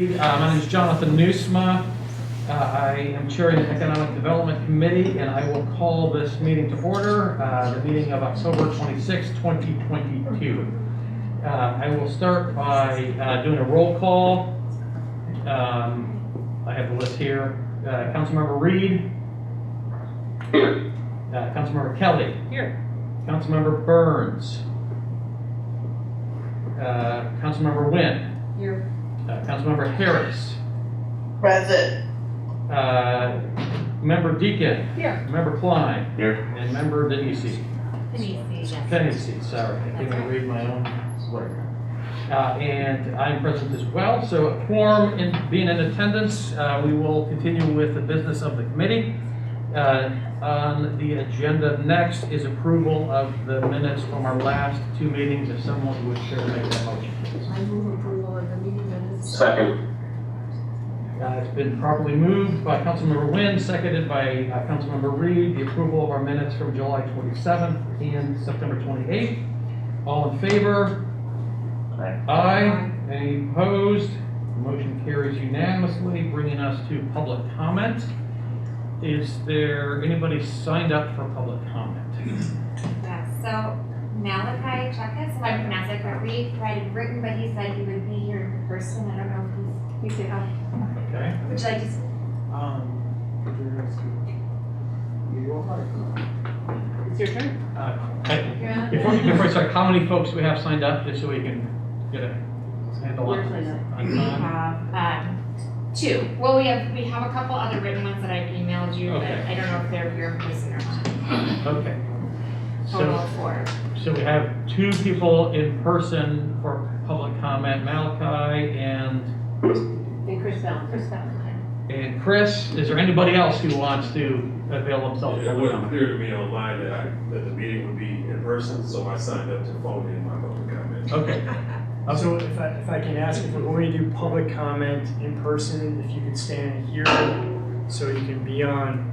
My name is Jonathan Newsma. I am chairing the Economic Development Committee, and I will call this meeting to order, the meeting of October 26, 2022. I will start by doing a roll call. I have the list here. Councilmember Reed. Here. Councilmember Kelly. Here. Councilmember Burns. Councilmember Wynn. Here. Councilmember Harris. Present. Member Deacon. Here. Member Klein. Here. And Member Denisi. Denisi, Sorry, I can't even read my own word. And I'm present as well. So a quorum being in attendance, we will continue with the business of the committee. On the agenda next is approval of the minutes from our last two meetings. If someone would care to make that motion, please. I move approval of the meeting minutes. Second. It's been properly moved by Councilmember Wynn, seconded by Councilmember Reed, the approval of our minutes from July 27th and September 28th. All in favor? Aye. Any opposed? The motion carries unanimously, bringing us to public comment. Is there anybody signed up for public comment? So Malachi Chuckus, if I pronounce it correctly, tried written, but he said he would be here in person. I don't know if he's, Okay. would you like to? It's your turn. Before I start, how many folks do we have signed up, just so we can get a handle on We time? have two. Well, we have a couple other written ones that I've emailed you, but Okay. I don't know if they're here in person or not. Okay. Total of four. So we have two people in person for public comment, Malachi and Chris Bell. Chris. Is there anybody else who wants to avail themselves? It wasn't clear to me online that the meeting would be in person, so I signed up to phone in my public comment. Okay. So if I can ask, if we're going to do public comment in person, if you could stand here so you can be on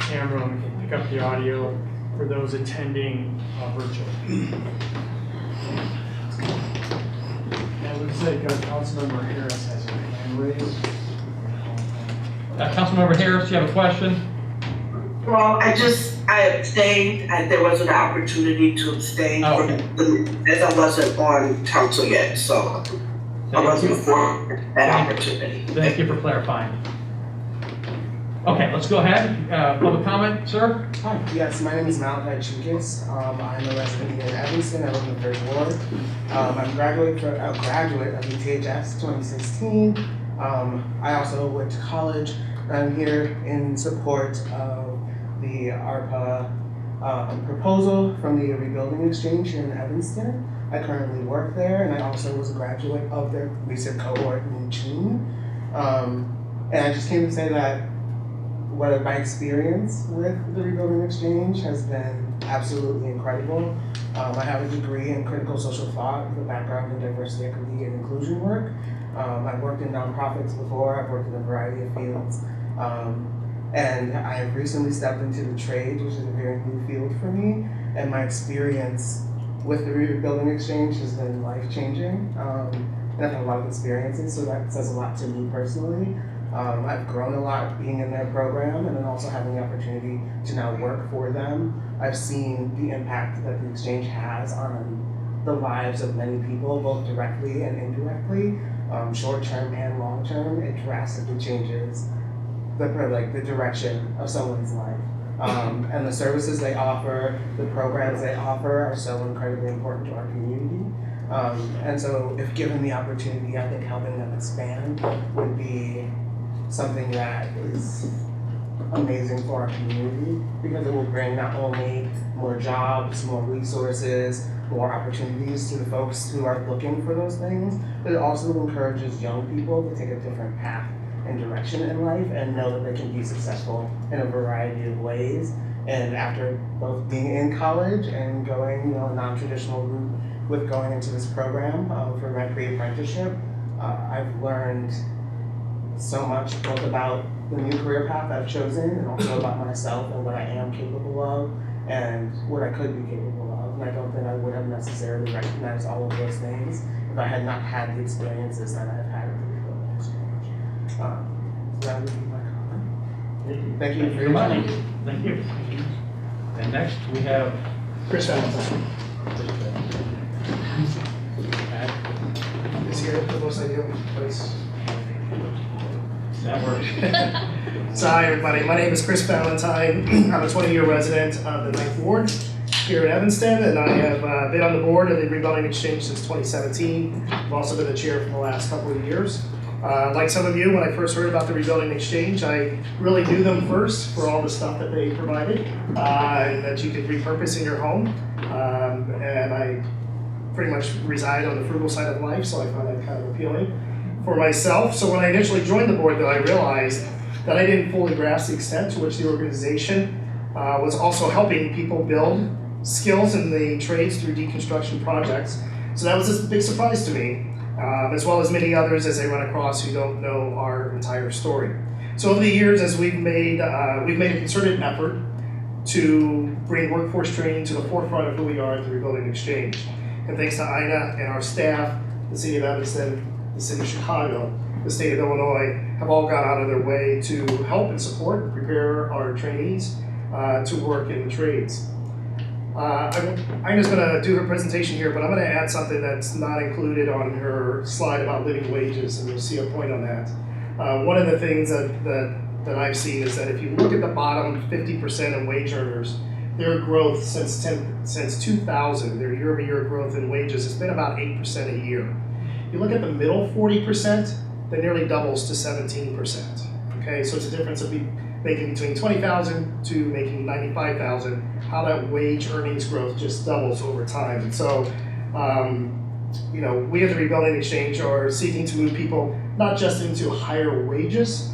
camera and can pick up the audio for those attending virtually. Now it looks like Councilmember Harris has her hand raised. Councilmember Harris, you have a question? Well, I abstained, and there was an opportunity to abstain Oh, from okay. as I wasn't on council yet, so I wasn't for that opportunity. Thank you for clarifying. Okay, let's go ahead. Public comment, sir? Hi, yes, my name is Malachi Chukis. I'm a resident here in Evanston. I live in the 3rd Ward. I'm a graduate of UTHS 2016. I also went to college. I'm here in support of the ARPA proposal from the Rebuilding Exchange here in Evanston. I currently work there, and I also was a graduate of their recent cohort in June. And I just came to say that my experience with the Rebuilding Exchange has been absolutely incredible. I have a degree in critical social thought with a background in diversity, equity, and inclusion work. I've worked in nonprofits before. I've worked in a variety of fields. And I've recently stepped into the trade, which is a very new field for me. And my experience with the Rebuilding Exchange has been life-changing. And I've had a lot of experiences, so that says a lot to me personally. I've grown a lot being in their program, and then also having the opportunity to now work for them. I've seen the impact that the exchange has on the lives of many people, both directly and indirectly, short-term and long-term. It drastically changes the direction of someone's life. And the services they offer, the programs they offer are so incredibly important to our community. And so if given the opportunity, I think helping them expand would be something that is amazing for our community, because it will bring not only more jobs, more resources, more opportunities to the folks who are looking for those things, but it also encourages young people to take a different path and direction in life and know that they can be successful in a variety of ways. And after both being in college and going a non-traditional route with going into this program for my pre-apprenticeship, I've learned so much both about the new career path I've chosen and also about myself and what I am capable of and what I could be capable of. And I don't think I would have necessarily recognized all of those things if I had not had the experiences that I've had at the Rebuilding Exchange. That would be my comment. Thank you. Thank you for your time. Thank you. And next, we have Chris Valentine is here, the most ideal place. that works. So hi, everybody. My name is Chris Valentine. I'm a 20-year resident of the 9th Ward here in Evanston, and I have been on the board of the Rebuilding Exchange since 2017. I've also been the chair for the last couple of years. Like some of you, when I first heard about the Rebuilding Exchange, I really knew them first for all the stuff that they provided, and that you could repurpose in your home. And I pretty much reside on the frugal side of life, so I found that kind of appealing for myself. So when I initially joined the board, though, I realized that I didn't fully grasp the extent to which the organization was also helping people build skills in the trades through deconstruction projects. So that was a big surprise to me, as well as many others as I run across who don't know our entire story. So over the years, as we've made a concerted effort to bring workforce training to the forefront of who we are at the Rebuilding Exchange. And thanks to Ina and our staff, the city of Evanston, the city of Chicago, the state of Illinois, have all gone out of their way to help and support and prepare our trainees to work in the trades. Ina's gonna do her presentation here, but I'm gonna add something that's not included on her slide about living wages, and you'll see a point on that. One of the things that I've seen is that if you look at the bottom 50% of wage earners, their growth since 2000, their year-over-year growth in wages has been about 8% a year. You look at the middle 40%, that nearly doubles to 17%. Okay, so it's a difference of making between 20,000 to making 95,000. How that wage earnings growth just doubles over time. And so, we at the Rebuilding Exchange are seeking to move people not just into higher wages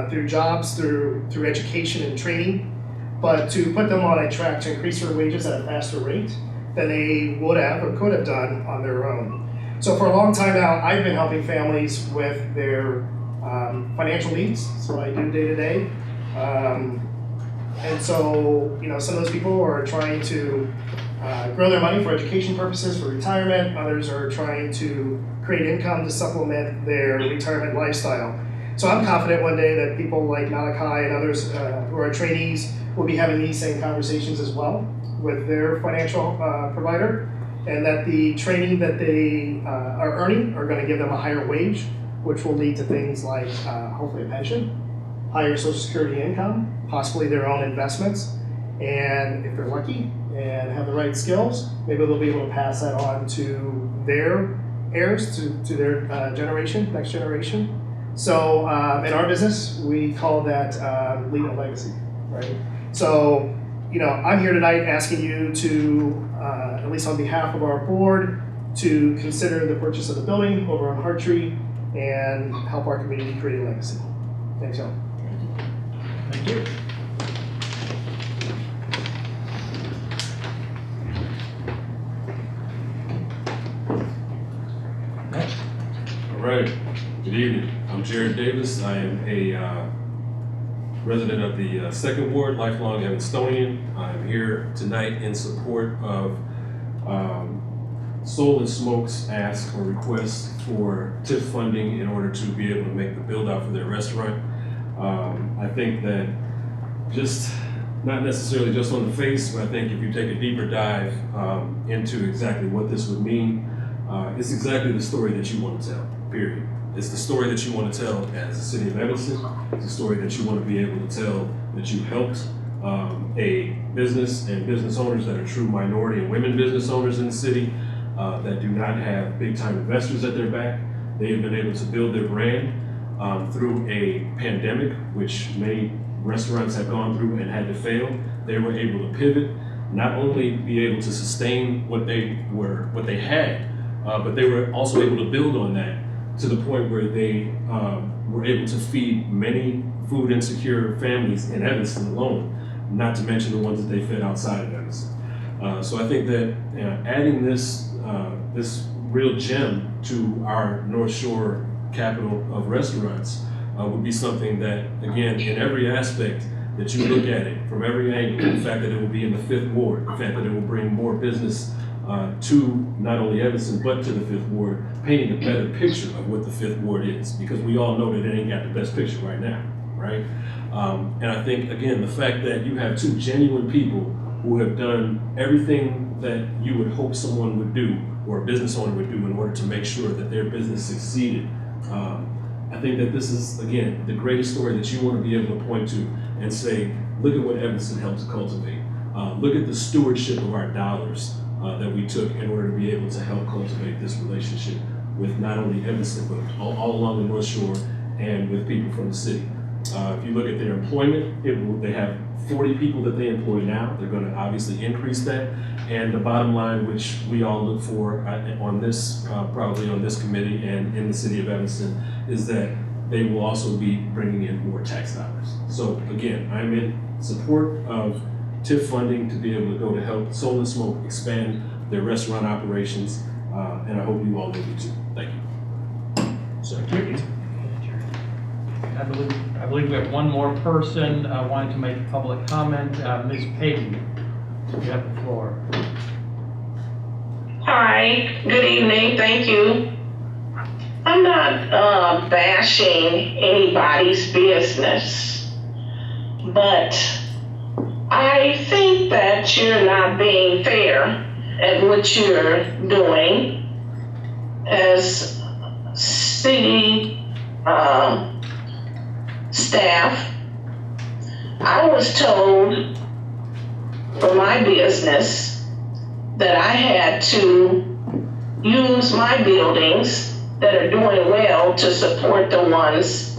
through jobs, through education and training, but to put them on a track to increase their wages at a faster rate than they would have or could have done on their own. So for a long time now, I've been helping families with their financial needs. So I do day to day. And so, some of those people are trying to grow their money for education purposes, for retirement. Others are trying to create income to supplement their retirement lifestyle. So I'm confident one day that people like Malachi and others who are trainees will be having these same conversations as well with their financial provider, and that the training that they are earning are going to give them a higher wage, which will lead to things like hopefully a pension, higher Social Security income, possibly their own investments, and if they're lucky and have the right skills, maybe they'll be able to pass that on to their heirs, to their next generation. So in our business, we call that leaving a legacy, right? So, I'm here tonight asking you to, at least on behalf of our board, to consider the purchase of the building over on Hartree and help our community create a legacy. Thanks, y'all. Thank you. Next. All right, good evening. I'm Jared Davis. I am a resident of the 2nd Ward, lifelong Evanstonian. I'm here tonight in support of Soul and Smoke's ask or request for TIF funding in order to be able to make the build out for their restaurant. I think that just, not necessarily just on the face, but I think if you take a deeper dive into exactly what this would mean, it's exactly the story that you want to tell, period. It's the story that you want to tell as the city of Evanston. It's the story that you want to be able to tell that you helped a business and business owners that are true minority and women business owners in the city that do not have big time investors at their back. They have been able to build their brand through a pandemic, which many restaurants have gone through and had to fail. They were able to pivot, not only be able to sustain what they had, but they were also able to build on that to the point where they were able to feed many food insecure families in Evanston alone, not to mention the ones that they fed outside of Evanston. So I think that adding this real gem to our North Shore capital of restaurants would be something that, again, in every aspect that you look at it, from every angle, the fact that it will be in the 5th Ward, the fact that it will bring more business to not only Evanston, but to the Fifth Ward, painting a better picture of what the Fifth Ward is, because we all know that it ain't got the best picture right now, right? And I think, again, the fact that you have two genuine people who have done everything that you would hope someone would do, or a business owner would do, in order to make sure that their business succeeded. I think that this is, again, the greatest story that you want to be able to point to and say, look at what Evanston helped cultivate. Look at the stewardship of our dollars that we took in order to be able to help cultivate this relationship with not only Evanston, but all along the North Shore and with people from the city. If you look at their employment, they have 40 people that they employ now. They're going to obviously increase that. And the bottom line, which we all look for on this, probably on this committee and in the city of Evanston, is that they will also be bringing in more tax dollars. So again, I'm in support of TIF funding to be able to go to help Soul and Smoke expand their restaurant operations, and I hope you all will be too. Thank you. Thank you. I believe we have one more person wanting to make a public comment. Ms. Payton, you have the floor. Hi, good evening, thank you. I'm not bashing anybody's business, but I think that you're not being fair at what you're doing as city staff. I was told for my business that I had to use my buildings that are doing well to support the ones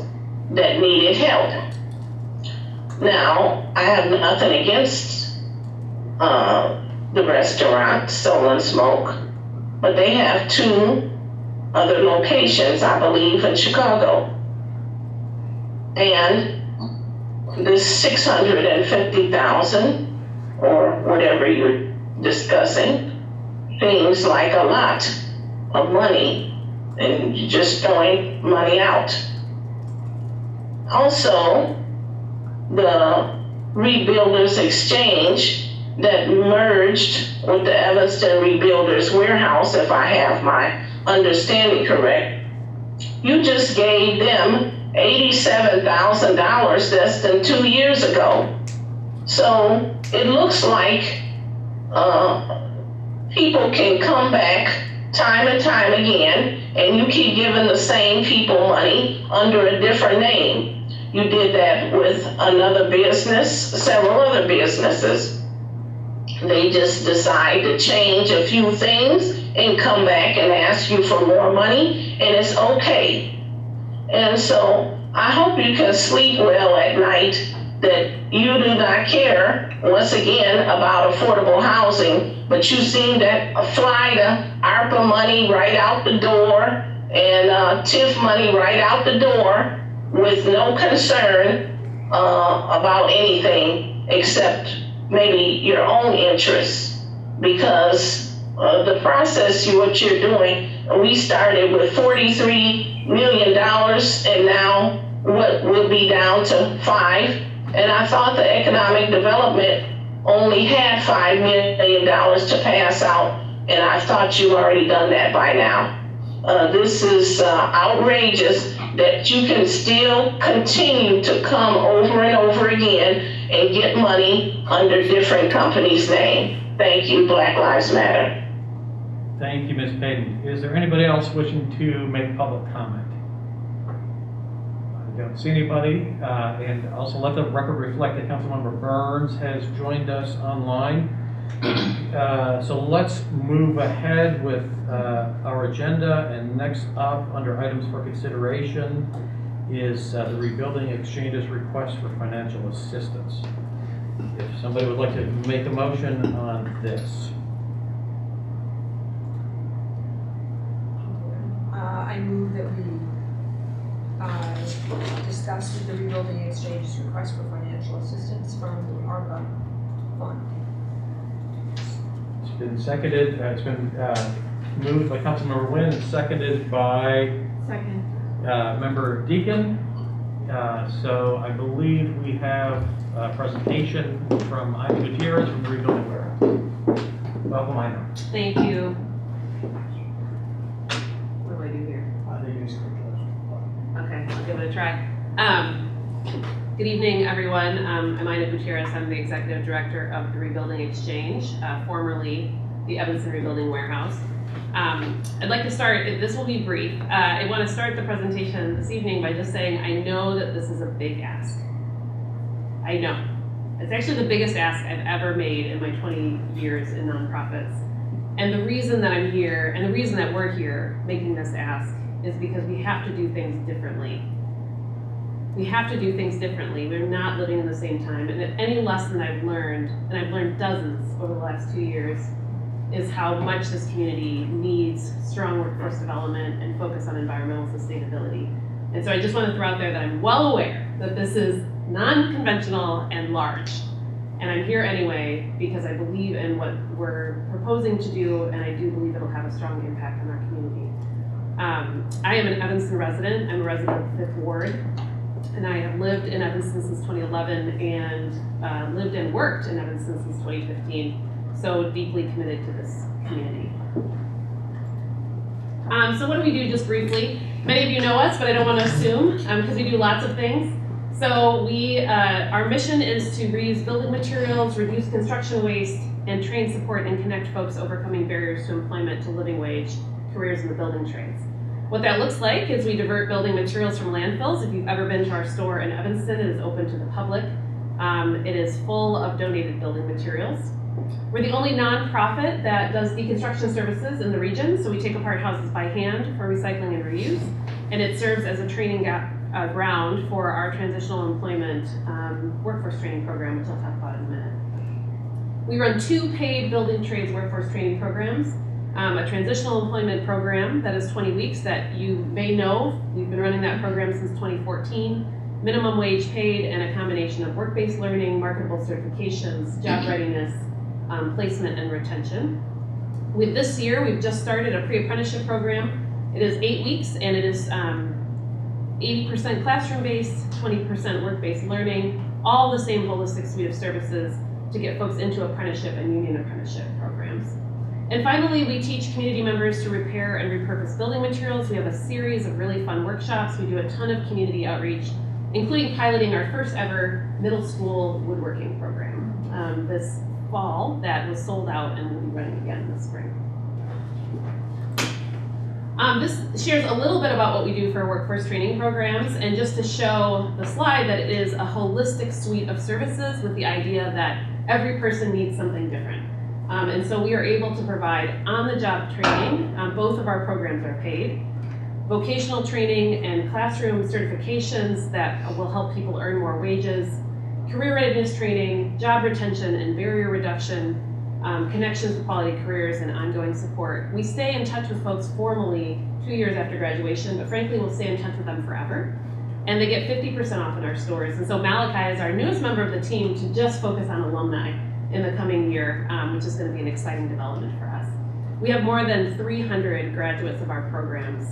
that needed help. Now, I have nothing against the restaurant, Soul and Smoke, but they have 2 other locations, I believe, in Chicago. And this $650,000 or whatever you're discussing seems like a lot of money, and you're just throwing money out. Also, the Rebuilders Exchange that merged with the Evanston Rebuilders Warehouse, if I have my understanding correct, you just gave them $87,000 less than 2 years ago. So it looks like people can come back time and time again, and you keep giving the same people money under a different name. You did that with another business, several other businesses. They just decide to change a few things and come back and ask you for more money, and it's okay. And so I hope you can sleep well at night, that you do not care, once again, about affordable housing, but you seem to fly the ARPA money right out the door and TIF money right out the door with no concern about anything except maybe your own interests. Because the process, what you're doing, we started with $43 million, and now what will be down to 5. And I thought the economic development only had $5 million to pass out, and I thought you already done that by now. This is outrageous that you can still continue to come over and over again and get money under different companies' name. Thank you, Black Lives Matter. Thank you, Ms. Payton. Is there anybody else wishing to make public comment? I don't see anybody. And also let the record reflect that Councilmember Burns has joined us online. So let's move ahead with our agenda. And next up, under items for consideration, is the Rebuilding Exchange's request for financial assistance. If somebody would like to make a motion on this. I move that we discuss with the Rebuilding Exchange's request for financial assistance from the ARPA fund. It's been seconded, it's been moved by Councilmember Nguyen and seconded by Second. Member Deacon. So I believe we have a presentation from Ivy Gutierrez from the Rebuilding Warehouse. Minor. Thank you. What do I do here? I think it's Okay, I'll give it a try. Good evening, everyone. I'm Ina Gutierrez. I'm the Executive Director of the Rebuilding Exchange, formerly the Evanston Rebuilding Warehouse. I'd like to start, this will be brief. I want to start the presentation this evening by just saying I know that this is a big ask. I know. It's actually the biggest ask I've ever made in my 20 years in nonprofits. And the reason that I'm here, and the reason that we're here making this ask, is because we have to do things differently. We have to do things differently. We're not living in the same time. And if any lesson I've learned, and I've learned dozens over the last 2 years, is how much this community needs strong workforce development and focus on environmental sustainability. And so I just want to throw out there that I'm well aware that this is non-conventional and large. And I'm here anyway because I believe in what we're proposing to do, and I do believe it'll have a strong impact on our community. I am an Evanston resident. I'm a resident of the 5th Ward, and I have lived in Evanston since 2011 and lived and worked in Evanston since 2015. So deeply committed to this community. So what do we do just briefly? Many of you know us, but I don't want to assume because we do lots of things. So our mission is to reuse building materials, reduce construction waste, and train, support, and connect folks overcoming barriers to employment to living wage careers in the building trades. What that looks like is we divert building materials from landfills. If you've ever been to our store in Evanston, it is open to the public. It is full of donated building materials. We're the only nonprofit that does deconstruction services in the region, so we take apart houses by hand for recycling and reuse, and it serves as a training ground for our transitional employment workforce training program, which I'll talk about in a minute. We run 2 paid building trades workforce training programs, a transitional employment program that is 20 weeks that you may know. We've been running that program since 2014. Minimum wage paid and a combination of work-based learning, marketable certifications, job readiness, placement, and retention. With this year, we've just started a pre-apprenticeship program. It is 8 weeks, and it is 80% classroom-based, 20% work-based learning, all the same holistic suite of services to get folks into apprenticeship and union apprenticeship programs. And finally, we teach community members to repair and repurpose building materials. We have a series of really fun workshops. We do a ton of community outreach, including piloting our first ever middle school woodworking program this fall that was sold out and will be running again this spring. This shares a little bit about what we do for workforce training programs, and just to show the slide that it is a holistic suite of services with the idea that every person needs something different. And so we are able to provide on-the-job training. Both of our programs are paid. Vocational training and classroom certifications that will help people earn more wages, career readiness training, job retention and barrier reduction, connections to quality careers, and ongoing support. We stay in touch with folks formally 2 years after graduation, but frankly, we'll stay in touch with them forever. And they get 50% off in our stores. And so Malachi is our newest member of the team to just focus on alumni in the coming year, which is going to be an exciting development for us. We have more than 300 graduates of our programs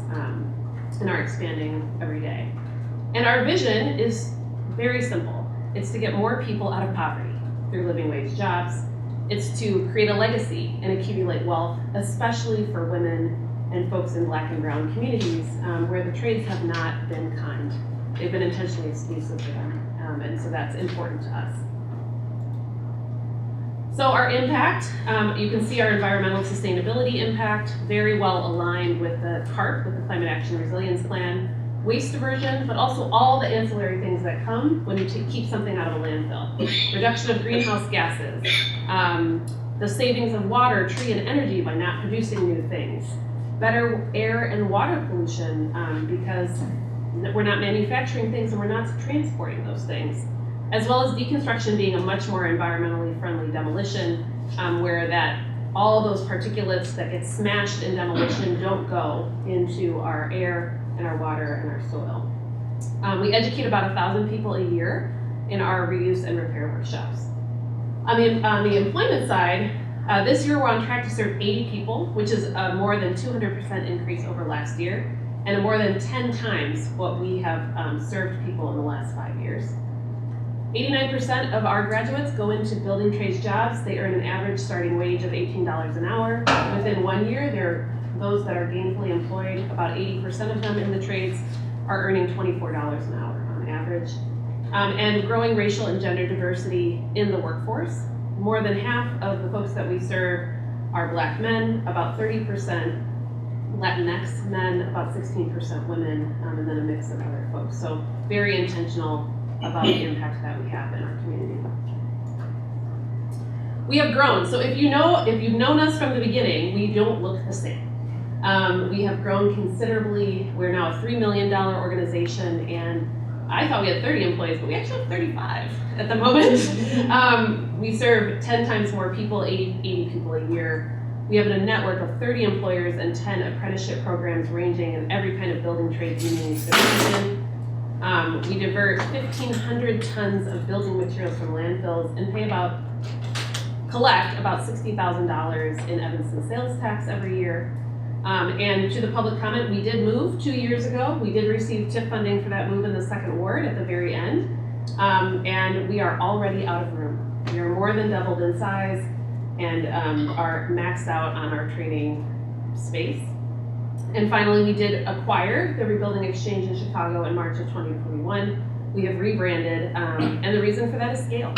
and are expanding every day. And our vision is very simple. It's to get more people out of poverty through living wage jobs. It's to create a legacy and accumulate wealth, especially for women and folks in Black and brown communities where the trades have not been kind. They've been intentionally exclusive for them, and so that's important to us. So our impact, you can see our environmental sustainability impact, very well aligned with the CARP, with the Climate Action Resilience Plan, waste diversion, but also all the ancillary things that come when you keep something out of a landfill. Reduction of greenhouse gases, the savings of water, tree, and energy by not producing new things. Better air and water pollution because we're not manufacturing things and we're not transporting those things. As well as deconstruction being a much more environmentally friendly demolition where that all those particulates that get smashed in demolition don't go into our air and our water and our soil. We educate about 1,000 people a year in our reuse and repair workshops. On the employment side, this year we're on track to serve 80 people, which is a more than 200% increase over last year, and more than 10 times what we have served people in the last 5 years. 89% of our graduates go into building trades jobs. They earn an average starting wage of $18 an hour. Within 1 year, those that are gainfully employed, about 80% of them in the trades are earning $24 an hour on average. And growing racial and gender diversity in the workforce. More than half of the folks that we serve are Black men, about 30% Latinx men, about 16% women, and then a mix of other folks. So very intentional about the impact that we have in our community. We have grown. So if you've known us from the beginning, we don't look the same. We have grown considerably. We're now a $3 million organization, and I thought we had 30 employees, but we actually have 35 at the moment. We serve 10 times more people, 80 people a year. We have a network of 30 employers and 10 apprenticeship programs ranging in every kind of building trade union in. We divert 1,500 tons of building materials from landfills and collect about $60,000 in Evanston sales tax every year. And to the public comment, we did move 2 years ago. We did receive TIF funding for that move in the second ward at the very end. And we are already out of room. We are more than doubled in size and are maxed out on our training space. And finally, we did acquire the Rebuilding Exchange in Chicago in March of 2021. We have rebranded, and the reason for that is scale.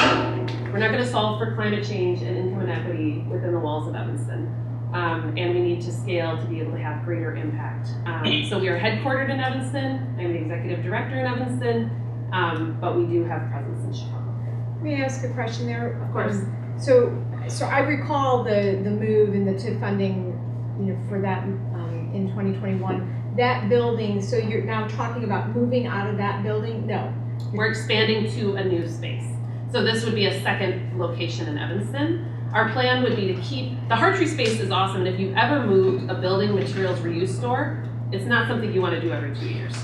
We're not going to solve for climate change and income inequity within the walls of Evanston. And we need to scale to be able to have greater impact. So we are headquartered in Evanston. I'm the executive director in Evanston, but we do have presence in Chicago. May I ask a question there? Of course. So I recall the move and the TIF funding, for that in 2021. That building, so you're now talking about moving out of that building? No. We're expanding to a new space. So this would be a second location in Evanston. Our plan would be to keep, the Hartree space is awesome, and if you've ever moved a building materials reuse store, it's not something you want to do every 2 years.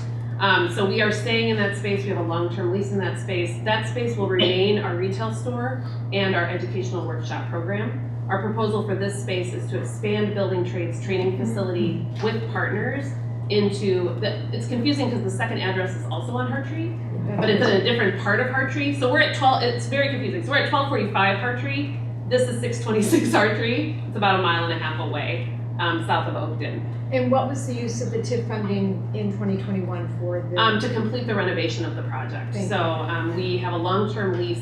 So we are staying in that space. We have a long-term lease in that space. That space will remain our retail store and our educational workshop program. Our proposal for this space is to expand building trades training facility with partners into, it's confusing because the second address is also on Hartree, but it's in a different part of Hartree. So we're at it's very confusing. So we're at 1245 Hartree. This is 626 Hartree. It's about 1.5 miles away, south of Oakton. And what was the use of the TIF funding in 2021 for the? To complete the renovation of the project. Thank So we have a long-term lease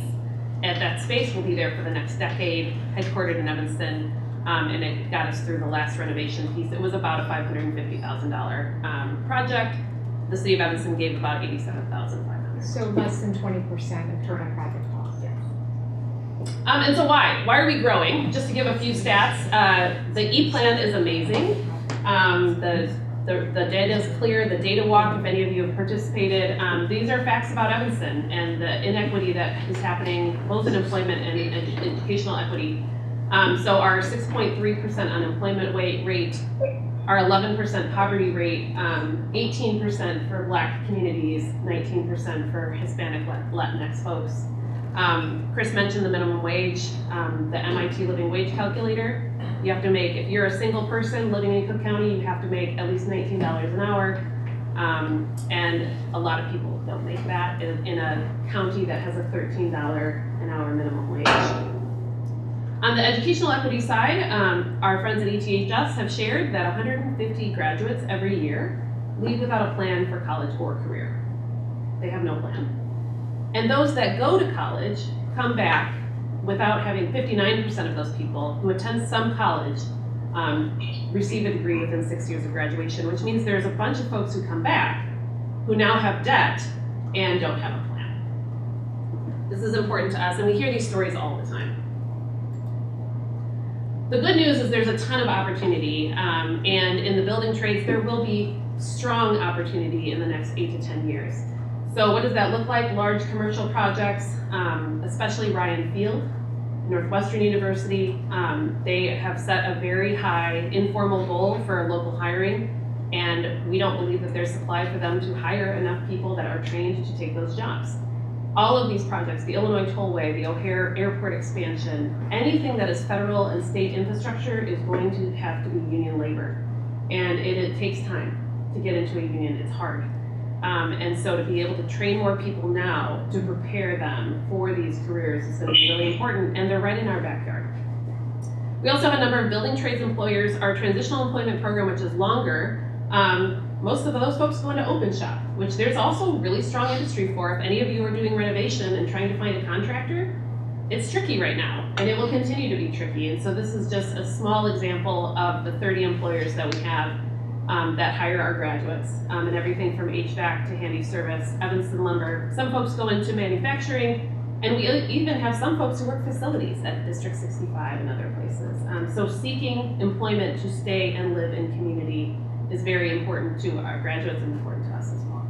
at that space. We'll be there for the next decade, headquartered in Evanston, and it got us through the last renovation piece. It was about a $550,000 project. The city of Evanston gave about $87,500. So less than 20% of total project cost. Yes. And so why? Why are we growing? Just to give a few stats, the E-Plan is amazing. The data is clear, the data walk, if any of you have participated, these are facts about Evanston and the inequity that is happening both in employment and educational equity. So our 6.3% unemployment rate, our 11% poverty rate, 18% for Black communities, 19% for Hispanic Latinx folks. Chris mentioned the minimum wage, the MIT living wage calculator. You have to make, if you're a single person living in Cook County, you have to make at least $19 an hour. And a lot of people don't make that in a county that has a $13 an hour minimum wage. On the educational equity side, our friends at ETHS have shared that 150 graduates every year leave without a plan for college or career. They have no plan. And those that go to college come back without having 59% of those people who attend some college receive a degree within 6 years of graduation, which means there's a bunch of folks who come back who now have debt and don't have a plan. This is important to us, and we hear these stories all the time. The good news is there's a ton of opportunity, and in the building trades, there will be strong opportunity in the next 8 to 10 years. So what does that look like? Large commercial projects, especially Ryan Field, Northwestern University. They have set a very high informal goal for local hiring, and we don't believe that there's supply for them to hire enough people that are trained to take those jobs. All of these projects, the Illinois Tollway, the O'Hare Airport expansion, anything that is federal and state infrastructure is going to have to be union labor. And it takes time to get into a union, it's hard. And so to be able to train more people now to prepare them for these careers is going to be really important, and they're right in our backyard. We also have a number of building trades employers. Our transitional employment program, which is longer, most of those folks go into open shop, which there's also really strong industry for. If any of you are doing renovation and trying to find a contractor, it's tricky right now, and it will continue to be tricky. And so this is just a small example of the 30 employers that we have that hire our graduates, and everything from HVAC to handy service, Evanston Lumber. Some folks go into manufacturing, and we even have some folks who work facilities at District 65 and other places. So seeking employment to stay and live in community is very important to our graduates and important to us as well.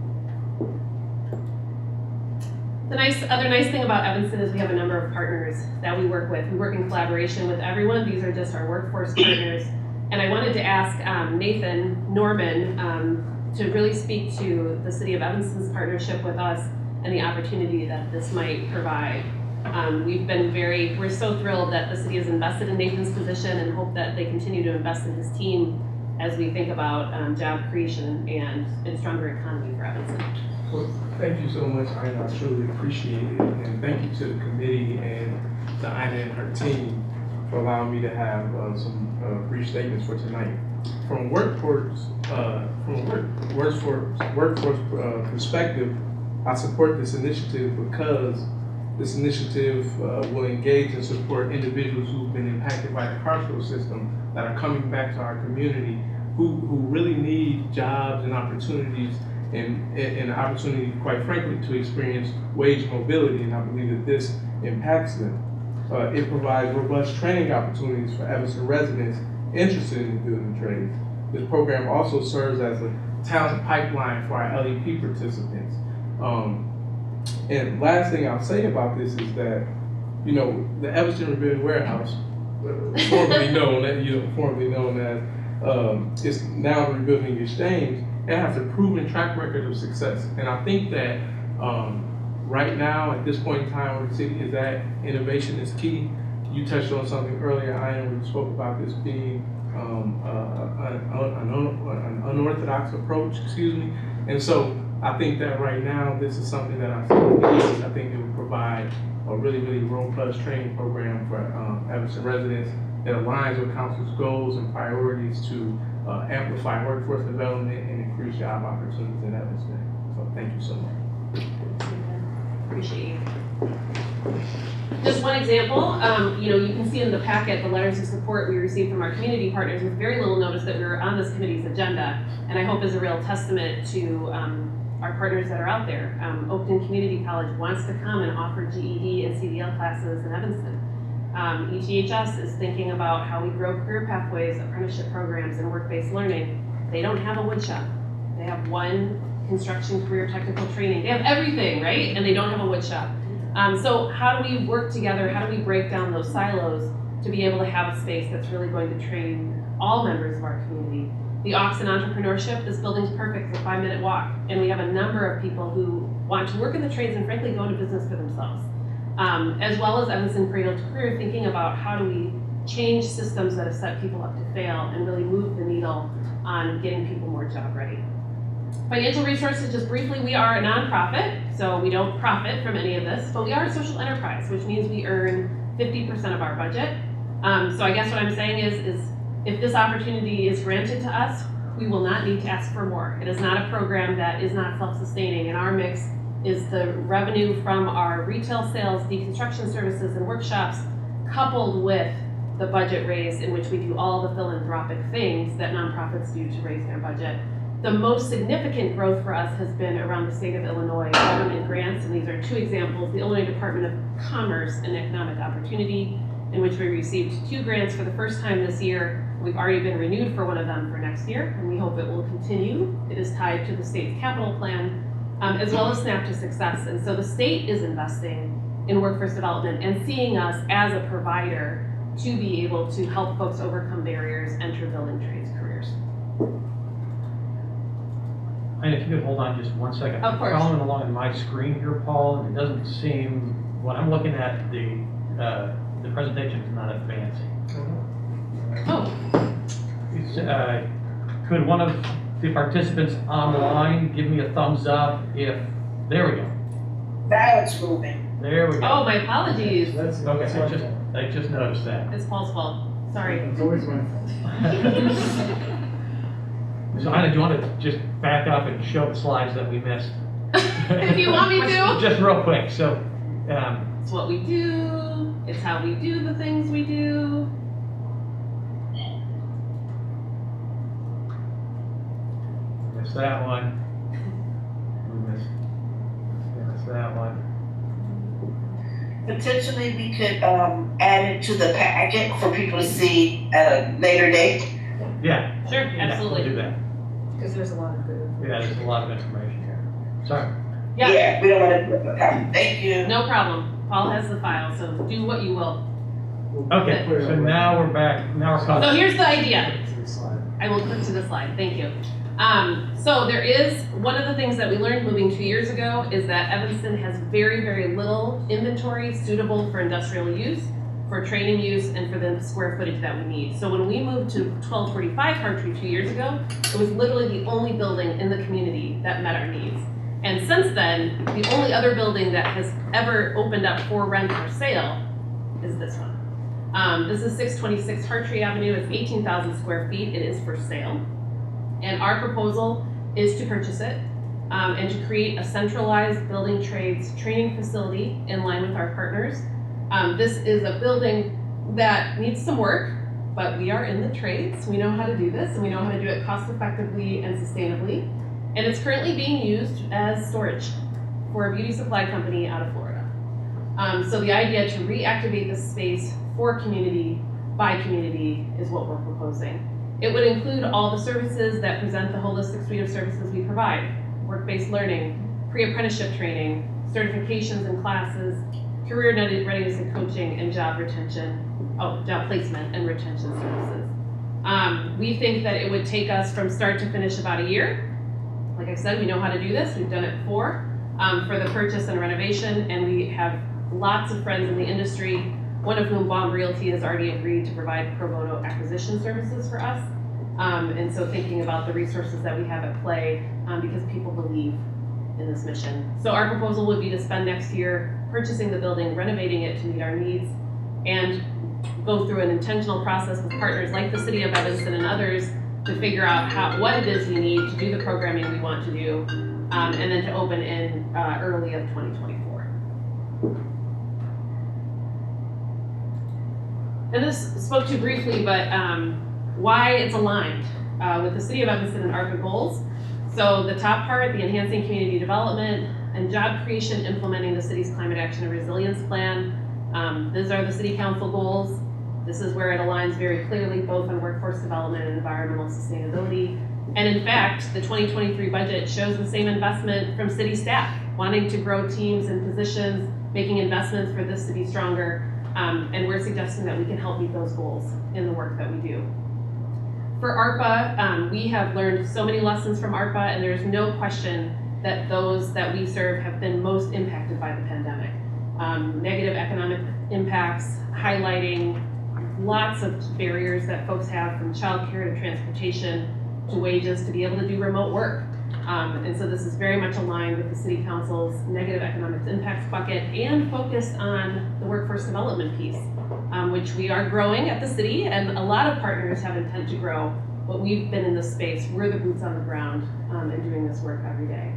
The other nice thing about Evanston is we have a number of partners that we work with. We work in collaboration with everyone. These are just our workforce partners. And I wanted to ask Nathan Norman to really speak to the City of Evanston's partnership with us and the opportunity that this might provide. We're so thrilled that the city has invested in Nathan's position and hope that they continue to invest in his team as we think about job creation and a stronger economy for Evanston. Well, thank you so much, Ina. I truly appreciate it. And thank you to the committee and to Ina and her team for allowing me to have some brief statements for tonight. From workforce perspective, I support this initiative because this initiative will engage and support individuals who've been impacted by the carceral system that are coming back to our community, who really need jobs and opportunities and opportunity, quite frankly, to experience wage mobility, and I believe that this impacts them. It provides robust training opportunities for Evanston residents interested in building trades. This program also serves as a talent pipeline for our LEP participants. And last thing I'll say about this is that, the Evanston Rebuilding Warehouse, formerly known as, is now the Rebuilding Exchange, and has a proven track record of success. And I think that right now, at this point in time where the city is at, innovation is key. You touched on something earlier, Ian, we spoke about this being an unorthodox approach, And so I think that right now, this is something that I think it would provide a really, really robust training program for Evanston residents that aligns with council's goals and priorities to amplify workforce development and increase job opportunities in Evanston. So thank you so much. Appreciate you. Just one example, you can see in the packet the letters of support we received from our community partners with very little notice that we were on this committee's agenda, and I hope is a real testament to our partners that are out there. Oakton Community College wants to come and offer GED and CDL classes in Evanston. ETHS is thinking about how we grow career pathways, apprenticeship programs, and work-based learning. They don't have a wood shop. They have one construction career technical training. They have everything, right? And they don't have a wood shop. So how do we work together? How do we break down those silos to be able to have a space that's really going to train all members of our community? The Oxen Entrepreneurship, this building's perfect, it's a 5-minute walk. And we have a number of people who want to work in the trades and frankly go into business for themselves. As well as Evanston Cradle to Career, thinking about how do we change systems that have set people up to fail and really move the needle on getting people more job ready. Financial resources, just briefly, we are a nonprofit, so we don't profit from any of this, but we are a social enterprise, which means we earn 50% of our budget. So I guess what I'm saying is if this opportunity is granted to us, we will not need to ask for more. It is not a program that is not self-sustaining, and our mix is the revenue from our retail sales, deconstruction services, and workshops, coupled with the budget raise in which we do all the philanthropic things that nonprofits do to raise their budget. The most significant growth for us has been around the state of Illinois government grants, and these are two examples. The Illinois Department of Commerce and Economic Opportunity, in which we received 2 grants for the first time this year. We've already been renewed for one of them for next year, and we hope it will continue. It is tied to the state's capital plan, as well as Snap to Success. And so the state is investing in workforce development and seeing us as a provider to be able to help folks overcome barriers, enter building trades careers. And if you could hold on just one second. Of course. I'm following along on my screen here, Paul, and it doesn't seem, what I'm looking at, the presentation is not advancing. Oh. Could one of the participants online, give me a thumbs up if, there we go. Now it's moving. There we go. Oh, my apologies. That's Okay, I just noticed that. It's Paul's fault. Sorry. It's always my fault. So Ina, do you want to just back up and show the slides that we missed? If you want me to. Just real quick, so, It's what we do. It's how we do the things we do. missed that one. We missed that one. Potentially, we could, add it to the packet for people to see at a later date. Yeah. Sure, Yeah, absolutely. we'll do that. Because there's a lot of good. Yeah, there's a lot of information here. Sorry. Yeah, We don't wanna do it. Thank you. no problem. Paul has the file, so do what you will. Okay, so now we're back, now we're So caught. here's the idea. To the slide. I will click to the slide, thank you. So there is, one of the things that we learned moving 2 years ago is that Evanston has very, very little inventory suitable for industrial use, for training use, and for the square footage that we need. So when we moved to 1245 Hartree 2 years ago, it was literally the only building in the community that met our needs. And since then, the only other building that has ever opened up for rent or sale is this one. This is 626 Hartree Avenue, it's 18,000 square feet, it is for sale. And our proposal is to purchase it and to create a centralized building trades training facility in line with our partners. This is a building that needs some work, but we are in the trades. We know how to do this and we know how to do it cost effectively and sustainably. And it's currently being used as storage for a beauty supply company out of Florida. So the idea to reactivate this space for community by community is what we're proposing. It would include all the services that present the holistic suite of services we provide: work-based learning, pre-apprenticeship training, certifications and classes, career readiness and coaching, and job placement and retention services. We think that it would take us from start to finish about a year. Like I said, we know how to do this. We've done it before for the purchase and renovation, and we have lots of friends in the industry, one of whom, Baum Realty, has already agreed to provide pro bono acquisition services for us. And so thinking about the resources that we have at play, because people believe in this mission. So our proposal would be to spend next year purchasing the building, renovating it to meet our needs, and go through an intentional process with partners like the City of Evanston and others to figure out what it is we need to do the programming we want to do, and then to open in early of 2024. And this spoke to briefly, but why it's aligned with the City of Evanston and ARPA goals. So the top part, the enhancing community development and job creation, implementing the city's climate action and resilience plan. These are the city council goals. This is where it aligns very clearly both on workforce development and environmental sustainability. And in fact, the 2023 budget shows the same investment from city staff, wanting to grow teams and positions, making investments for this to be stronger. And we're suggesting that we can help meet those goals in the work that we do. For ARPA, we have learned so many lessons from ARPA, and there's no question that those that we serve have been most impacted by the pandemic. Negative economic impacts, highlighting lots of barriers that folks have, from childcare to transportation to wages, to be able to do remote work. And so this is very much aligned with the City Council's negative economic impacts bucket and focused on the workforce development piece, which we are growing at the city, and a lot of partners have intent to grow. But we've been in this space, we're the boots on the ground and doing this work every day.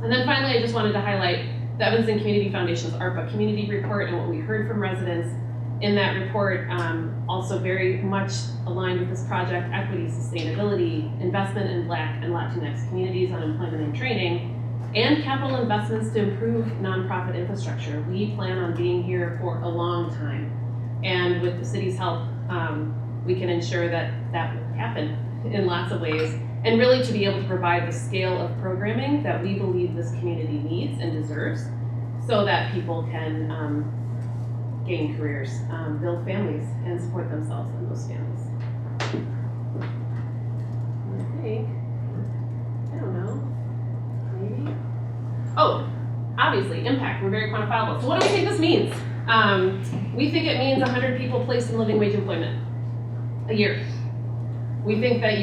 And then finally, I just wanted to highlight the Evanston Community Foundation's ARPA Community Report and what we heard from residents in that report, also very much aligned with this project: equity, sustainability, investment in Black and Latinx communities, unemployment and training, and capital investments to improve nonprofit infrastructure. We plan on being here for a long time, and with the city's help, we can ensure that that will happen in lots of ways, and really to be able to provide the scale of programming that we believe this community needs and deserves, so that people can gain careers, build families, and support themselves and those families. I don't know, maybe? Oh, obviously, impact, we're very quantifiable. So what do we think this means? We think it means 100 people placed in living wage employment a year. We think that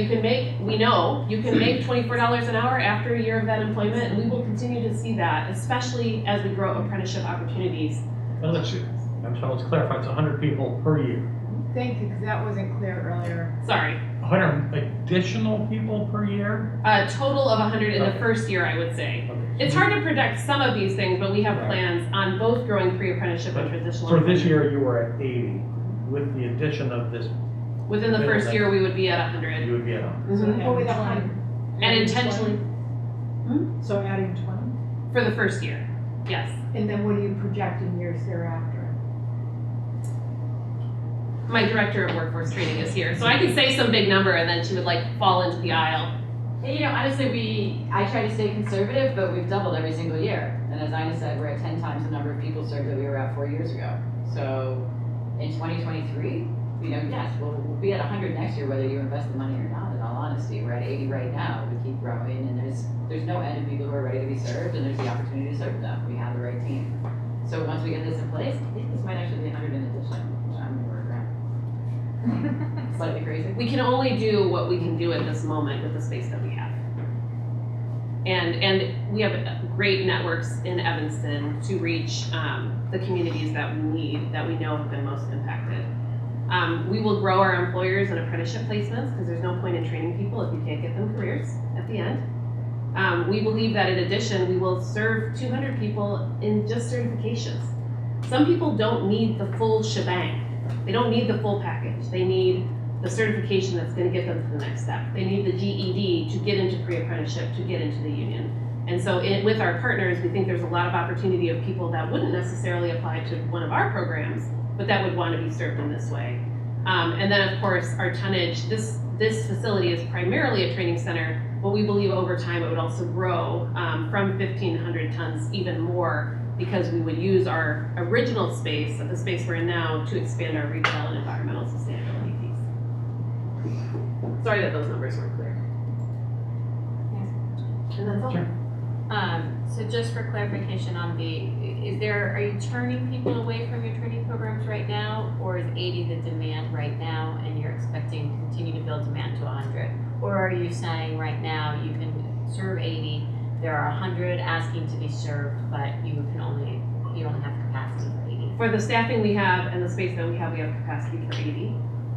we know you can make $24 an hour after a year of that employment, and we will continue to see that, especially as we grow apprenticeship opportunities. Well, let's clarify, it's 100 people per year. Thank you, because that wasn't clear earlier. Sorry, 100 additional people per year? a total of 100 in the first year, I would say. Okay. It's hard to predict some of these things, but we have Right. plans on both growing pre-apprenticeship and transitional. For this employment. year, you were at 80. With the addition of this, Within the first year, we would be at 100. you would be at 100. Mhm. What was that? And intentionally, So adding 20? for the first year, yes. And then what do you project in years thereafter? My director of workforce training is here, so I could say some big number and then she would like fall into the aisle. You know, honestly, I try to stay conservative, but we've doubled every single year. And as Ina said, we're at 10 times the number of people served that we were at 4 years ago. So in 2023, you know, yes, we'll be at 100 next year, whether you invest the money or not, in all honesty. We're at 80 right now. We keep growing, and there's no end of people who are ready to be served, and there's the opportunity to serve them. We have the right team. So once we get this in place, I think this might actually be 100 in addition, which I'm going to regret. Slightly crazy. We can only do what we can do at this moment with the space that we have. And we have great networks in Evanston to reach the communities that we need, that we know have been most impacted. We will grow our employers and apprenticeship placements because there's no point in training people if you can't get them careers at the end. We believe that in addition, we will serve 200 people in just certifications. Some people don't need the full shebang. They don't need the full package. They need the certification that's going to get them to the next step. They need the GED to get into pre-apprenticeship, to get into the union. And so with our partners, we think there's a lot of opportunity of people that wouldn't necessarily apply to one of our programs, but that would want to be served in this way. And then of course, our tonnage, this facility is primarily a training center, but we believe over time it would also grow from 1,500 tons even more, because we would use our original space, the space we're in now, to expand our retail and environmental sustainability piece. Sorry that those numbers weren't clear. And that's all. Sure. So just for clarification on are you turning people away from your training programs right now, or is 80 the demand right now and you're expecting to continue to build demand to 100? Or are you saying right now you can serve 80, there are 100 asking to be served, but you only have capacity for 80? For the staffing we have and the space that we have capacity for 80.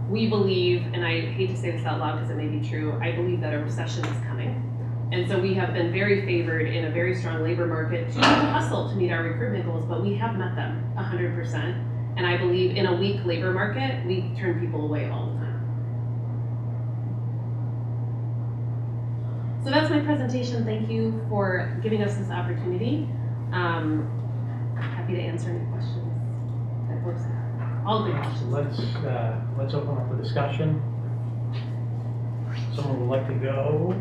We believe, and I hate to say this out loud because it may be true, I believe that a recession is coming. And so we have been very favored in a very strong labor market to hustle to meet our recruitment goals, but we have met them 100%. And I believe in a weak labor market, we turn people away all the time. So that's my presentation. Thank you for giving us this opportunity. Happy to answer any questions that folks have. All the questions. Let's open up the discussion. Someone would like to go?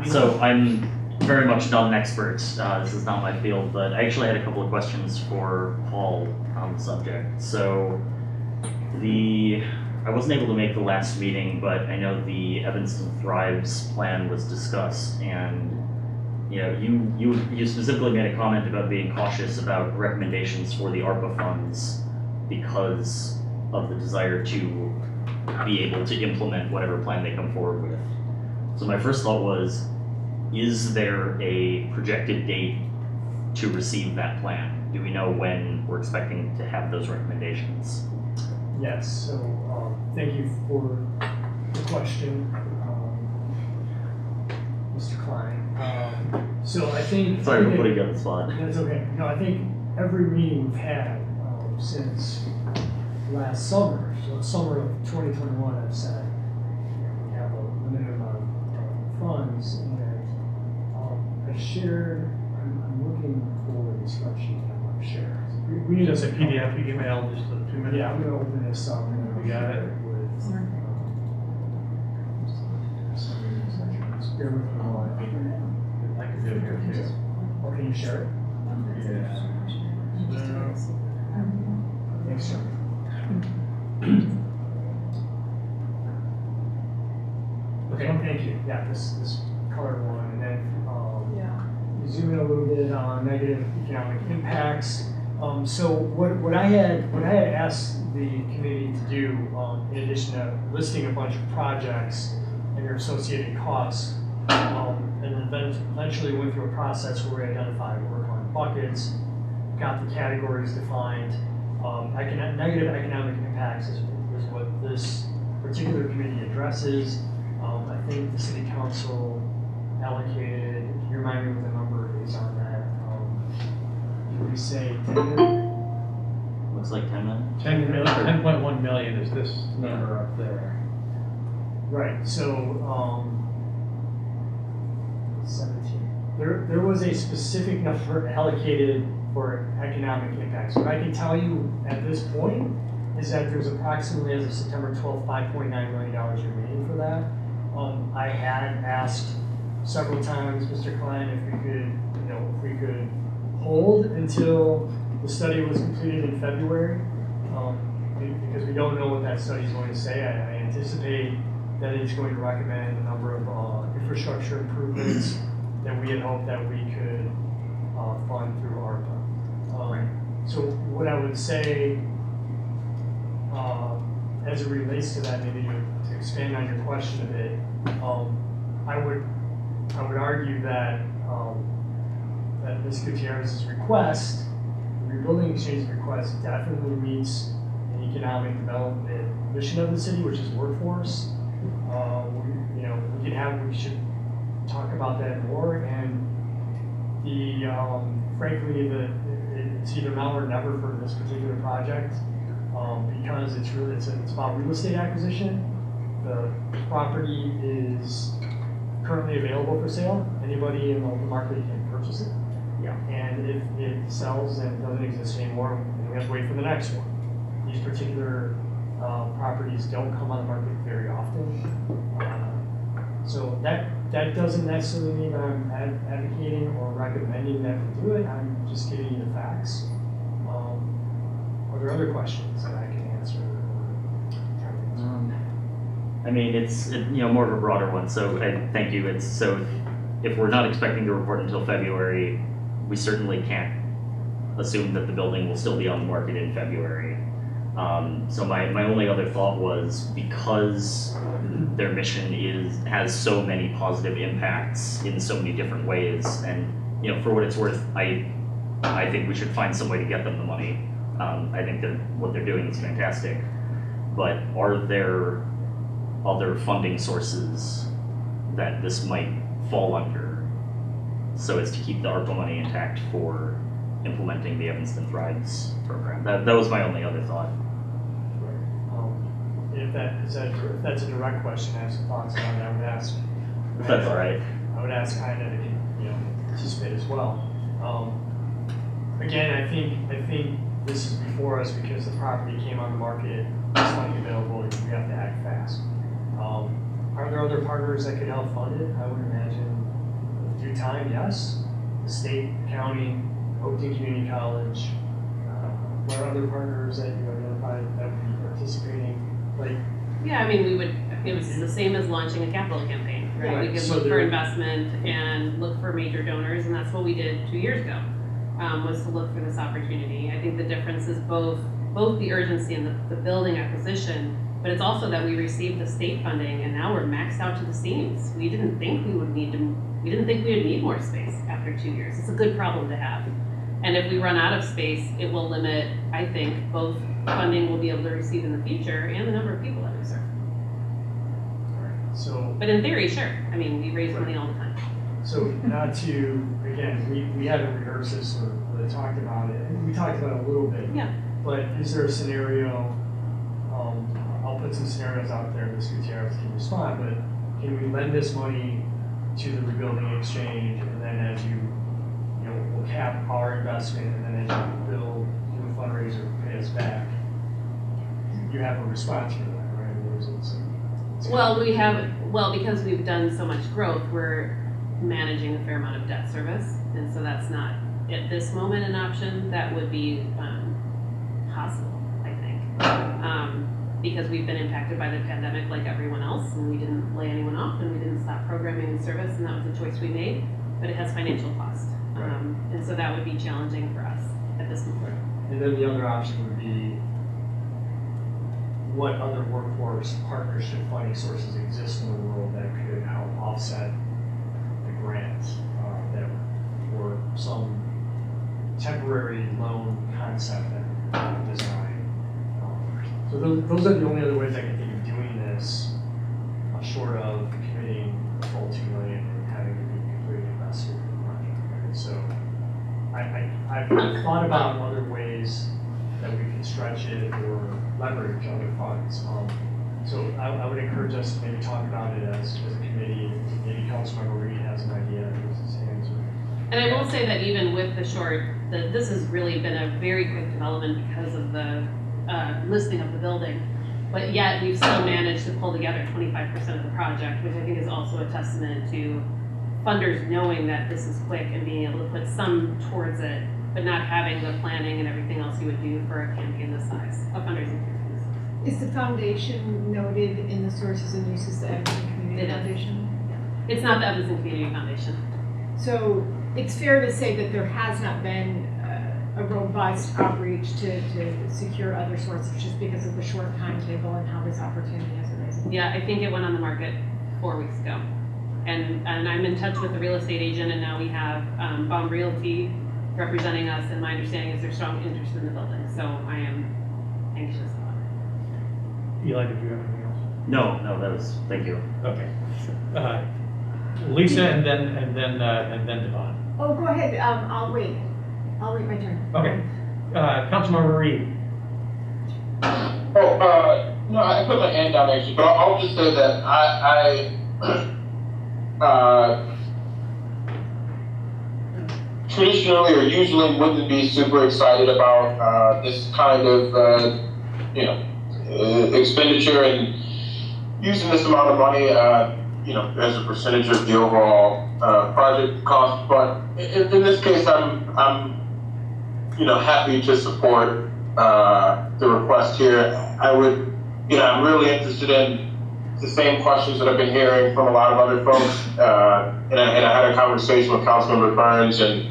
So I'm very much not an expert. This is not my field, but I actually had a couple of questions for Paul on the subject. So I wasn't able to make the last meeting, but I know the Evanston Thrives plan was discussed, and you specifically made a comment about being cautious about recommendations for the ARPA funds because of the desire to be able to implement whatever plan they come forward with. So my first thought was, is there a projected date to receive that plan? Do we know when we're expecting to have those recommendations? Yes, so thank you for the question, Mr. Klein. So I think... Sorry for putting you on the spot. That's okay. No, I think every meeting we've had since last summer, so summer of 2021, I've said we have a limited amount of funds, and I shared, I'm looking for the spreadsheet that I've shared. We need Just a PDF email, just a 2 minute. Yeah, I'm gonna open this up and You got it. with just bear with me while I can do it here too. or can you share it? Yeah. Thanks, sir. Okay, thank you. Yeah, this color one, and then Yeah. zoom in a little bit on negative economic impacts. So what I had asked the committee to do, in addition to listing a bunch of projects and their associated costs, and then eventually went through a process where we identified work on buckets, got the categories defined. Negative economic impacts is what this particular committee addresses. I think the city council allocated, can you remind me what the number is on that? Did we say 10 million? Looks like 10 million. 10.1 million is this number up there. Right, so, 17. There was a specific number allocated for economic impacts. What I can tell you at this point is that there's approximately, as of September 12th, $5.9 million remaining for that. I had asked several times, Mr. Klein, if we could hold until the study was completed in February, because we don't know what that study is going to say. I anticipate that it's going to recommend a number of infrastructure improvements that we had hoped that we could fund through ARPA. So what I would say, as it relates to that, maybe to expand on your question a bit, I would argue that that Ms. Gutierrez's request, the rebuilding exchange request, definitely meets an economic development mission of the city, which is workforce. We should talk about that more, and frankly, it's either now or never for this particular project, because it's about real estate acquisition. The property is currently available for sale. Anybody in the open market can purchase it. Yeah. And if it sells and doesn't exist anymore, then we have to wait for the next one. These particular properties don't come on the market very often. So that doesn't necessarily mean I'm advocating or recommending that we do it. I'm just giving you the facts. Are there other questions that I can answer? I mean, it's more of a broader one. So thank you. If we're not expecting the report until February, we certainly can't assume that the building will still be on the market in February. So my only other thought was, because their mission has so many positive impacts in so many different ways, and for what it's worth, I think we should find some way to get them the money. I think that what they're doing is fantastic, but are there other funding sources that this might fall under, so as to keep the ARPA money intact for implementing the Evanston Thrives program? That was my only other thought. If that's a direct question, I have some thoughts on it. I would ask. If that's all right. I would ask Heidi to participate as well. Again, I think this is before us because the property came on the market, it's money available, we have to act fast. Are there other partners that could help fund it? I would imagine in due time, yes. The state, county, Oakton Community College. What are other partners that you identified that would be participating? Yeah, I mean, it was the same as launching a capital campaign, right? Right. We could So look for investment and look for major donors, and that's what we did 2 years ago, was to look for this opportunity. I think the difference is both the urgency and the building acquisition, but it's also that we received the state funding and now we're maxed out to the seams. We didn't think we would need more space after 2 years. It's a good problem to have. And if we run out of space, it will limit, I think, both funding we'll be able to receive in the future and the number of people that we serve. So, but in theory, sure. I mean, we raise money all the time. So not to, again, we haven't rehearsed this or really talked about it. We talked about it a little bit. Yeah. But is there a scenario, I'll put some scenarios out there, Ms. Gutierrez can respond, but can we lend this money to the rebuilding exchange, and then as we'll cap our investment, and then as you build, do a fundraiser, pay us back? You have a response for that, right? Because we've done so much growth, we're managing a fair amount of debt service, and so that's not at this moment an option that would be possible, I think, because we've been impacted by the pandemic like everyone else, and we didn't lay anyone off, and we didn't stop programming and service, and that was a choice we made, but it has financial cost, and so that would be challenging for us at this moment. And then the other option would be what other workforce partnership funding sources exist in the world that could help offset the grants that or some temporary loan concept that we design. So those are the only other ways I can think of doing this, short of committing the full $2 million and having to be completely invested in the project. Right? So I've thought about other ways that we can stretch it or leverage other funds. So I would encourage us to maybe talk about it as a committee. Maybe Councilmember Reed has an idea, raises his hands. And I will say that even with the short, this has really been a very quick development because of the listing of the building. But yet we've still managed to pull together 25% of the project, which I think is also a testament to funders knowing that this is quick and being able to put some towards it, but not having the planning and everything else you would do for a campaign this size, a fundraising campaign this size. Is the foundation noted in the sources and uses, the Evanston Community Foundation? It's not the Evanston Community Foundation. So it's fair to say that there has not been a robust outreach to secure other sources just because of the short timetable and how this opportunity has arisen. Yeah, I think it went on the market 4 weeks ago. And I'm in touch with the real estate agent, and now we have Baum Realty representing us, and my understanding is there's strong interest in the building, so I am anxious about it. Eli, did you have anything else? No, that was, thank you. Okay. Lisa and then Devon. Oh, go ahead, I'll wait my turn. Okay. Councilmember Reed. No, I put my hand down actually, but I'll just say that I traditionally or usually wouldn't be super excited about this kind of expenditure and using this amount of money as a percentage of the overall project cost. But in this case, I'm happy to support the request here. I'm really interested in the same questions that I've been hearing from a lot of other folks. And I had a conversation with Councilmember Burns and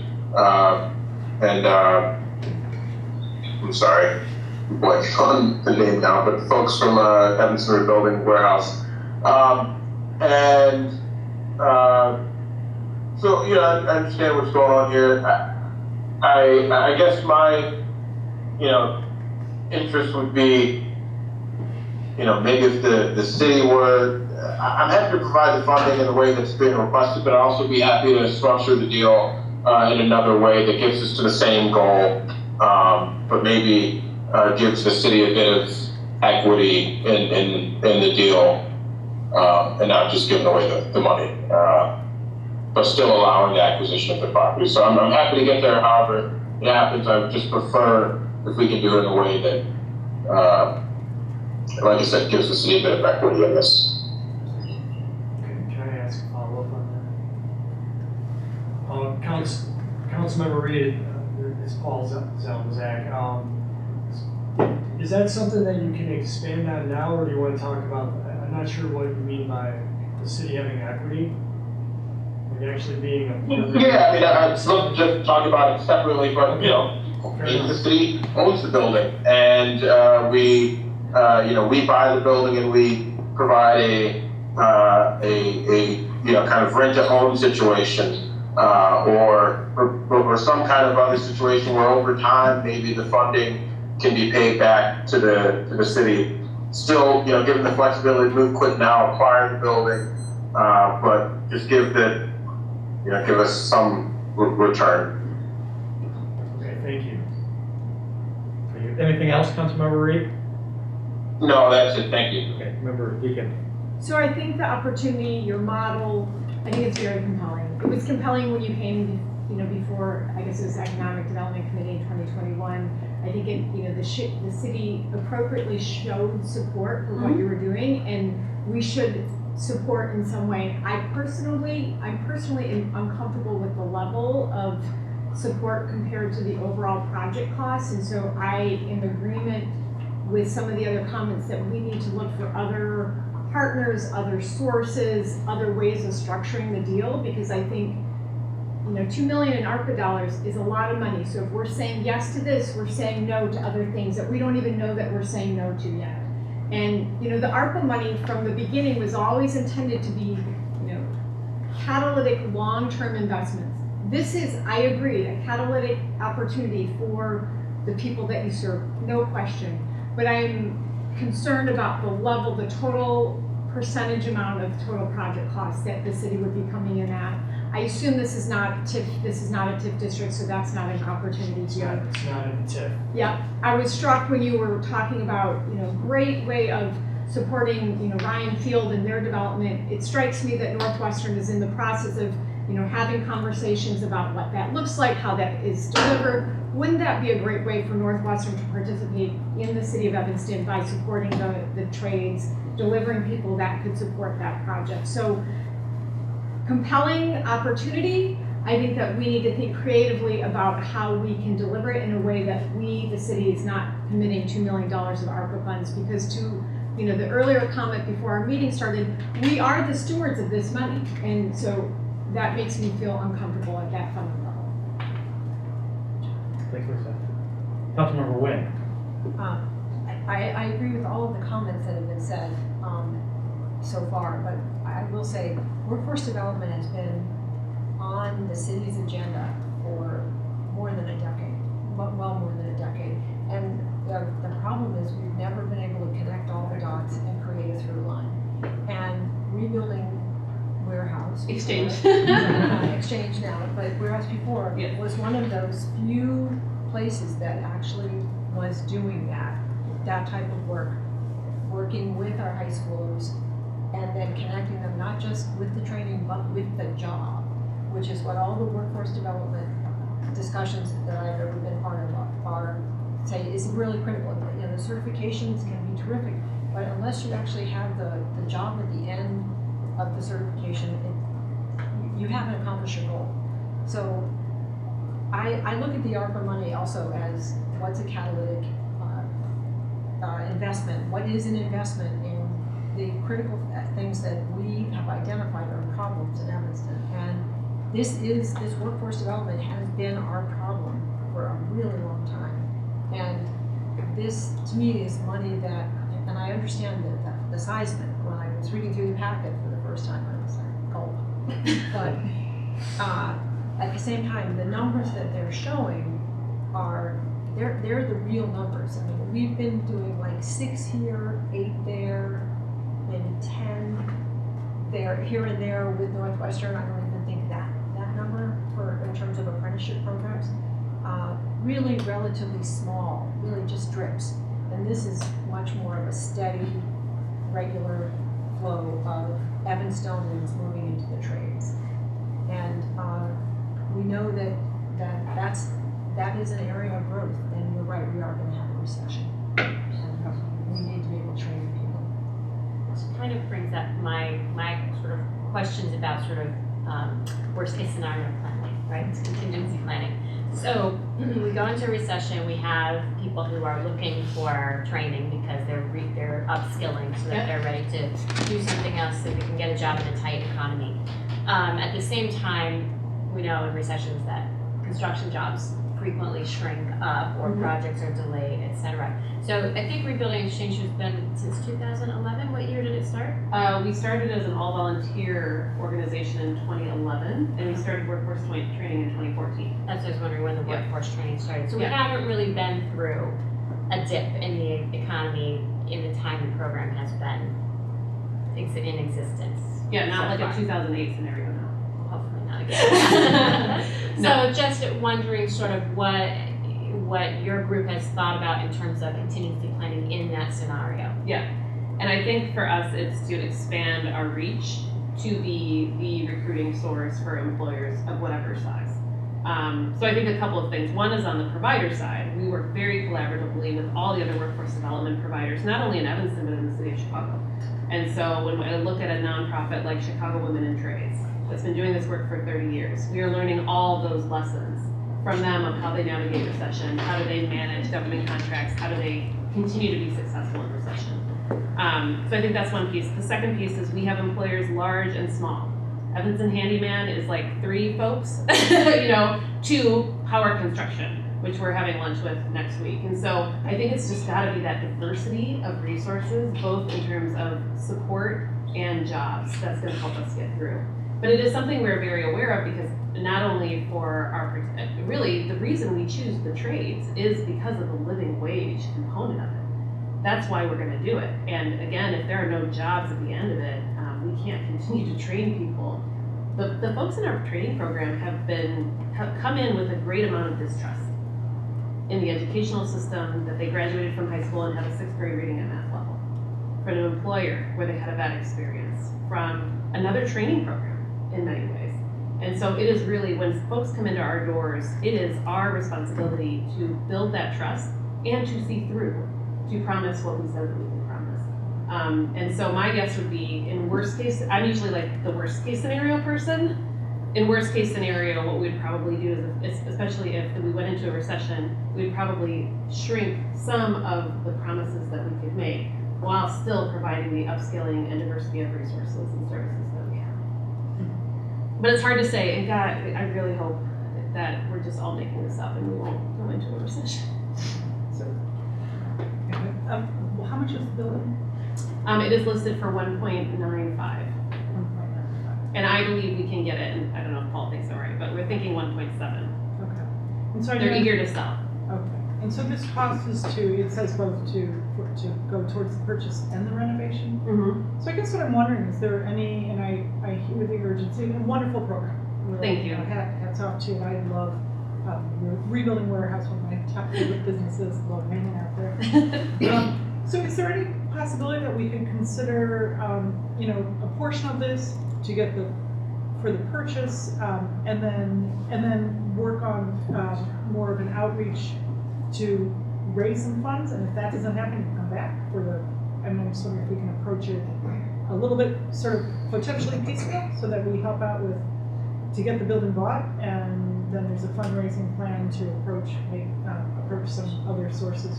I'm sorry, I'm blanking on the name now, but folks from Evanston Rebuilding Warehouse. So I understand what's going on here. I guess my interest would be maybe if the city were, I'm happy to provide the funding in the way that's being requested, but I'd also be happy to structure the deal in another way that gets us to the same goal, but maybe gives the city a bit of equity in the deal, and not just giving away the money, but still allowing the acquisition of the property. So I'm happy to get there however it happens. I would just prefer if we can do it in a way that, like I said, gives the city a bit of equity in this. Can I ask a follow-up on that? Councilmember Reed, this is Paul Zelmazak. Is that something that you can expand on now, or do you want to talk about, I'm not sure what you mean by the city having equity? Like actually being a... Yeah, I'd love to talk about it separately, but the city owns the building, and we buy the building and we provide a kind of rent-to-own situation, or some kind of other situation where over time maybe the funding can be paid back to the city. Still, given the flexibility to move quick now, acquire the building, but just give us some return. Okay, thank you. Anything else, Councilmember Reed? No, that's it. Thank you. Okay, Member Deacon. So I think the opportunity, your model, I think it's very compelling. It was compelling when you came, before, I guess it was Economic Development Committee in 2021. I think the city appropriately showed support for what you were doing, and we should support in some way. I'm personally uncomfortable with the level of support compared to the overall project costs, and so I am in agreement with some of the other comments that we need to look for other partners, other sources, other ways of structuring the deal, because I think, $2 million in ARPA dollars is a lot of money. So if we're saying yes to this, we're saying no to other things that we don't even know that we're saying no to yet. And, the ARPA money from the beginning was always intended to be, catalytic long-term investments. This is, I agree, a catalytic opportunity for the people that you serve, no question. But I'm concerned about the level, the total percentage amount of total project costs that the city would be coming in at. I assume this is not TIF, district, so that's not an opportunity here. It's not in the TIF. Yeah, I was struck when you were talking about, great way of supporting, Ryan Field and their development. It strikes me that Northwestern is in the process of, having conversations about what that looks like, how that is delivered. Wouldn't that be a great way for Northwestern to participate in the city of Evanston by supporting the trades, delivering people that could support that project? So compelling opportunity. I think that we need to think creatively about how we can deliver it in a way that we, the city, is not committing $2 million of ARPA funds, because to the earlier comment before our meeting started, we are the stewards of this money, and so that makes me feel uncomfortable at that funding level. Thanks, Lisa. Councilmember Wynn. I agree with all of the comments that have been said so far, but I will say workforce development has been on the city's agenda for more than a decade, well more than a decade. And the problem is we've never been able to connect all the dots and create a through line. And rebuilding warehouse. Exchange. Exchange now, but warehouse before was one of those few places that actually was doing that type of work, working with our high schoolers and then connecting them not just with the training but with the job, which is what all the workforce development discussions that I've ever been part of are say is really critical. The certifications can be terrific, but unless you actually have the job at the end of the certification, you haven't accomplished your goal. So I look at the ARPA money also as what's a catalytic investment. What is an investment in the critical things that we have identified are problems in Evanston? And this workforce development has been our problem for a really long time. And this, to me, is money that, and I understand the size of it. When I was reading through the packet for the first time, I was like, gulp. But at the same time, the numbers that they're showing are, they're the real numbers. I mean, we've been doing like 6 here, 8 there, maybe 10 there, here and there with Northwestern. I don't even think that number in terms of apprenticeship programs. Really relatively small, really just drips. And this is much more of a steady, regular flow of Evanstonians moving into the trades. And we know that is an area of growth, and you're right, we are going to have a recession. And we need to be able to train people. Which kind of brings up my sort of questions about sort of worst case scenario planning, right? Contingency planning. So we go into a recession, we have people who are looking for training because they're upskilling so that they're ready to do something else so they can get a job in a tight economy. At the same time, we know in recessions that construction jobs frequently shrink up or projects are delayed, etc. So I think Rebuilding Exchange has been since 2011. What year did it start? We started as an all-volunteer organization in 2011, and we started workforce training in 2014. That's what I was wondering when the workforce training started. So we haven't really been through a dip in the economy in the time the program has been in existence. Yeah, not like a 2008 scenario now. Hopefully not again. So just wondering sort of what your group has thought about in terms of contingency planning in that scenario. Yeah, and I think for us it's to expand our reach to be the recruiting source for employers of whatever size. So I think a couple of things. One is on the provider side. We work very collaboratively with all the other workforce development providers, not only in Evanston, but in the city of Chicago. And so when I look at a nonprofit like Chicago Women in Trades, that's been doing this work for 30 years, we are learning all those lessons from them of how they navigate recession, how do they manage government contracts, how do they continue to be successful in recession. So I think that's one piece. The second piece is we have employers large and small. Evanston Handyman is like 3 folks, you know, to Power Construction, which we're having lunch with next week. And so I think it's just gotta be that diversity of resources, both in terms of support and jobs, that's gonna help us get through. But it is something we're very aware of because not only for our, really, the reason we choose the trades is because of the living wage component of it. That's why we're gonna do it. And again, if there are no jobs at the end of it, we can't continue to train people. The folks in our training program have come in with a great amount of distrust in the educational system, that they graduated from high school and have a 6th grade reading and math level. From an employer where they had a bad experience. From another training program in many ways. And so it is really, when folks come into our doors, it is our responsibility to build that trust and to see through, to promise what we said that we can promise. And so my guess would be, in worst case, I'm usually like the worst case scenario person. In worst case scenario, what we'd probably do is, especially if we went into a recession, we'd probably shrink some of the promises that we could make while still providing the upskilling and diversity of resources and services that we have. But it's hard to say, and God, I really hope that we're just all making this up and we won't go into a recession. How much is the building? It is listed for 1.95. And I believe we can get it, and I don't know if Paul thinks so, right, but we're thinking 1.7. Okay. And so They're eager to sell. Okay. And so this cost is it says both to go towards the purchase and the renovation? Mm-hmm. So I guess what I'm wondering, is there any, and I hear the urgency, a wonderful program. Really, Thank you. Hats off to you. I love rebuilding warehouse, one of my top favorite businesses, love hanging out there. So is there any possibility that we could consider, a portion of this to get for the purchase, and then work on more of an outreach to raise some funds, and if that doesn't happen, we'll come back I'm just wondering if we can approach it a little bit sort of potentially piecemeal, so that we help out to get the building bought, and then there's a fundraising plan to approach some other sources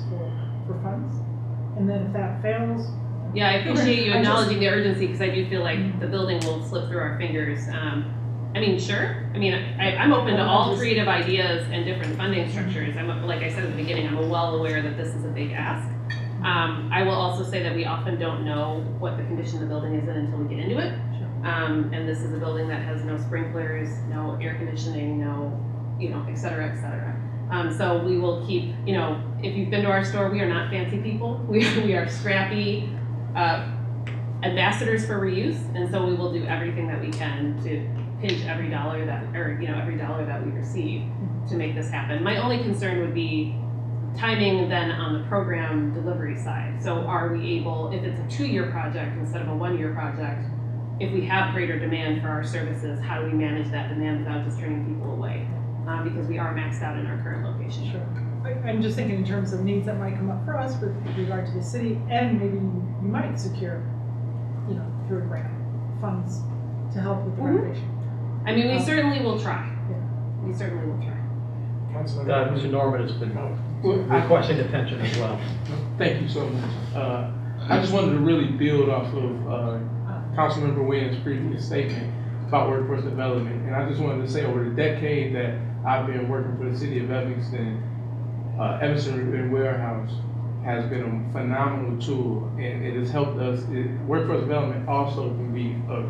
for funds. And then if that fails. Yeah, I appreciate you acknowledging the urgency, because I do feel like the building will slip through our fingers. I mean, sure. I mean, I'm open to all creative ideas and different funding structures. Like I said at the beginning, I'm well aware that this is a big ask. I will also say that we often don't know what the condition of the building is in until we get into it. And this is a building that has no sprinklers, no air conditioning, no, et cetera, et cetera. So we will keep, if you've been to our store, we are not fancy people. We are scrappy ambassadors for reuse, and so we will do everything that we can to pinch every dollar that we receive to make this happen. My only concern would be timing then on the program delivery side. So are we able, if it's a 2-year project instead of a 1-year project, if we have greater demand for our services, how do we manage that demand without just turning people away? Because we are maxed out in our current location. Sure. I'm just thinking in terms of needs that might come up for us with regard to the city, and maybe you might secure, through a grant, funds to help with the renovation. I mean, we certainly will try. Yeah. We certainly will try. Mr. Norman has been requesting attention as well. Thank you so much. I just wanted to really build off of Councilmember Williams' previous statement about workforce development. And I just wanted to say, over the decade that I've been working for the city of Evanston, Evanston Warehouse has been a phenomenal tool, and it has helped us. Workforce development also can be a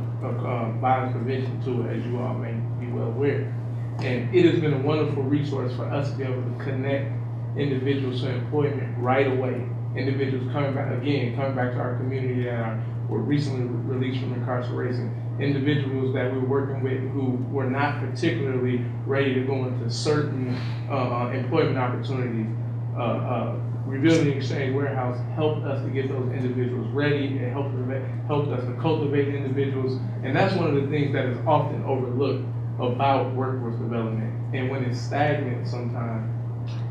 violence prevention tool, as you all may be well aware. And it has been a wonderful resource for us to be able to connect individuals to employment right away. Individuals coming back to our community that were recently released from incarceration. Individuals that we're working with who were not particularly ready to go into certain employment opportunities. Rebuilding Exchange Warehouse helped us to get those individuals ready. It helped us to cultivate individuals. And that's one of the things that is often overlooked about workforce development. And when it's stagnant sometimes,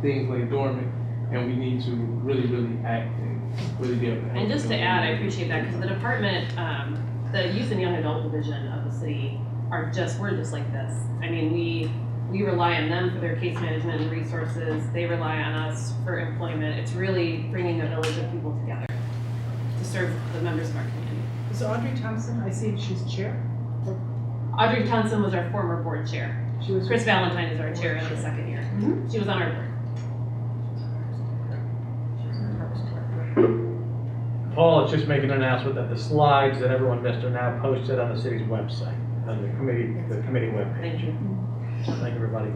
things lay dormant, and we need to really, really act and really be able to help. And just to add, I appreciate that, because the department, the youth and young adult division of the city we're just like this. I mean, we rely on them for their case management and resources. They rely on us for employment. It's really bringing a village of people together to serve the members of our community. So Audrey Thompson, I see she's chair. Audrey Thompson was our former board chair. She was. Chris Valentine is our chair of the second year. She was on our board. Paul is just making an announcement that the slides that everyone missed are now posted on the city's website, on the committee webpage. Thank you. Thank you, everybody.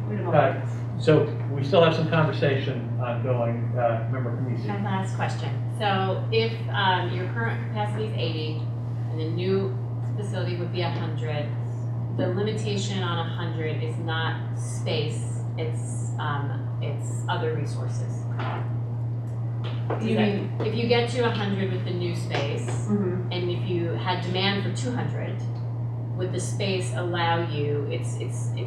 So we still have some conversation ongoing. Member Kamisi. One last question. So if your current capacity is 80 and the new facility would be 100, the limitation on 100 is not space, it's other resources. You mean, If you get to 100 with the new space, and if you had demand for 200, would the space allow you, it's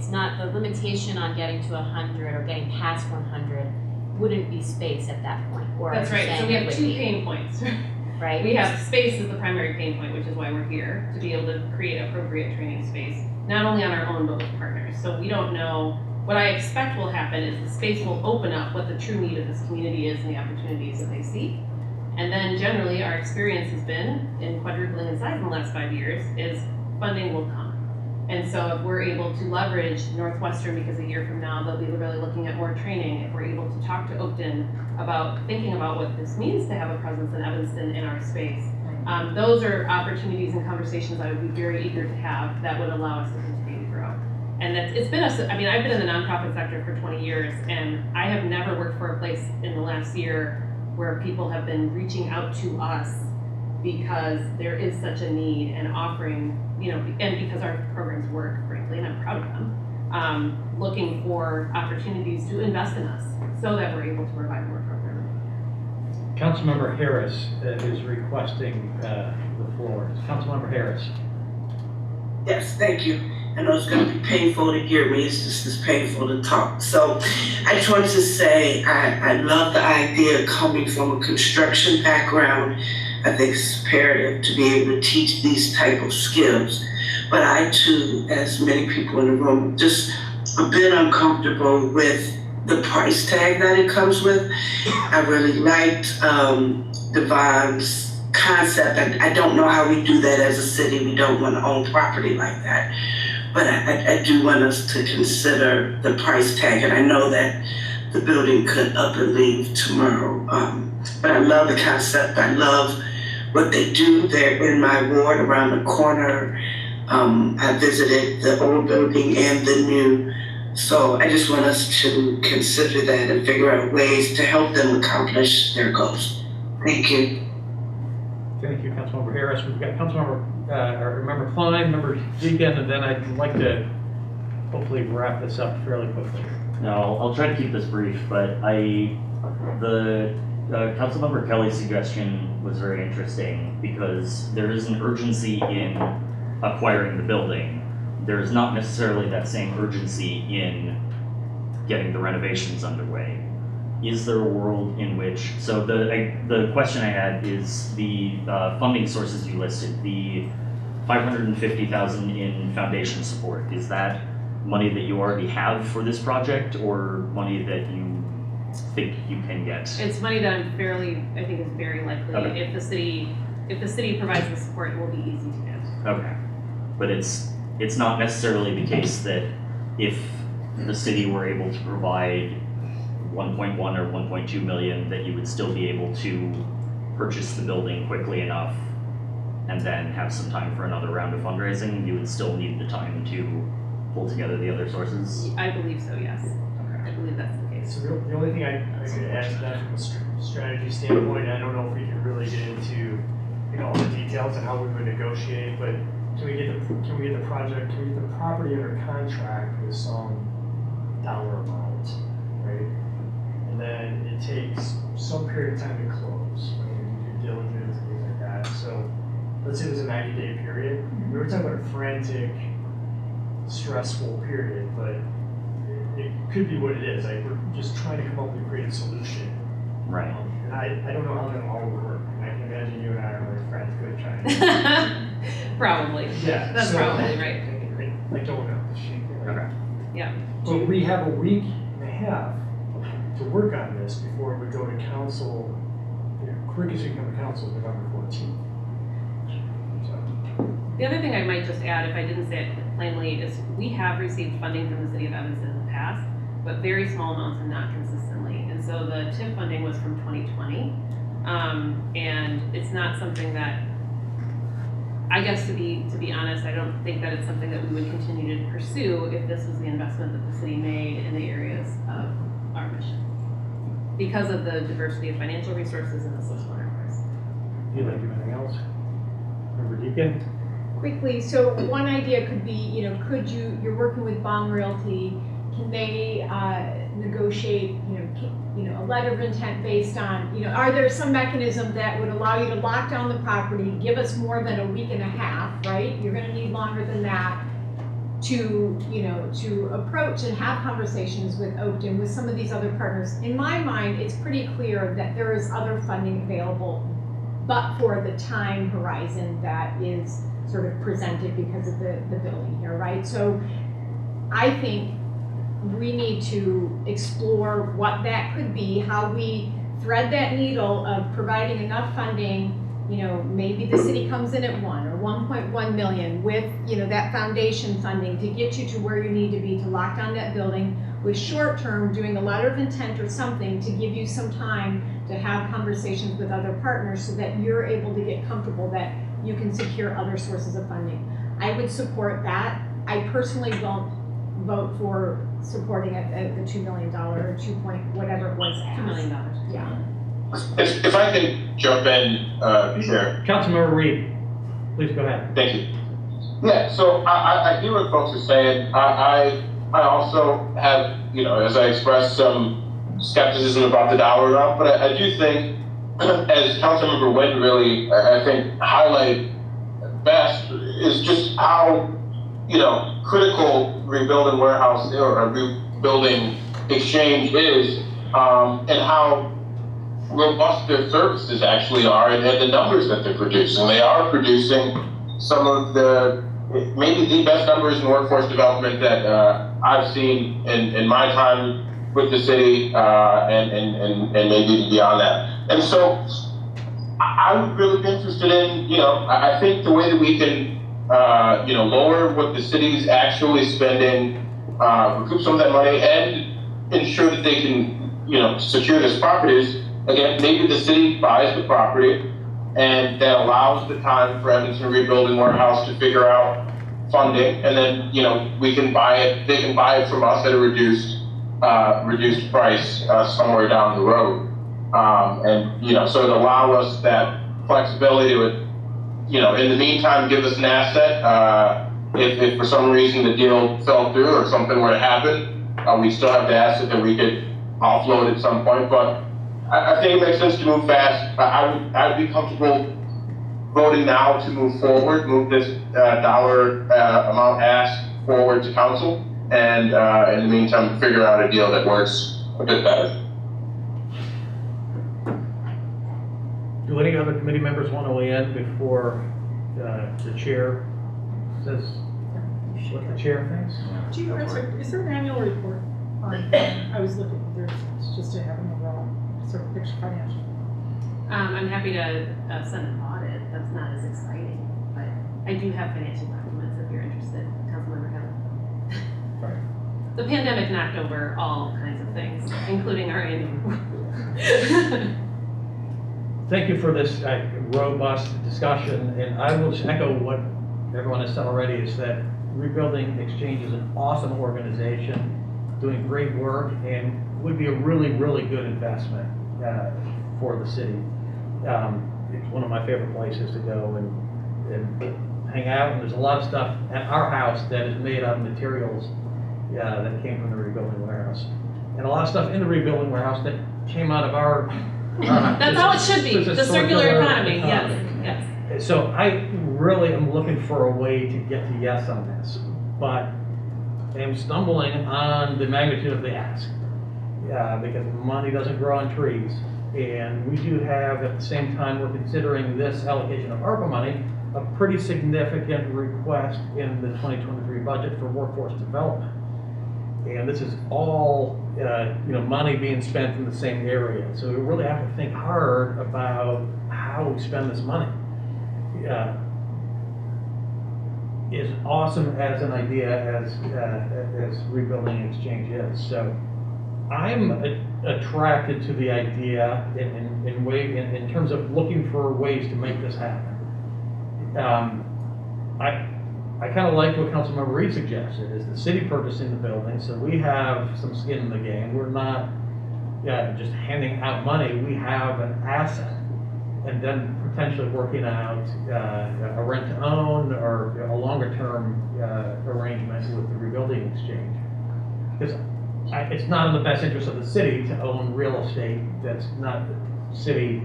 not, the limitation on getting to 100 or getting past 100 wouldn't be space at that point, or that's are you right. So saying we it have would two be? pain points, Right? We have space as the primary pain point, which is why we're here, to be able to create appropriate training space, not only on our own, but with partners. So we don't know, what I expect will happen is the space will open up what the true need of this community is and the opportunities that they seek. And then generally, our experience has been, in quadrupling in size in the last 5 years, is funding will come. And so if we're able to leverage Northwestern, because a year from now, they'll be really looking at more training, if we're able to talk to Oakton about thinking about what this means to have a presence in Evanston in our space, those are opportunities and conversations I would be very eager to have that would allow us to continue to grow. And it's been I've been in the nonprofit sector for 20 years, and I have never worked for a place in the last year where people have been reaching out to us because there is such a need and offering, and because our programs work, frankly, and I'm proud of them, looking for opportunities to invest in us so that we're able to provide more programming. Councilmember Harris is requesting the floor. Councilmember Harris. Yes, thank you. I know it's gonna be painful to hear me, it's just as painful to talk. So I just wanted to say, I love the idea coming from a construction background. I think it's imperative to be able to teach these type of skills. But I too, as many people in the room, just a bit uncomfortable with the price tag that it comes with. I really liked Devon's concept. I don't know how we do that as a city. We don't want to own property like that. But I do want us to consider the price tag, and I know that the building could up and leave tomorrow. But I love the concept. I love what they do there in my ward around the corner. I visited the old building and the new. So I just want us to consider that and figure out ways to help them accomplish their goals. Thank you. Thank you, Councilmember Harris. We've got Member Klein, Member Deacon, and then I'd like to hopefully wrap this up fairly quickly. No, I'll try to keep this brief, but Councilmember Kelly's suggestion was very interesting because there is an urgency in acquiring the building. There's not necessarily that same urgency in getting the renovations underway. Is there a world in which, so the question I had is the funding sources you listed, the $550,000 in foundation support, is that money that you already have for this project or money that you think you can get? It's money that I think is very likely. Okay. If the city provides the support, it will be easy to get. Okay, but it's not necessarily the case that if the city were able to provide 1.1 or 1.2 million, that you would still be able to purchase the building quickly enough and then have some time for another round of fundraising. You would still need the time to pull together the other sources? I believe so, yes. Okay. I believe that's the case. So the only thing I could add to that from a strategy standpoint, I don't know if we can really get into all the details and how we would negotiate, but can we get the property under contract with some dollar amount, right? And then it takes some period of time to close, right? Due diligence and things like that. So let's say it was a 90-day period. We were talking about a frantic, stressful period, but it could be what it is. Like we're just trying to come up with a creative solution. Right. And I don't know how that all would work. I can imagine you and I are like friends good trying to. Probably. Yeah. That's so, probably right. I don't know. Okay. Yeah. But we have a week and a half to work on this before it would go to council. Quickest we can come to council is November 14th. The other thing I might just add, if I didn't say it plainly is we have received funding from the city of Evanston in the past, but very small amounts and not consistently. And so the TIF funding was from 2020. And it's not something that, I guess to be honest, I don't think that it's something that we would continue to pursue if this was the investment that the city made in the areas of our mission. Because of the diversity of financial resources in the social enterprise. Do you like anything else? Member Deacon? Quickly, so one idea could be, you're working with Bond Realty, can they negotiate, a letter of intent based on, are there some mechanism that would allow you to lock down the property, give us more than a week and a half, right? You're gonna need longer than that to approach and have conversations with Oakton, with some of these other partners. In my mind, it's pretty clear that there is other funding available, but for the time horizon that is sort of presented because of the building here, right? So I think we need to explore what that could be, how we thread that needle of providing enough funding. Maybe the city comes in at 1 or 1.1 million with, that foundation funding to get you to where you need to be to lock down that building, with short term doing a letter of intent or something to give you some time to have conversations with other partners so that you're able to get comfortable that you can secure other sources of funding. I would support that. I personally won't vote for supporting it at the $2 million or 2 point whatever it was. $2 million. Yeah. If I can jump in, Chair. Councilmember Reed, please go ahead. Thank you. Yeah, so I hear what folks are saying. I also have, as I expressed some skepticism about the dollar amount, but I do think, as Councilmember Wynn really, I think, highlighted best, is just how, critical rebuilding warehouse or rebuilding exchange is, and how robust their services actually are, and the numbers that they're producing. They are producing some of maybe the best numbers in workforce development that I've seen in my time with the city, and maybe even beyond that. And so I would really be interested in, I think the way that we can, lower what the city's actually spending, recoup some of that money, and ensure that they can, secure this properties. Again, maybe the city buys the property, and that allows the time for Evanston Rebuilding Warehouse to figure out funding, and then, we can buy it, they can buy it from us at a reduced price, somewhere down the road. And, so it allow us that flexibility to, in the meantime, give us an asset. If for some reason the deal fell through or something were to happen, we still have the asset that we could offload at some point. But I think it makes sense to move fast. I would be comfortable voting now to move forward, move this dollar amount asked forward to council, and in the meantime, figure out a deal that works a bit better. Do any other committee members want to weigh in before the chair says what the chair thinks? Is there an annual report on, I was looking, it's just to have an overall sort of picture financial. I'm happy to send an audit. That's not as exciting, but I do have financial documents if you're interested, Councilmember Heather. Right. The pandemic knocked over all kinds of things, including our annual report. Thank you for this robust discussion, and I will just echo what everyone has said already, is that Rebuilding Exchange is an awesome organization, doing great work, and would be a really, really good investment for the city. It's one of my favorite places to go and hang out, and there's a lot of stuff at our house that is made out of materials that came from the Rebuilding Warehouse. And a lot of stuff in the Rebuilding Warehouse that came out of our That's how it should be, the circular economy, yes. So I really am looking for a way to get to yes on this, but I'm stumbling on the magnitude of the ask, because money doesn't grow on trees. And we do have, at the same time, we're considering this allocation of ARPA money, a pretty significant request in the 2023 budget for workforce development. And this is all, money being spent in the same area. So we really have to think hard about how we spend this money. as awesome as an idea as rebuilding exchange is. So I'm attracted to the idea in terms of looking for ways to make this happen. I kind of like what Councilmember Reed suggested, is the city purchasing the building, so we have some skin in the game. We're not just handing out money, we have an asset. And then potentially working out a rent to own or a longer term arrangement with the rebuilding exchange. Because it's not in the best interest of the city to own real estate that's not city,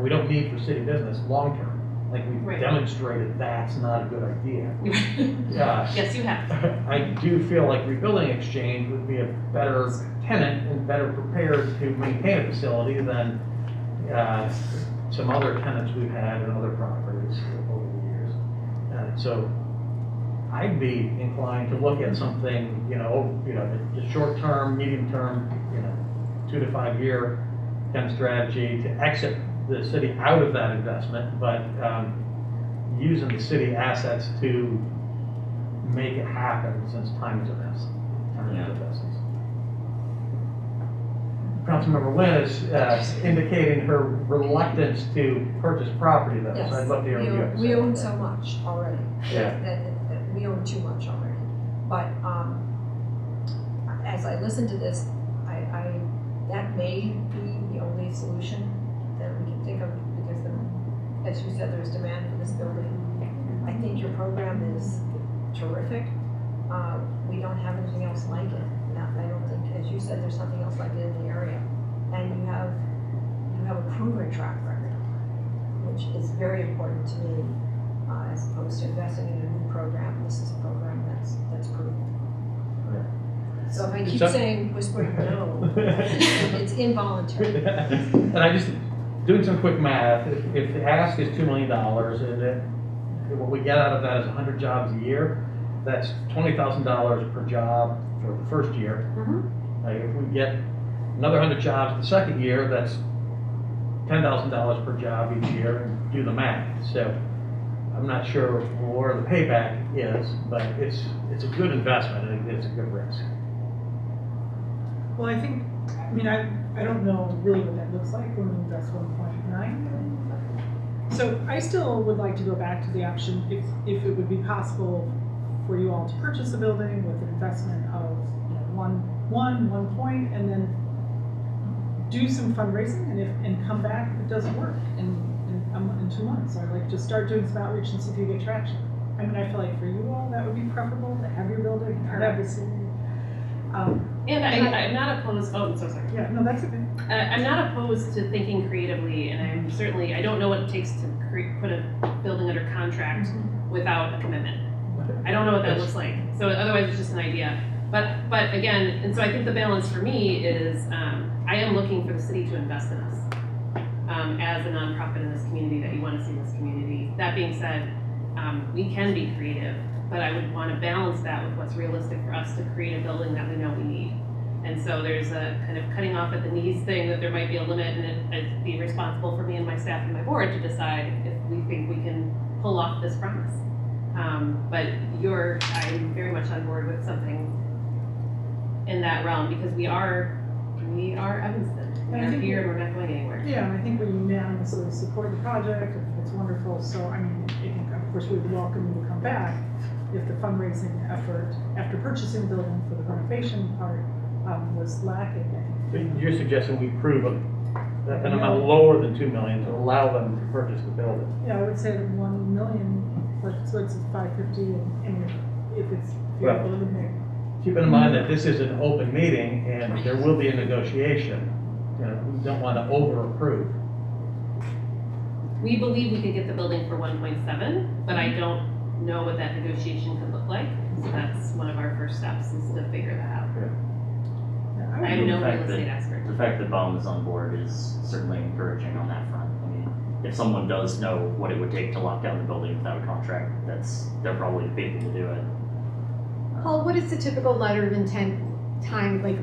we don't need for city business long term. Like we've demonstrated that's not a good idea. Yes, you have. I do feel like rebuilding exchange would be a better tenant and better prepared to maintain a facility than some other tenants we've had in other properties over the years. So I'd be inclined to look at something, just short term, medium term, 2 to 5 year kind of strategy to exit the city out of that investment, but using the city assets to make it happen, since time is of essence. Councilmember Wynn is indicating her reluctance to purchase property though, so I'd love to hear what you have to say. We own so much already. Yeah. That we own too much already. But as I listen to this, I that may be the only solution that we can think of, because as you said, there's demand for this building. I think your program is terrific. We don't have anything else like it. I don't think, as you said, there's something else like it in the area. And you have a proven track record, which is very important to me, as opposed to investing in a new program. This is a program that's proven. So if I keep saying whispering no, it's involuntary. And I just, doing some quick math, if the ask is $2 million, and what we get out of that is 100 jobs a year, that's $20,000 per job for the first year. If we get another 100 jobs the second year, that's $10,000 per job each year, and do the math. So I'm not sure where the payback is, but it's a good investment and it's a good risk. Well, I don't know really what that looks like when we invest 1.9 million. So I still would like to go back to the option, if it would be possible for you all to purchase a building with an investment of one point, and then do some fundraising, and come back if it doesn't work in 2 months. I'd like to start doing some outreach and see if you get traction. I feel like for you all, that would be preferable to have your building, have the city. And I'm not opposed, oh, I'm so sorry. Yeah, no, that's okay. I'm not opposed to thinking creatively, and I don't know what it takes to put a building under contract without a commitment. I don't know what that looks like. So otherwise it's just an idea. But again, and so I think the balance for me is, I am looking for the city to invest in us as a nonprofit in this community that you want to see in this community. That being said, we can be creative, but I would want to balance that with what's realistic for us to create a building that we know we need. And so there's a kind of cutting off at the knees thing, that there might be a limit, and it'd be responsible for me and my staff and my board to decide if we think we can pull off this promise. But I'm very much on board with something in that realm, because we are Evanston. We're here and we're not going anywhere. Yeah, and I think we unanimously support the project, it's wonderful. So I think of course we'd welcome you to come back if the fundraising effort after purchasing the building for the renovation part was lacking. So you're suggesting we prove an amount lower than 2 million to allow them to purchase the building? Yeah, I would say that 1 million, so it's 550, and if you eliminate. Keep in mind that this is an open meeting and there will be a negotiation. We don't want to over-approve. We believe we could get the building for 1.7, but I don't know what that negotiation could look like. So that's one of our first steps, is to figure that out. I am no real estate expert. The fact that Baum is on board is certainly encouraging on that front. I mean, if someone does know what it would take to lock down the building without a contract, they're probably the people to do it. Paul, what is the typical letter of intent time, like,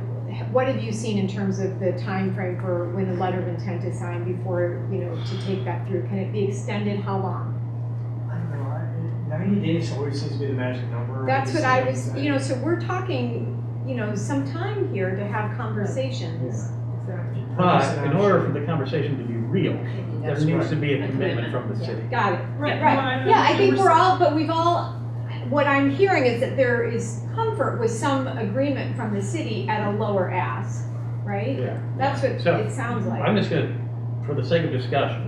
what have you seen in terms of the time frame for when a letter of intent is signed before, to take that through? Can it be extended? How long? I don't know, 90 days always seems to be the magic number. That's what I was, Understand you know, so we're talking, you know, some time here to have conversations. that. But in order for the conversation to be real, there That's needs right. to be a A commitment commitment. from the city. Got it, right, Yeah, right. no, Yeah, I think we're we're all, but we've all, what I'm hearing is that there is comfort with some agreement from the city at a lower ask, right? Yeah. That's what So, it sounds like. I'm just gonna, for the sake of discussion,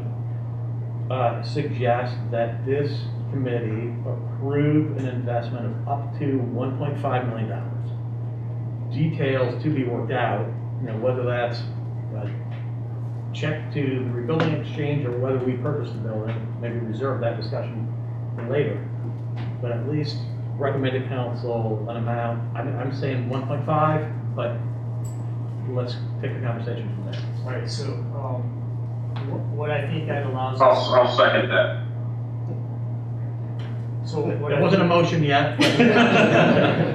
suggest that this committee approve an investment of up to $1.5 million. Details to be worked out, you know, whether that's a check to the rebuilding exchange or whether we purchase the building, maybe reserve that discussion for later. But at least recommend to council an amount, I'm saying 1.5, but let's take the conversation from there. All right, so, what I think that allows us. I'll second that. So what It I wasn't a think- motion yet. So I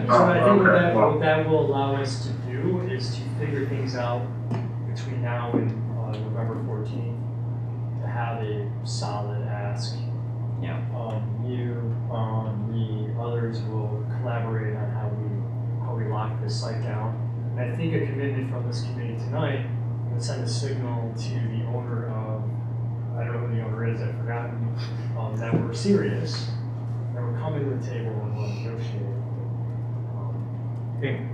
think what Okay, that, well. what that will allow us to do is to figure things out between now and November 14th, to have a solid ask. Yeah. You, me, others will collaborate on how we lock this site down. And I think a commitment from this committee tonight would send a signal to the owner of, I don't know who the owner is, I've forgotten, that we're serious, that we're coming to the table and we'll negotiate.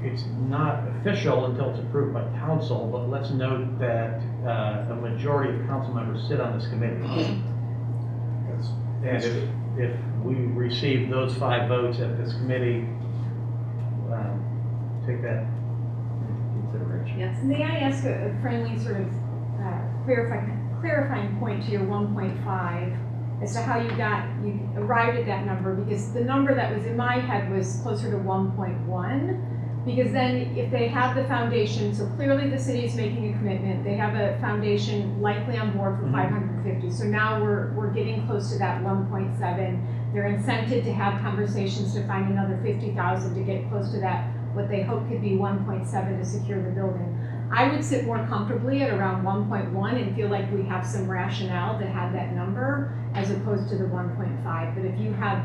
It's not official until it's approved by council, but let's note that a majority of council members sit on this committee. And if we receive those 5 votes at this committee, take that into consideration. Yes. May I ask a friendly sort of clarifying point to your 1.5 as to how you arrived at that number? Because the number that was in my head was closer to 1.1. Because then if they have the foundation, so clearly the city is making a commitment, they have a foundation likely on board for 550. So now we're getting close to that 1.7. They're incented to have conversations to find another 50,000 to get close to that, what they hope could be 1.7 to secure the building. I would sit more comfortably at around 1.1 and feel like we have some rationale to have that number as opposed to the 1.5. But if you have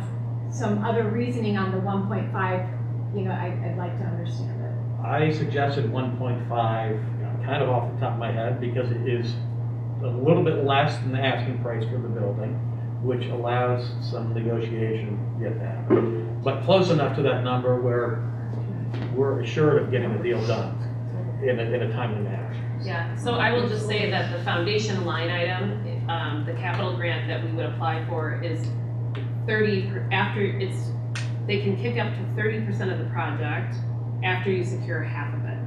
some other reasoning on the 1.5, you know, I'd like to understand it. I suggested 1.5, kind of off the top of my head, because it is a little bit less than the asking price for the building, which allows some negotiation to get that. But close enough to that number where we're assured of getting the deal done in a timely manner. Yeah, so I will just say that the foundation line item, the capital grant that we would apply for is 30, they can kick up to 30% of the project after you secure half of it.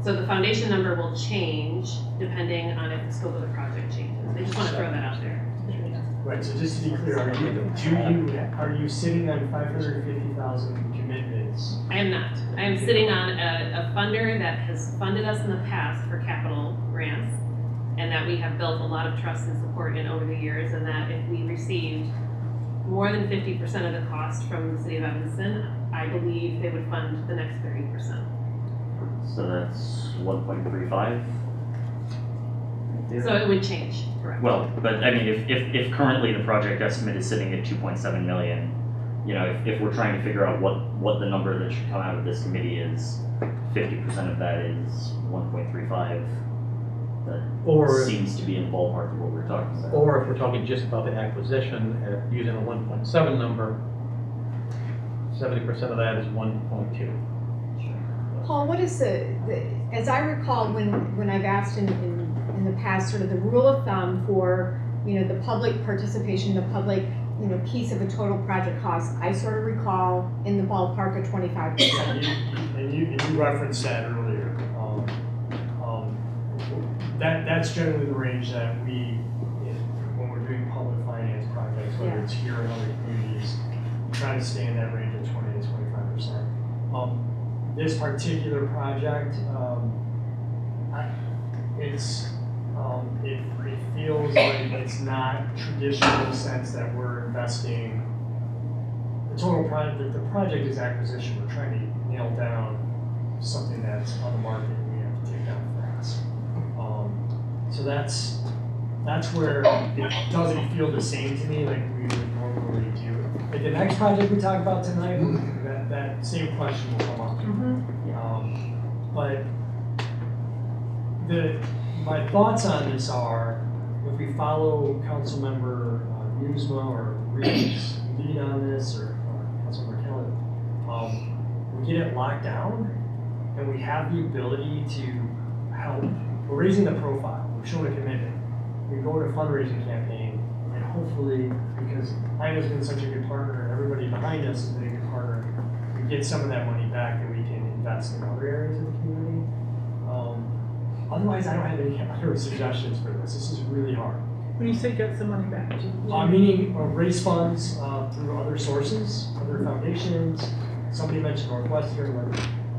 So the foundation number will change depending on if the scope of the project changes. I just want to throw that out there. Right, so just to be clear, are you sitting on 550,000 commitments? I am not. I am sitting on a funder that has funded us in the past for capital grants, and that we have built a lot of trust and support in over the years, and that if we received more than 50% of the cost from the city of Evanston, I believe they would fund the next 30%. So that's 1.35? So it would change, correct? Well, but I mean, if currently the project estimate is sitting at 2.7 million, you know, if we're trying to figure out what the number that should come out of this committee is, 50% of that is 1.35. That seems to be in the ballpark of what we're talking about. Or if we're talking just about the acquisition, using a 1.7 number, 70% of that is 1.2. Paul, what is as I recall when I've asked in the past, sort of the rule of thumb for, you know, the public participation, the public, you know, piece of a total project cost, I sort of recall in the ballpark of 25%. And you referenced that earlier. That's generally the range that when we're doing public finance projects, whether it's here or in other communities, we try to stay in that range of 20 to 25%. This particular project, it feels like it's not traditional in the sense that we're investing. The total project, the project is acquisition. We're trying to nail down something that's on the market and we have to take down fast. So that's where it doesn't feel the same to me like we would normally do. Like the next next project we talk about tonight, that same question will come up. But my thoughts on this are, if we follow Councilmember Newsma or Reed's lead on this, or Councilmember Kelly, we get it locked down, and we have the ability to help. We're raising the profile, we're showing a commitment. We go to a fundraising campaign, and hopefully, because Ina's been such a good partner, and everybody behind us has been a good partner, we get some of that money back that we can invest in other areas of the community. Otherwise, I don't have any other suggestions for this. This is really hard. When you say get some money back, Meaning raise funds through other sources, other foundations. Somebody mentioned Northwestern.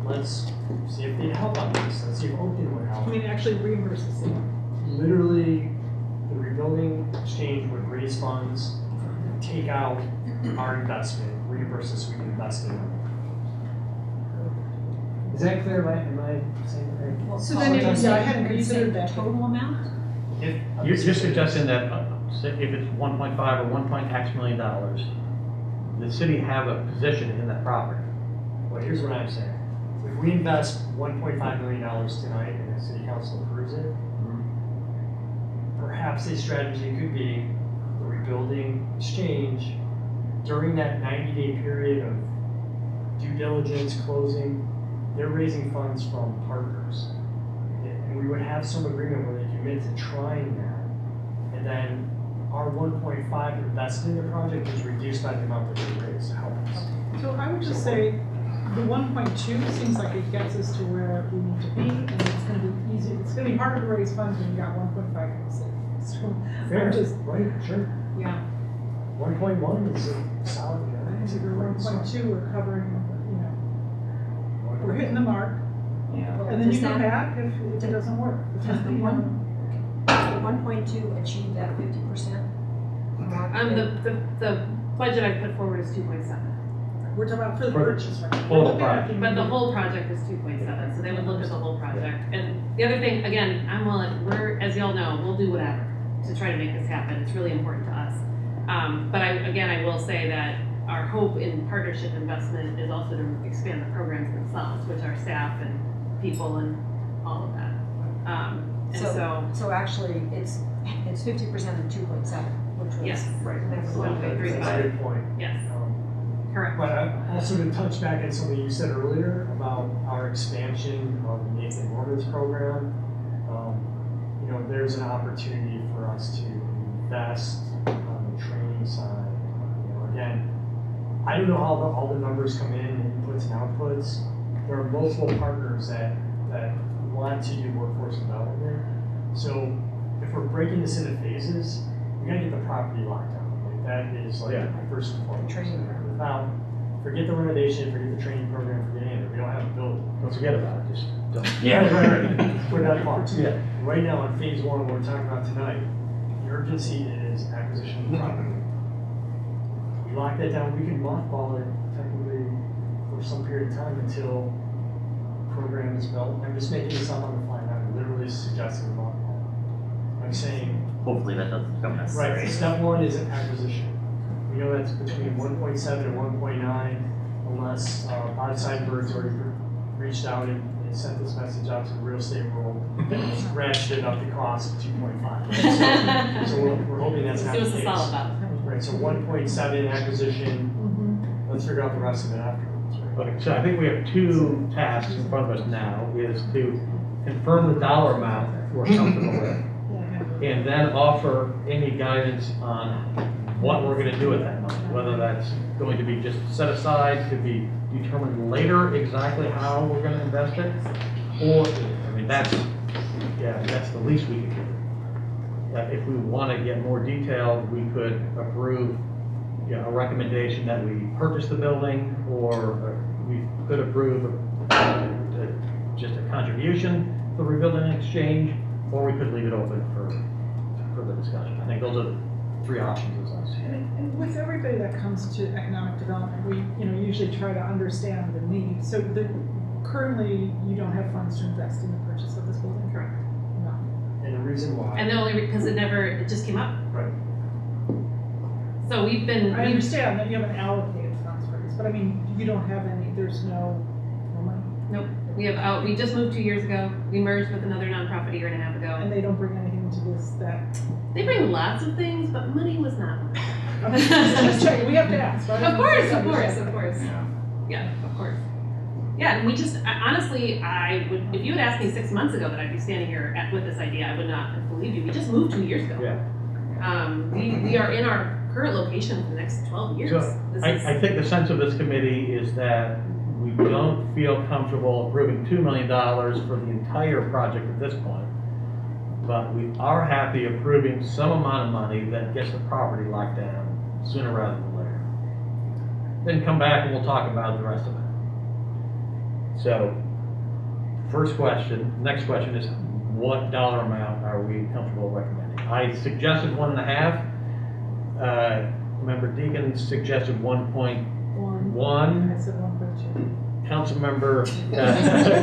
Let's see if they'd help on this. Let's see if Oakton would help. I mean, actually reimburse the city. Literally, the rebuilding exchange would raise funds, take out our investment, reimburse us, we can invest in it. Is that clear? Am I saying it right? Well, so then if I hadn't considered that total amount? You're suggesting that if it's 1.5 or 1.x million dollars, the city have a position in that property. Well, here's what I'm saying. If we invest $1.5 million tonight and the city council approves it, perhaps a strategy could be the rebuilding exchange during that 90-day period of due diligence, closing. They're raising funds from partners. And we would have some agreement where they commit to trying that. And then our 1.5 invested in the project is reduced by the amount that we raise to help us. So I would just say the 1.2 seems like it gets us to where we need to be, and it's gonna be easy, it's gonna be harder to raise funds when you got 1.5 from the city. So Fair, I'm just, right, sure. yeah. 1.1 is a solid. I think we're 1.2, we're covering, you know, we're hitting the mark. Yeah. And then you Does come that- back if it doesn't work. Does the 1.2 achieve that 50% mark? The budget I put forward is 2.7. We're talking about for the For the purchase, right? full We're looking at project. But the whole project is 2.7, so they would look at the whole project. And the other thing, again, we're, as y'all know, we'll do whatever to try to make this happen. It's really important to us. But I will say that our hope in partnership investment is also to expand the programs themselves, which are staff and people and all of that. So actually, it's 50% of 2.7, which was. Yes, right. That's So 1.35. That's a good point. Yes, correct. But also to touch back on something you said earlier about our expansion of the Nathan Morgan's program, you know, there's an opportunity for us to invest on the training side. You know, again, I don't know how all the numbers come in, inputs and outputs. There are multiple partners that want to do workforce development. So if we're breaking this into phases, we gotta get the property locked down. Like that is like my first and foremost. Training. Without, forget the renovation, forget the training program, forget any of it. We don't have a building. Don't forget about it, just don't. Yeah. Right. We're not far. Yeah. Right now on phase one, what we're talking about tonight, the urgency is acquisition of property. We lock that down, we can mothball it technically for some period of time until program is built. I'm just making this up on the fly, I'm literally suggesting mothball. I'm saying, Hopefully that doesn't become necessary. right, step one is acquisition. We know that's between 1.7 and 1.9, unless Bob Seidenberg's already reached out and sent this message out to the real estate world, ratcheted up the cost to 2.5. So we're hoping that's not the Give case. us a solid about. Right, so 1.7 acquisition, let's figure out the rest of it afterwards, right? Okay, so I think we have two tasks in front of us now, is to confirm the dollar amount we're comfortable with, and then offer any guidance on what we're gonna do with that money, whether that's going to be just set aside, could be determined later exactly how we're gonna invest it, or, I mean, that's the least we could do. If we wanna get more detailed, we could approve, a recommendation that we purchase the building, or we could approve just a contribution for rebuilding exchange, or we could leave it open for further discussion. I think those are the three options as I see it. And with everybody that comes to economic development, we, usually try to understand the need. So currently, you don't have funds to invest in the purchase of this building? Correct. No. And the reason why. And the only, because it just came up. Right. So we've been. I understand that you haven't allocated but I mean, you don't have any, there's no money, Nope, we just moved 2 years ago, we merged with another nonprofit a year and a half ago. and they don't bring anything to this, that. They bring lots of things, but money was not one of them. Just checking, we have to ask, right? Of course. Yeah, of course. Yeah, and we just, honestly, I would, if you had asked me 6 months ago that I'd be standing here with this idea, I would not have believed you. We just moved 2 years ago. Yeah. We are in our current location for the next 12 years. So, I think the sense of this committee is that we don't feel comfortable approving $2 million for the entire project at this point. But we are happy approving some amount of money that gets the property locked down sooner rather than later. Then come back and we'll talk about the rest of it. So, next question is, what dollar amount are we comfortable recommending? I suggested 1.5. Member Deacon suggested 1.1. I said 1.2. Councilmember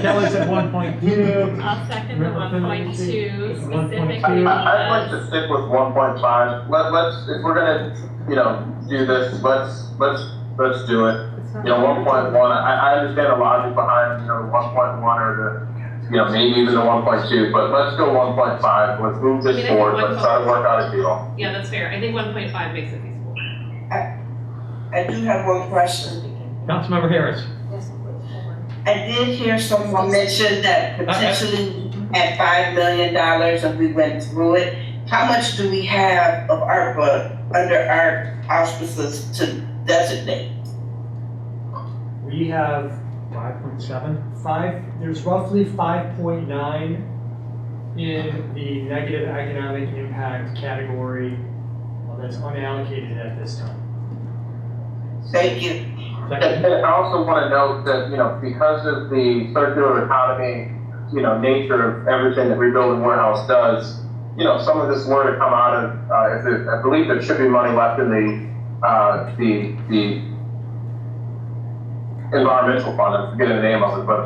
Kelly said 1.2. I'll second the 1.2 specifically. I'd like to stick with 1.5. Let's, if we're gonna, do this, let's do it. 1.1, I understand the logic behind, the 1.1 or the, maybe even the 1.2, but let's go 1.5. Let's move this forward. Let's try to work out a deal. Yeah, that's fair. I think 1.5 makes it feasible. I do have one question. Councilmember Harris. I did hear someone mention that potentially at $5 million and we went through it. How much do we have of ARPA under our auspices to designate? We have 5.7. There's roughly 5.9 in the negative economic impact category that's unallocated at this time. Thank you. And I also want to note that, because of the circular economy, nature of everything that Rebuilding Warehouse does, some of this were to come out of, I believe there should be money left in the environmental fund, I'm forgetting the name of it, but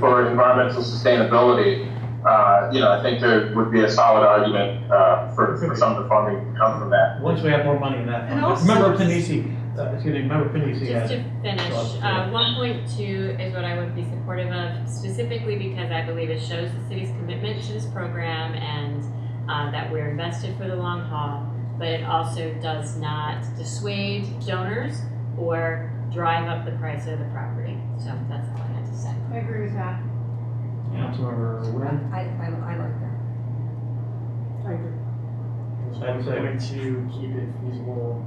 for environmental sustainability, I think there would be a solid argument for some of the funding to come from that. Once we have more money in that. And also Member just- Panisi, Member Panisi Just to had. finish, 1.2 is what I would be supportive of, specifically because I believe it shows the city's commitment to this program and that we're invested for the long haul, but it also does not dissuade donors or drive up the price of the property. So that's all I had to say. I agree with that. Councilmember Wynn. I like that. I agree. I would say- Going to keep it feasible.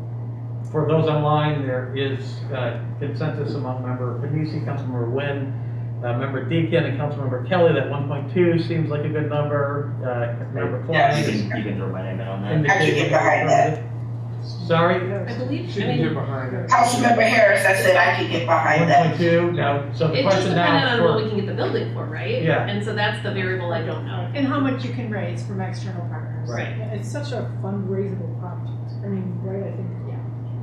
For those online, there is consensus among Member Panisi, Councilmember Wynn, Member Deacon, and Councilmember Kelly that 1.2 seems like a good number. Member Klein. You can throw my name in on that. I can get behind that. Sorry? I believe, She can get behind that. Councilmember Harris, I said I could get behind that. 1.2, now, so the it just question depended now on what we for, can get the building for, right? Yeah. And so that's the variable I don't know. And how much you can raise from external partners. Right. Yeah, it's such a fundraisable project. I mean, right, I think, yeah.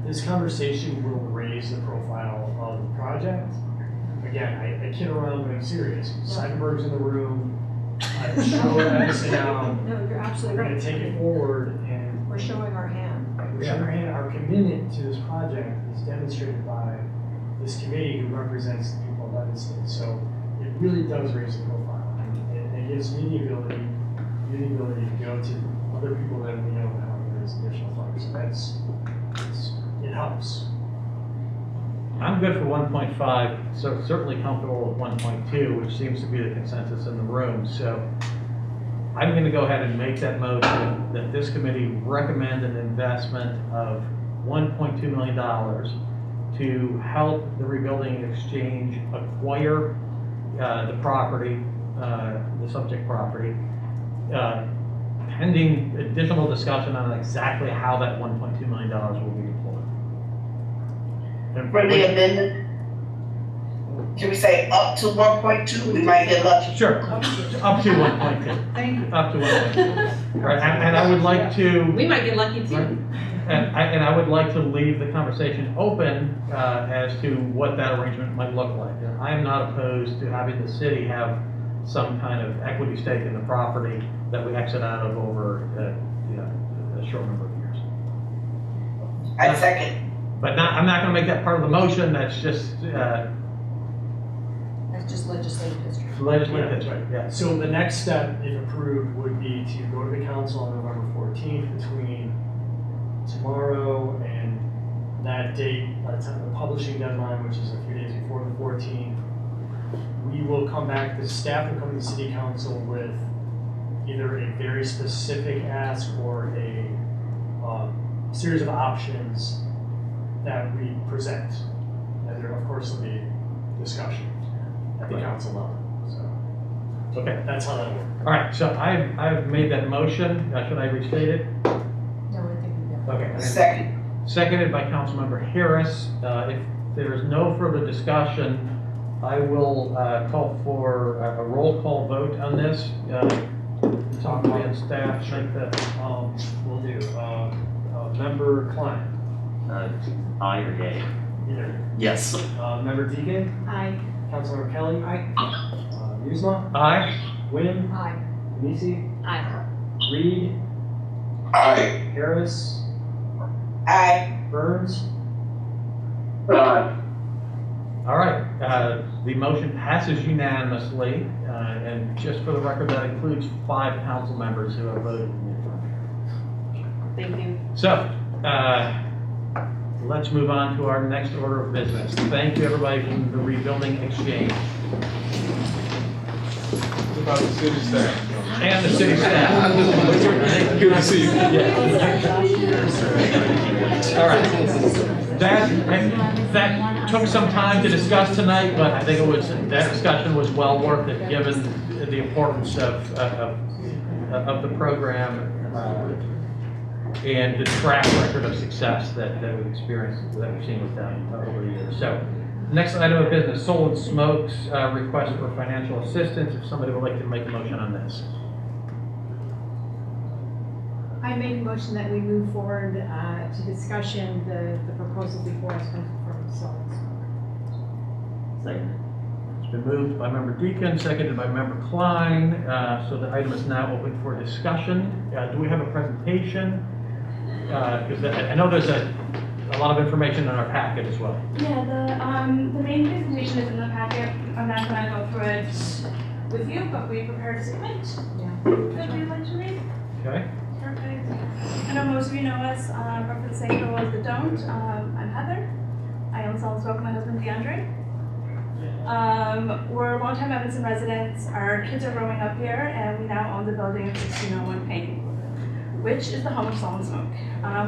This conversation will raise the profile of the project. Again, I kid around, but I'm serious. Seidenberg's in the room. I'm sure Edison down. No, you're absolutely We're gonna right. take it forward and We're showing our hand. we're showing our commitment to this project is demonstrated by this committee who represents the people of Evanston. So it really does raise the profile. And it gives me the ability to go to other people that we know how there's additional funds. So it helps. I'm good for 1.5, so certainly comfortable with 1.2, which seems to be the consensus in the room. So I'm going to go ahead and make that motion that this committee recommend an investment of $1.2 million to help the Rebuilding Exchange acquire the property, the subject property, pending additional discussion on exactly how that $1.2 million will be deployed. And For the amendment, can we say up to 1.2? We might get lucky. Sure, up to 1.2. Thank you. Up to 1.2. Right, and I would like to. We might get lucky too. And I would like to leave the conversation open as to what that arrangement might look like. And I am not opposed to having the city have some kind of equity stake in the property that we exit out of over a short number of years. I second. But I'm not gonna make that part of the motion, that's just, That's just legislative history. legislative history, yes. So the next step, if approved, would be to go to the council on November 14th between tomorrow and that date, that's the publishing deadline, which is a few days before the 14th. We will come back, the staff will come to the city council with either a very specific ask or a series of options that we present. And there, of course, will be discussion at the council level, so. Okay. That's how that works. All right, so I've made that motion, should I restate it? No, I think we got it. Okay. Second. Seconded by Councilmember Harris. If there is no further discussion, I will call for a roll call vote on this. Talk and staff think that We'll do, Member Klein, Aye or yay? either, Yes. Member Deacon, Aye. Councilmember Kelly. Aye. Yusma, aye. Wynn, Aye. Nisi, Aye. Reed, Aye. Harris, Aye. Burns. Aye. All right, the motion passes unanimously, and just for the record, that includes 5 council members who have voted. Thank you. So, let's move on to our next order of business. Thank you, everybody from the Rebuilding Exchange. What about the city staff? And the city staff. Good to see you. All right. That took some time to discuss tonight, but I think that discussion was well worth it, given the importance of the program and the track record of success that we've experienced, that we've seen with them over the years. So, next item of business, Soul and Smokes request for financial assistance. If somebody would like to make a motion on this. I make a motion that we move forward to discussion the proposal before us from Soul and Smoke. Second. It's been moved by Member Deacon, seconded by Member Klein. So the item is now open for discussion. Do we have a presentation? Because I know there's a lot of information in our packet as well. Yeah, the main presentation is in the packet. I'm not going to go through it with you, but we prepared a statement that we'd like to read. Okay. Perfect. I know most of you know us, but for the sake of those that don't, I'm Heather. I own Soul and Smoke with my husband DeAndre. We're longtime Evanston residents. Our kids are growing up here, and we now own the building at 1601 Payne, which is the home of Soul and Smoke.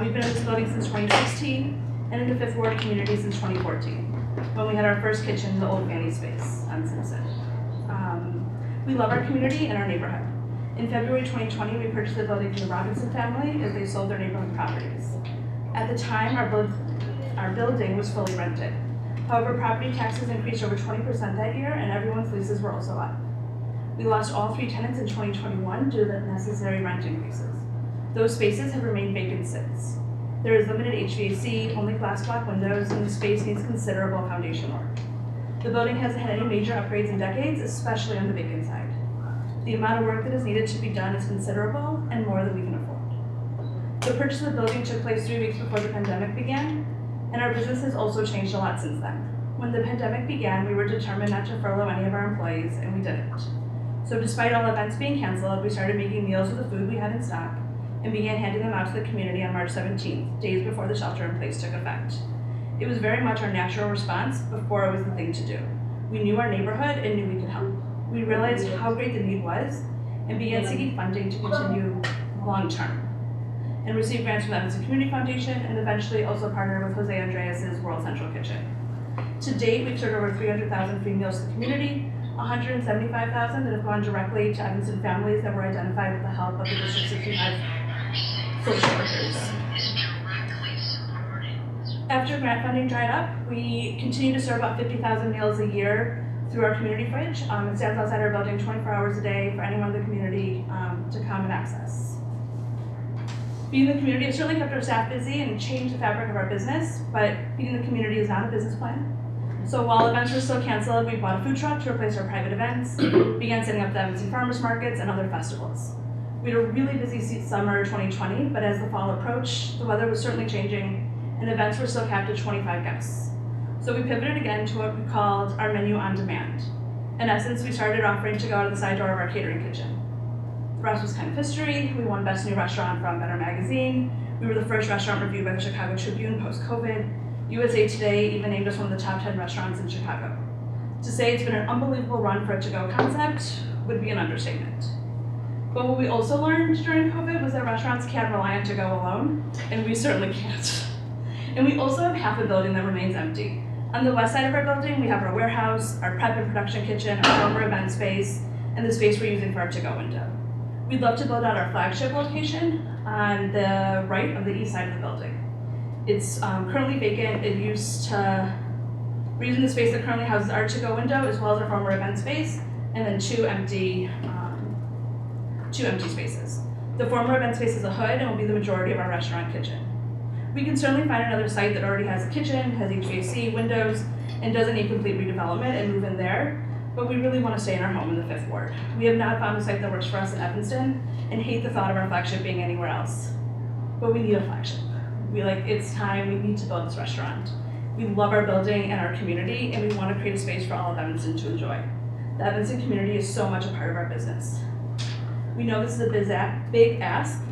We've been in this building since 2016 and in the Fifth Ward community since 2014, when we had our first kitchen in the old Fanny space on Simpson. We love our community and our neighborhood. In February 2020, we purchased the building from the Robinson family as they sold their neighborhood properties. At the time, our building was fully rented. However, property taxes increased over 20% that year, and everyone's leases were also up. We lost all 3 tenants in 2021 due to the necessary rent increases. Those spaces have remained vacant since. There is limited HVAC, only glass block windows, and the space needs considerable foundation work. The building hasn't had any major upgrades in decades, especially on the vacant side. The amount of work that is needed to be done is considerable and more than we can afford. The purchase of the building took place 3 weeks before the pandemic began, and our business has also changed a lot since then. When the pandemic began, we were determined not to furlough any of our employees, and we didn't. So despite all events being canceled, we started making meals with the food we had in stock and began handing them out to the community on March 17th, days before the shelter-in-place took effect. It was very much our natural response before it was the thing to do. We knew our neighborhood and knew we could help. We realized how great the need was and began seeking funding to continue long-term, and received grants from the Evanston Community Foundation and eventually also partnered with Jose Andreas' World Central Kitchen. To date, we've served over 300,000 free meals to the community, 175,000 that have gone directly to Evanston families that were identified with the help of the District 65 social workers. After grant funding dried up, we continue to serve about 50,000 meals a year through our community fridge. It stands outside our building 24 hours a day for anyone in the community to come and access. Feeding the community has certainly kept our staff busy and changed the fabric of our business, but feeding the community is not a business plan. So while events were still canceled, we bought a food truck to replace our private events, began setting up the Evanston farmers markets and other festivals. We had a really busy summer 2020, but as the fall approached, the weather was certainly changing and events were still capped at 25 guests. So we pivoted again to what we called our menu on demand. In essence, we started offering to go to the side door of our catering kitchen. The rest was kind of history. We won Best New Restaurant from Better Magazine. We were the first restaurant reviewed by the Chicago Tribune post-COVID. USA Today even named us one of the top 10 restaurants in Chicago. To say it's been an unbelievable run for a to-go concept would be an understatement. But what we also learned during COVID was that restaurants can't rely on to-go alone, and we certainly can't. And we also have half a building that remains empty. On the west side of our building, we have our warehouse, our prep and production kitchen, our former event space, and the space we're using for our to-go window. We'd love to build out our flagship location on the right of the east side of the building. It's currently vacant. We're using the space that currently houses our to-go window as well as our former event space, and then two empty spaces. The former event space is a hood and will be the majority of our restaurant kitchen. We can certainly find another site that already has a kitchen, has HVAC, windows, and doesn't need complete redevelopment and move in there, but we really want to stay in our home in the 5th Ward. We have not found a site that works for us in Evanston and hate the thought of our flagship being anywhere else. But we need a flagship. It's time, we need to build this restaurant. We love our building and our community, and we want to create a space for all of Evanston to enjoy. The Evanston community is so much a part of our business. We know this is a big ask.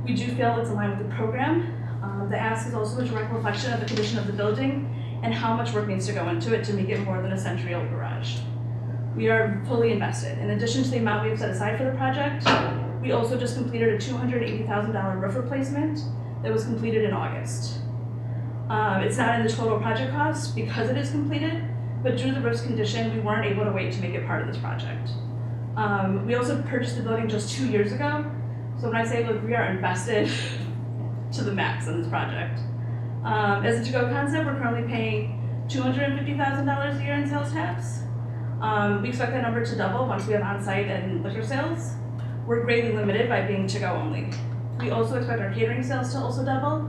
We do feel it's aligned with the program. The ask is also a direct reflection of the condition of the building and how much work needs to go into it to make it more than a century-old garage. We are fully invested. In addition to the amount we have set aside for the project, we also just completed a $280,000 roof replacement that was completed in August. It's not in the total project cost because it is completed, but due to the roof's condition, we weren't able to wait to make it part of this project. We also purchased the building just 2 years ago, so when I say, look, we are invested to the max on this project. As a to-go concept, we're currently paying $250,000 a year in sales tax. We expect that number to double once we have on-site and liquor sales. We're greatly limited by being to-go only. We also expect our catering sales to also double,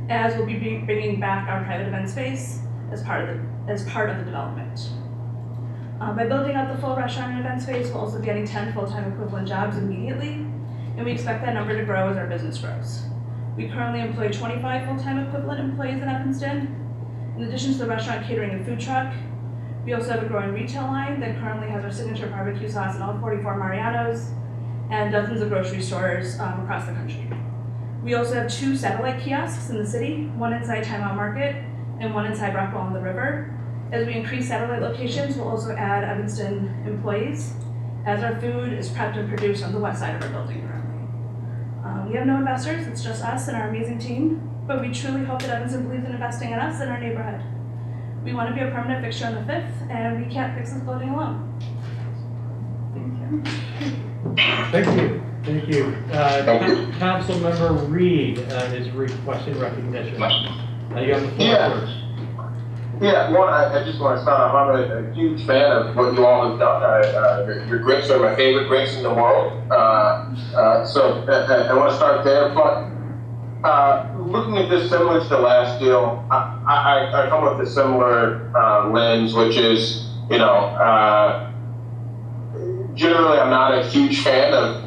as we'll be bringing back our private event space as part of the development. By building out the full restaurant and event space, we'll also be getting 10 full-time equivalent jobs immediately, and we expect that number to grow as our business grows. We currently employ 25 full-time equivalent employees in Evanston. In addition to the restaurant, catering, and food truck, we also have a growing retail line that currently has our signature barbecue sauce in all 44 Mariano's and dozens of grocery stores across the country. We also have 2 satellite kiosks in the city, one inside Time Out Market and one inside Rockwell on the River. As we increase satellite locations, we'll also add Evanston employees as our food is prepped and produced on the west side of our building currently. We have no investors, it's just us and our amazing team, but we truly hope that Evanston believes in investing in us and our neighborhood. We want to be a permanent fixture on the 5th, and we can't fix this building alone. Thank you. Thank you. Councilmember Reed is requesting recognition. You have the floor first. Yeah, one, I just want to start off, I'm a huge fan of what you all have done. Your grits are my favorite grits in the world. So I want to start there, but looking at this similar to the last deal, I come with a similar lens, which is, generally I'm not a huge fan of,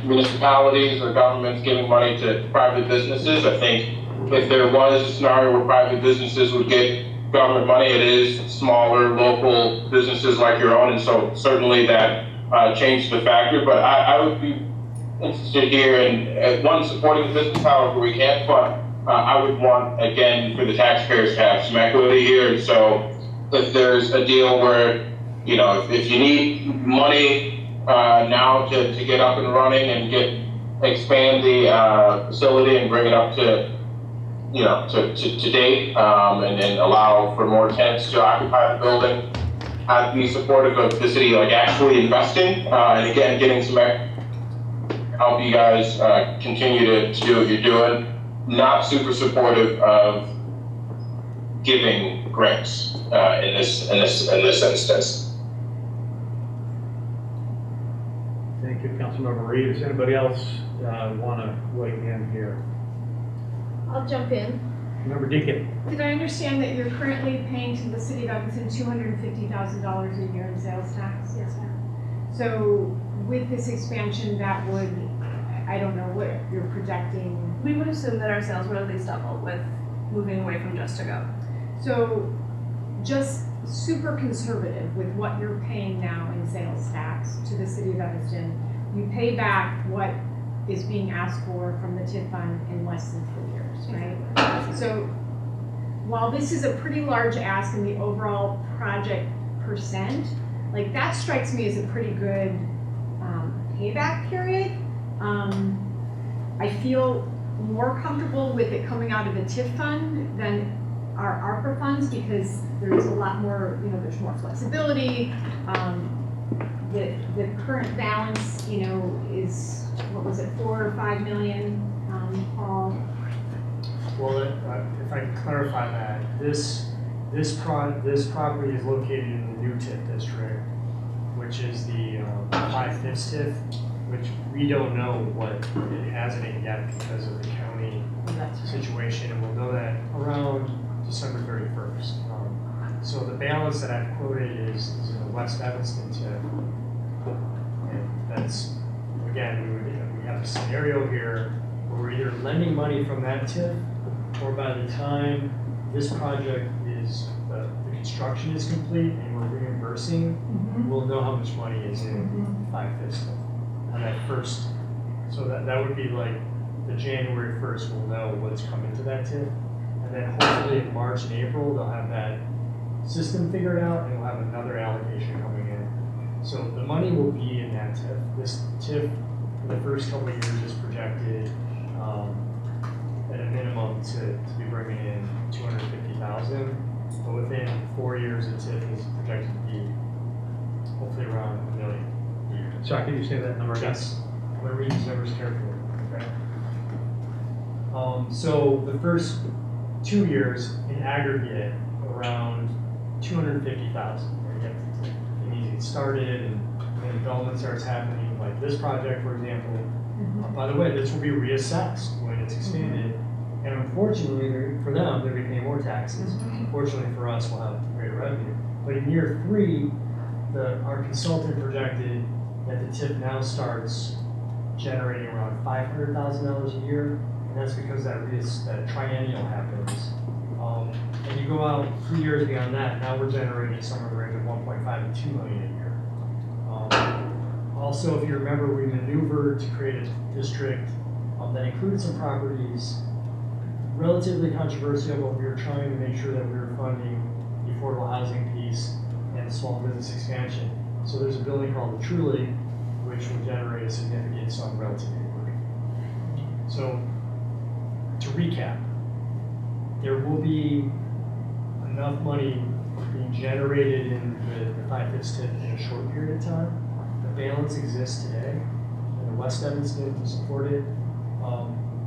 municipalities or governments giving money to private businesses. I think if there was a scenario where private businesses would get government money, it is smaller local businesses like your own, and so certainly that changed the factor. But I would be interested here in, one, supporting the business however we can, but I would want, again, for the taxpayers to have some equity here. And so if there's a deal where, if you need money now to get up and running and expand the facility and bring it up to to date, and then allow for more tenants to occupy the building, I'd be supportive of the city actually investing, and again, getting some help you guys continue to do what you're doing. Not super supportive of giving grants in this instance. Thank you, Councilmember Reed. Does anybody else want to weigh in here? I'll jump in. Member Deacon. Did I understand that you're currently paying to the city of Evanston $250,000 a year in sales tax? Yes, ma'am. So with this expansion, that would I don't know what you're projecting. We would assume that our sales would at least double with moving away from Just to Go. So just super conservative with what you're paying now in sales tax to the city of Evanston, you pay back what is being asked for from the TIF fund in less than 3 years, right? So while this is a pretty large ask in the overall project percent, like that strikes me as a pretty good payback period. I feel more comfortable with it coming out of the TIF fund than our ARPA funds because there's a lot more, there's more flexibility. The current balance, is, what was it, 4 or 5 million, Paul? Well, if I can clarify that, this property is located in the new TIF district, which is the 5/5 TIF, which we don't know what it hasn't yet because of the county situation, and we'll know that around December 31st. So the balance that I've quoted is in the West Evanston TIF, and that's, again, we have a scenario here where we're either lending money from that TIF, or by the time this project is, the construction is complete and we're reimbursing, we'll know how much money is in 5/5 TIF. On that first, so that would be like the January 1st, we'll know what's coming to that TIF. And then hopefully in March and April, they'll have that system figured out and we'll have another allocation coming in. So the money will be in that TIF. This TIF for the first couple of years is projected at a minimum to be bringing in $250,000. But within 4 years, the TIF is projected to be hopefully around $1 million a year. Sorry, can you say that number again? Yes. I'm going to read these numbers carefully. Okay. So the first 2 years in aggregate, around $250,000. It needs to get started and when development starts happening, like this project, for example. By the way, this will be reassessed when it's expanded. And unfortunately, for them, they're going to pay more taxes. Unfortunately for us, we'll have greater revenue. But in year 3, our consultant projected that the TIF now starts generating around $500,000 a year. And that's because that triennial happens. And you go out 3 years beyond that, now we're generating somewhere in the range of 1.5 to 2 million a year. Also, if you remember, we maneuvered to create a district that included some properties relatively controversial, but we were trying to make sure that we were funding the affordable housing piece and small business expansion. So there's a building called the Truly, which will generate a significant sum relatively quickly. So to recap, there will be enough money being generated in the 5/5 TIF in a short period of time. The balance exists today, and the West Evanston to support it.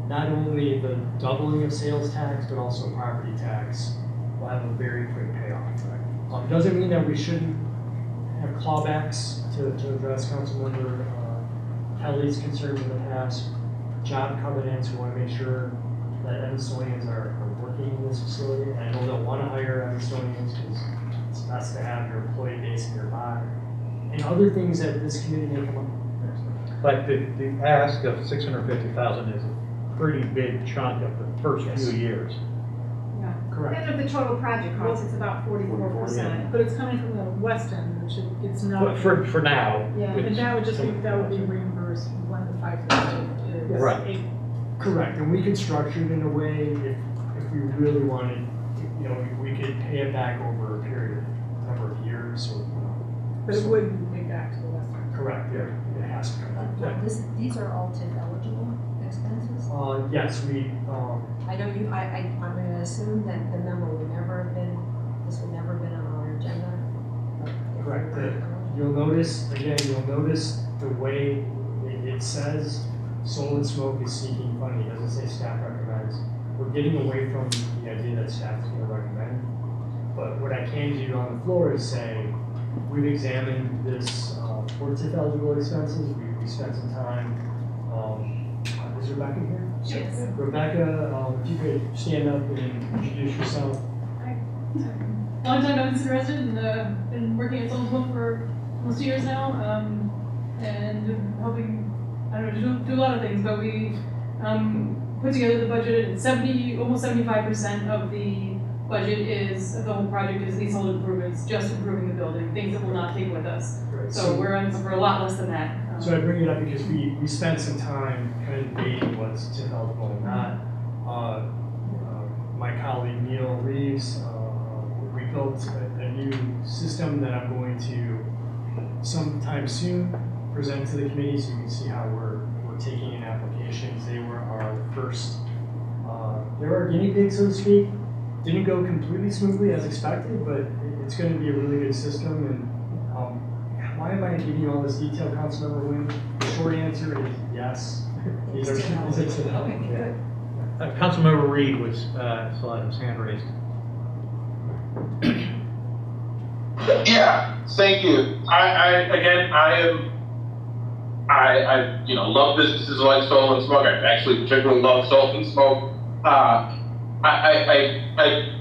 Not only the doubling of sales tax, but also property tax will have a very quick payoff. Doesn't mean that we shouldn't have clawbacks to address Councilmember Kelly's concerns in the past. Job covenants, we want to make sure that Evansonians are working in this facility. And I know they'll want to hire Evansonians because it's best to have your employee base nearby. And other things that this community may come up with. But the ask of $650,000 is a pretty big chunk of the first few years. Yeah. Correct. And of the total project cost, it's about 44%. But it's coming from the west end, which it's not. But for now. Yeah, And it's that would be 7,000. reimbursed when the 5/5 is. Right. Correct, and we could structure it in a way, if we really wanted, we could pay it back over a period, number of years, or, But it wouldn't be back to the west end. Correct, yeah, it has to come back. These are all TIF eligible expenses? Yes, I know I'm gonna assume that the memo would never have been, this would never have been on our agenda. correct, you'll notice the way it says, Soul and Smoke is seeking funding, it doesn't say staff recommends. We're getting away from the idea that staff is gonna recommend. But what I can do on the floor is say, we've examined this for TIF eligible expenses, we spent some time, is Rebecca here? Yes. Rebecca, if you could stand up and introduce yourself. Long-time Evanston resident and been working at Soul and Smoke for almost 2 years now, and hoping I don't know, do a lot of things, but we, put together the budget, and almost 75% of the budget of the whole project is leasehold improvements, just improving the building, things that we'll not take with us. Right, So we're on for a lot less than that. So I bring it up because we spent some time kind of debating what's tip eligible and not. My colleague Neil Reeves, we built a new system that I'm going to sometime soon present to the committee so you can see how we're taking in applications. They were our first, they were our guinea pig, so to speak. Didn't go completely smoothly as expected, but it's going to be a really good system. And why am I giving you all this detail, Councilmember Wynn? The short answer is yes. These are Councilmember Reed was, still had his hand raised. Yeah, thank you. I love businesses like Soul and Smoke. I actually particularly love Soul and Smoke. I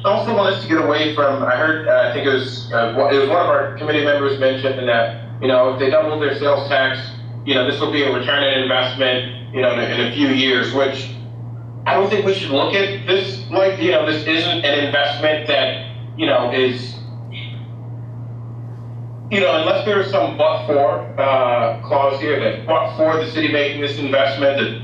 also want us to get away from, I heard, I think it was one of our committee members mentioned that, if they double their sales tax, this will be a return on investment, in a few years, which I don't think we should look at this like, this isn't an investment that, is, unless there's some but-for clause here that but-for the city making this investment that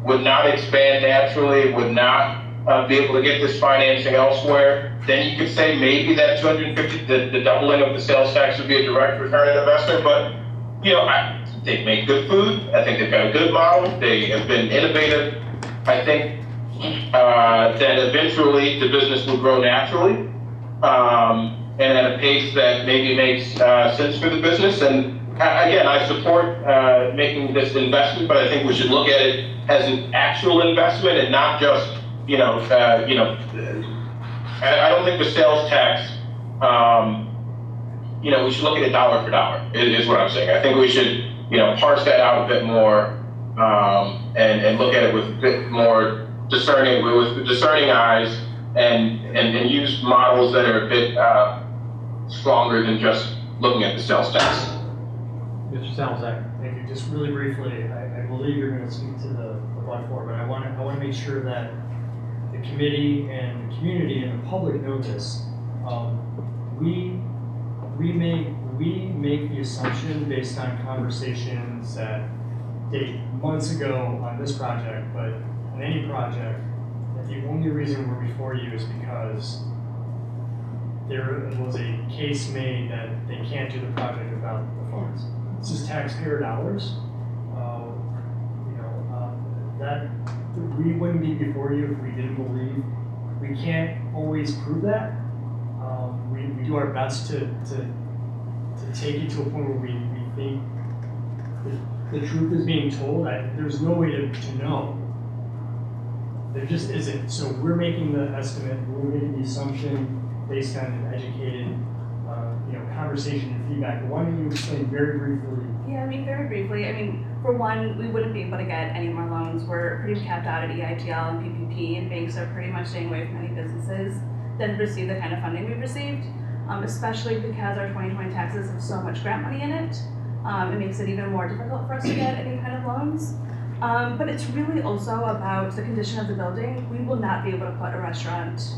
would not expand naturally, would not be able to get this financing elsewhere, then you could say maybe that 250, the doubling of the sales tax would be a direct return on investment. But, they make good food. I think they've got a good model. They have been innovative. I think that eventually the business will grow naturally and at a pace that maybe makes sense for the business. And again, I support making this investment, but I think we should look at it as an actual investment and not just, I don't think the sales tax, we should look at it dollar for dollar, is what I'm saying. I think we should, parse that out a bit more and look at it with a bit more discerning, with discerning eyes and use models that are a bit stronger than just looking at the sales tax. Mr. Salzak. Thank you. Just really briefly, I believe you're going to speak to the but-for, but I want to make sure that the committee and the community and the public know this. We make the assumption based on conversations that date months ago on this project, but on any project, that the only reason we're before you is because there was a case made that they can't do the project without the funds. This is taxpayer dollars. That we wouldn't be before you if we didn't believe. We can't always prove that. We do our best to take it to a point where we think the truth is being told. There's no way to know. There just isn't. So we're making the estimate, we're making the assumption based on an educated, conversation and feedback. But why don't you explain very briefly? Yeah, very briefly. For one, we wouldn't be able to get any more loans. We're pretty capped out at EITL and PPP, and banks are pretty much staying away from any businesses that receive the kind of funding we've received, especially because our 2020 taxes have so much grant money in it. It makes it even more difficult for us to get any kind of loans. But it's really also about the condition of the building. We will not be able to put a restaurant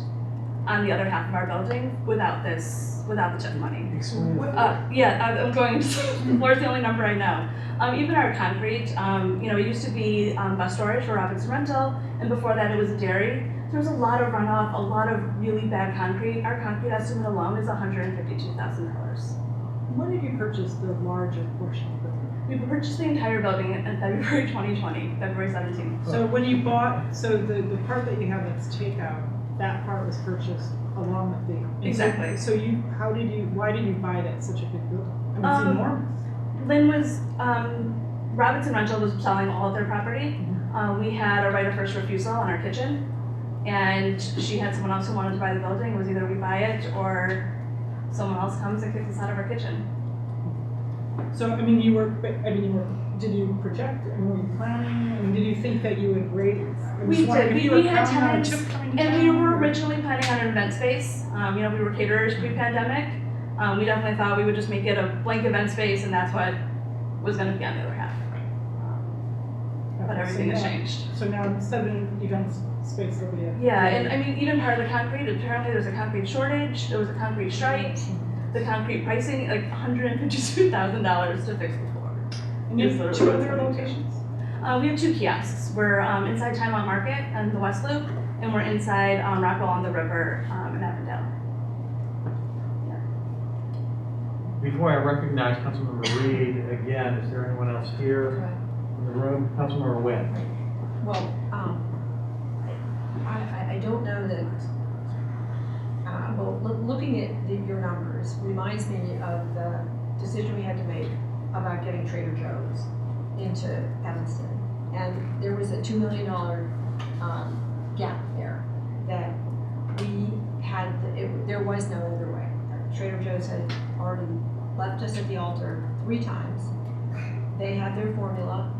on the other half of our building without the TIF money. I'm going, the floor's the only number I know. Even our concrete, it used to be bus storage for Robinson Rental, and before that it was a dairy. There was a lot of runoff, a lot of really bad concrete. Our concrete estimate alone is $152,000. When did you purchase the larger portion of the building? We purchased the entire building in February 2020, February 17th. So when you bought, the part that you have that's takeout, that part was purchased along with the. Exactly. So why did you buy it at such a big building? It's enormous. Robinson Rental was selling all of their property. We had a right of first refusal on our kitchen, and she had someone else who wanted to buy the building. It was either we buy it or someone else comes and kicks us out of our kitchen. So, did you project, were you planning, did you think that you would raise? We did, we had tenants, and we were originally planning on an event space. We were caterers pre-pandemic. We definitely thought we would just make it a blank event space, and that's what was gonna be on the other half. but everything has changed. So now instead of an event space, it'll be a. Yeah, and I mean, even part of the concrete, apparently there's a concrete shortage, there was a concrete strike, the concrete pricing, like $152,000 to fix the floor. And you have two other locations? We have 2 kiosks. We're inside Timeout Market and the West Loop, and we're inside Rockwell on the River in Avondale. Before I recognize Councilmember Reed again, is there anyone else here in the room? Councilmember Wynn. Well, I don't know that, looking at your numbers reminds me of the decision we had to make about getting Trader Joe's into Evanston. And there was a $2 million gap there that we had, there was no other way. Trader Joe's had already left us at the altar 3 times. They had their formula.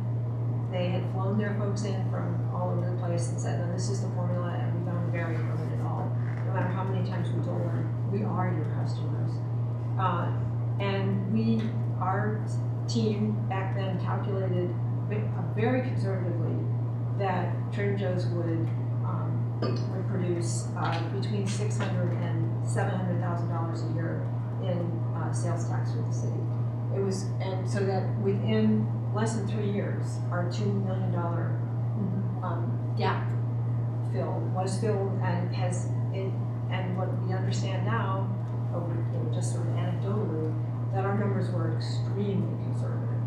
They had flown their folks in from all over the place and said, no, this is the formula, and we don't vary from it at all. No matter how many times we told them, we are your customers. And our team back then calculated very conservatively that Trader Joe's would produce between $600,000 and $700,000 a year in sales tax for the city. It was, and so that within less than 3 years, our $2 million gap was filled, and and what we understand now, just sort of anecdotally, that our numbers were extremely conservative,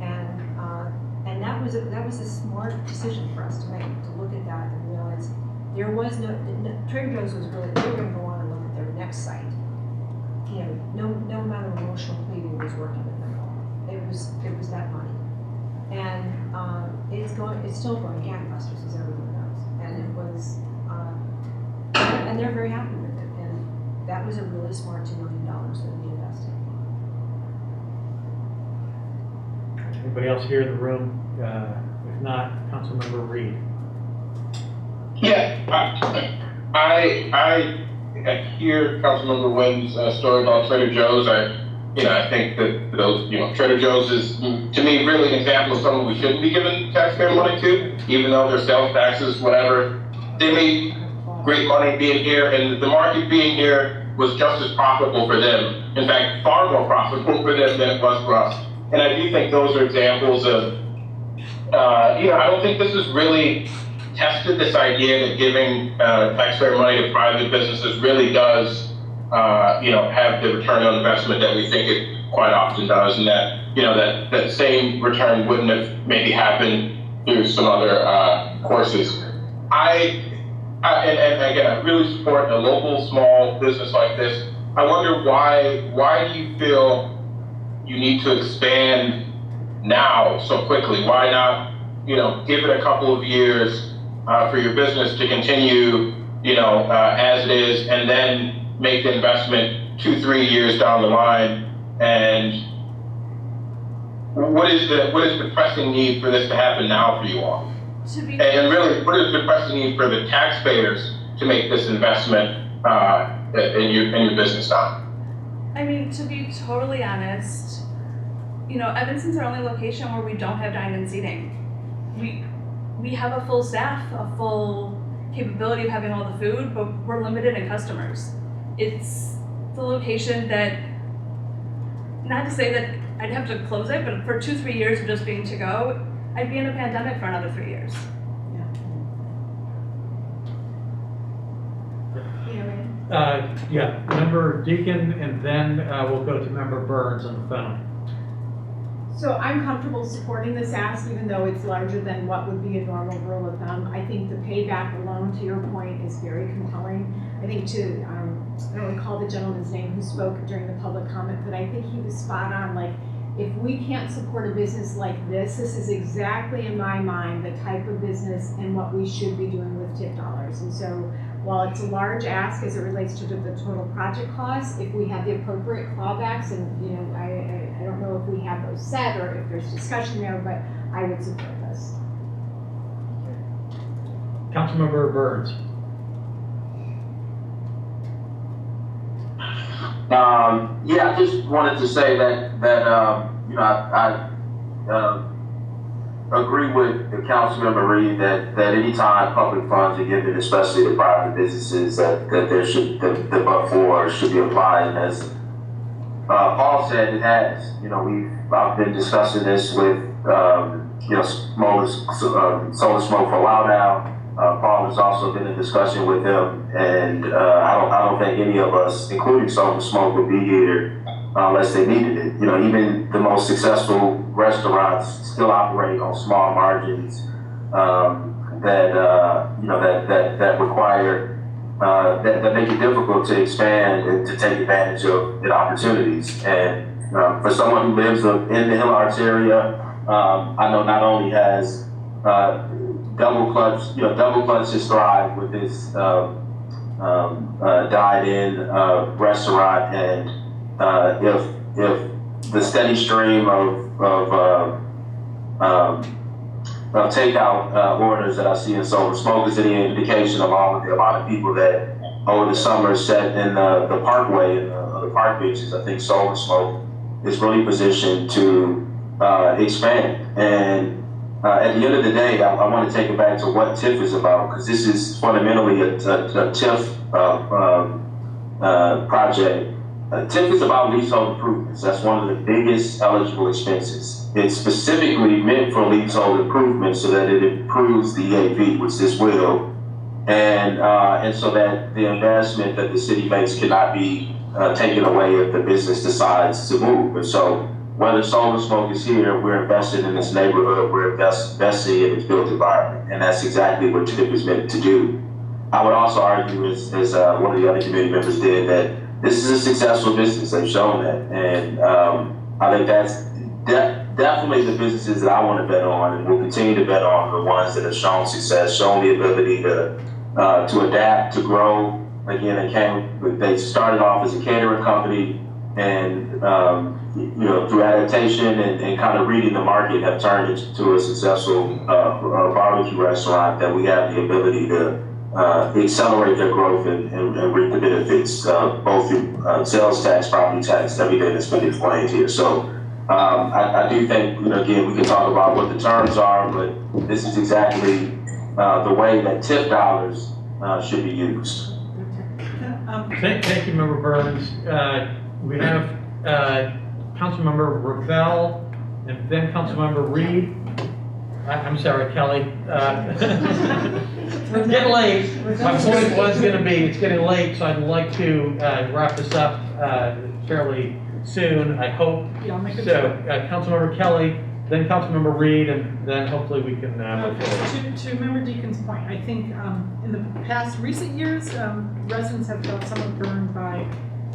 and that was a smart decision for us to make, to look at that and realize there was Trader Joe's was really, they were going to go on and look at their next site. You know, no amount of emotional pleading was working with them at all. It was that money, and it's still going gangbusters, as everyone knows, and it was, and they're very happy with it, and that was a really smart $2 million that we invested. Anybody else here in the room? If not, Councilmember Reed. Yeah, I hear Councilmember Wynn's story about Trader Joe's. I think that Trader Joe's is, to me, really an example of someone we shouldn't be giving taxpayer money to, even though their sales taxes, whatever. They made great money being here, and the market being here was just as profitable for them. In fact, far more profitable for them than it was for us. And I do think those are examples of, I don't think this has really tested this idea that giving taxpayer money to private businesses really does, have the return on investment that we think it quite often does, and that, that same return wouldn't have maybe happened through some other courses. And again, I really support a local small business like this. I wonder why do you feel you need to expand now so quickly? Why not, give it a couple of years for your business to continue, as it is, and then make the investment 2-3 years down the line? And what is the pressing need for this to happen now for you all? And really, what is the pressing need for the taxpayers to make this investment in your business now? I mean, to be totally honest, Evanston's our only location where we don't have dine-in seating. We have a full staff, a full capability of having all the food, but we're limited in customers. It's the location that, not to say that I'd have to close it, but for 2-3 years of just being to go, I'd be in a pandemic for another 3 years. Member Deacon, and then we'll go to Member Burns on the phone. So I'm comfortable supporting this ask, even though it's larger than what would be a normal rule of thumb. I think the payback alone, to your point, is very compelling. I think I don't recall the gentleman's name who spoke during the public comment, but I think he was spot on. Like, if we can't support a business like this is exactly, in my mind, the type of business and what we should be doing with tip dollars. And so while it's a large ask as it relates to the total project cost, if we have the appropriate clawbacks, and I don't know if we have those set or if there's discussion there, but I would support this. Councilmember Burns. I just wanted to say that I agree with the Councilmember Reed that anytime public funds are given, especially to private businesses, that there should, the but-for should be applied. And as Paul said, it has. I've been discussing this with, Solar Smoke for a while now. Paul has also been in discussion with him, and I don't think any of us, including Solar Smoke, would be here unless they needed it. Even the most successful restaurants still operate on small margins that require that make it difficult to expand and to take advantage of the opportunities. And for someone who lives in the Hill Arts area, I know not only has Double Clutch has thrived with this dine-in restaurant, and if the steady stream of takeout orders that I see in Solar Smoke is any indication of all of the amount of people that over the summer sat in the parkway and the park benches, I think Solar Smoke is really positioned to expand. And at the end of the day, I want to take it back to what TIF is about, because this is fundamentally a TIF project. TIF is about leasehold improvements. That's one of the biggest eligible expenses. It's specifically meant for leasehold improvements so that it improves the EAV, which this will, and so that the investment that the city makes cannot be taken away if the business decides to move. And so whether Solar Smoke is here, we're invested in this neighborhood, we're investing in its built environment, and that's exactly what TIF is meant to do. I would also argue, as one of the other committee members did, that this is a successful business. They've shown that, and I think that's definitely the businesses that I want to bet on, and will continue to bet on, the ones that have shown success, shown the ability to adapt, to grow. Again, they started off as a catering company, and through adaptation and kind of reading the market, have turned into a successful barbecue restaurant that we have the ability to accelerate their growth and reap the benefits, both through sales tax, property tax, everything that's been explained here. So I do think, again, we can talk about what the terms are, but this is exactly the way that TIF dollars should be used. Thank you, Member Burns. We have Councilmember Ravel and then Councilmember Reed. I'm sorry, Kelly. It's getting late. My point was going to be, it's getting late, so I'd like to wrap this up fairly soon, I hope. Yeah, I'll make it so. Councilmember Kelly, then Councilmember Reed, and then hopefully we can move forward. To Member Deacon's point, I think in the past recent years, residents have felt somewhat burned by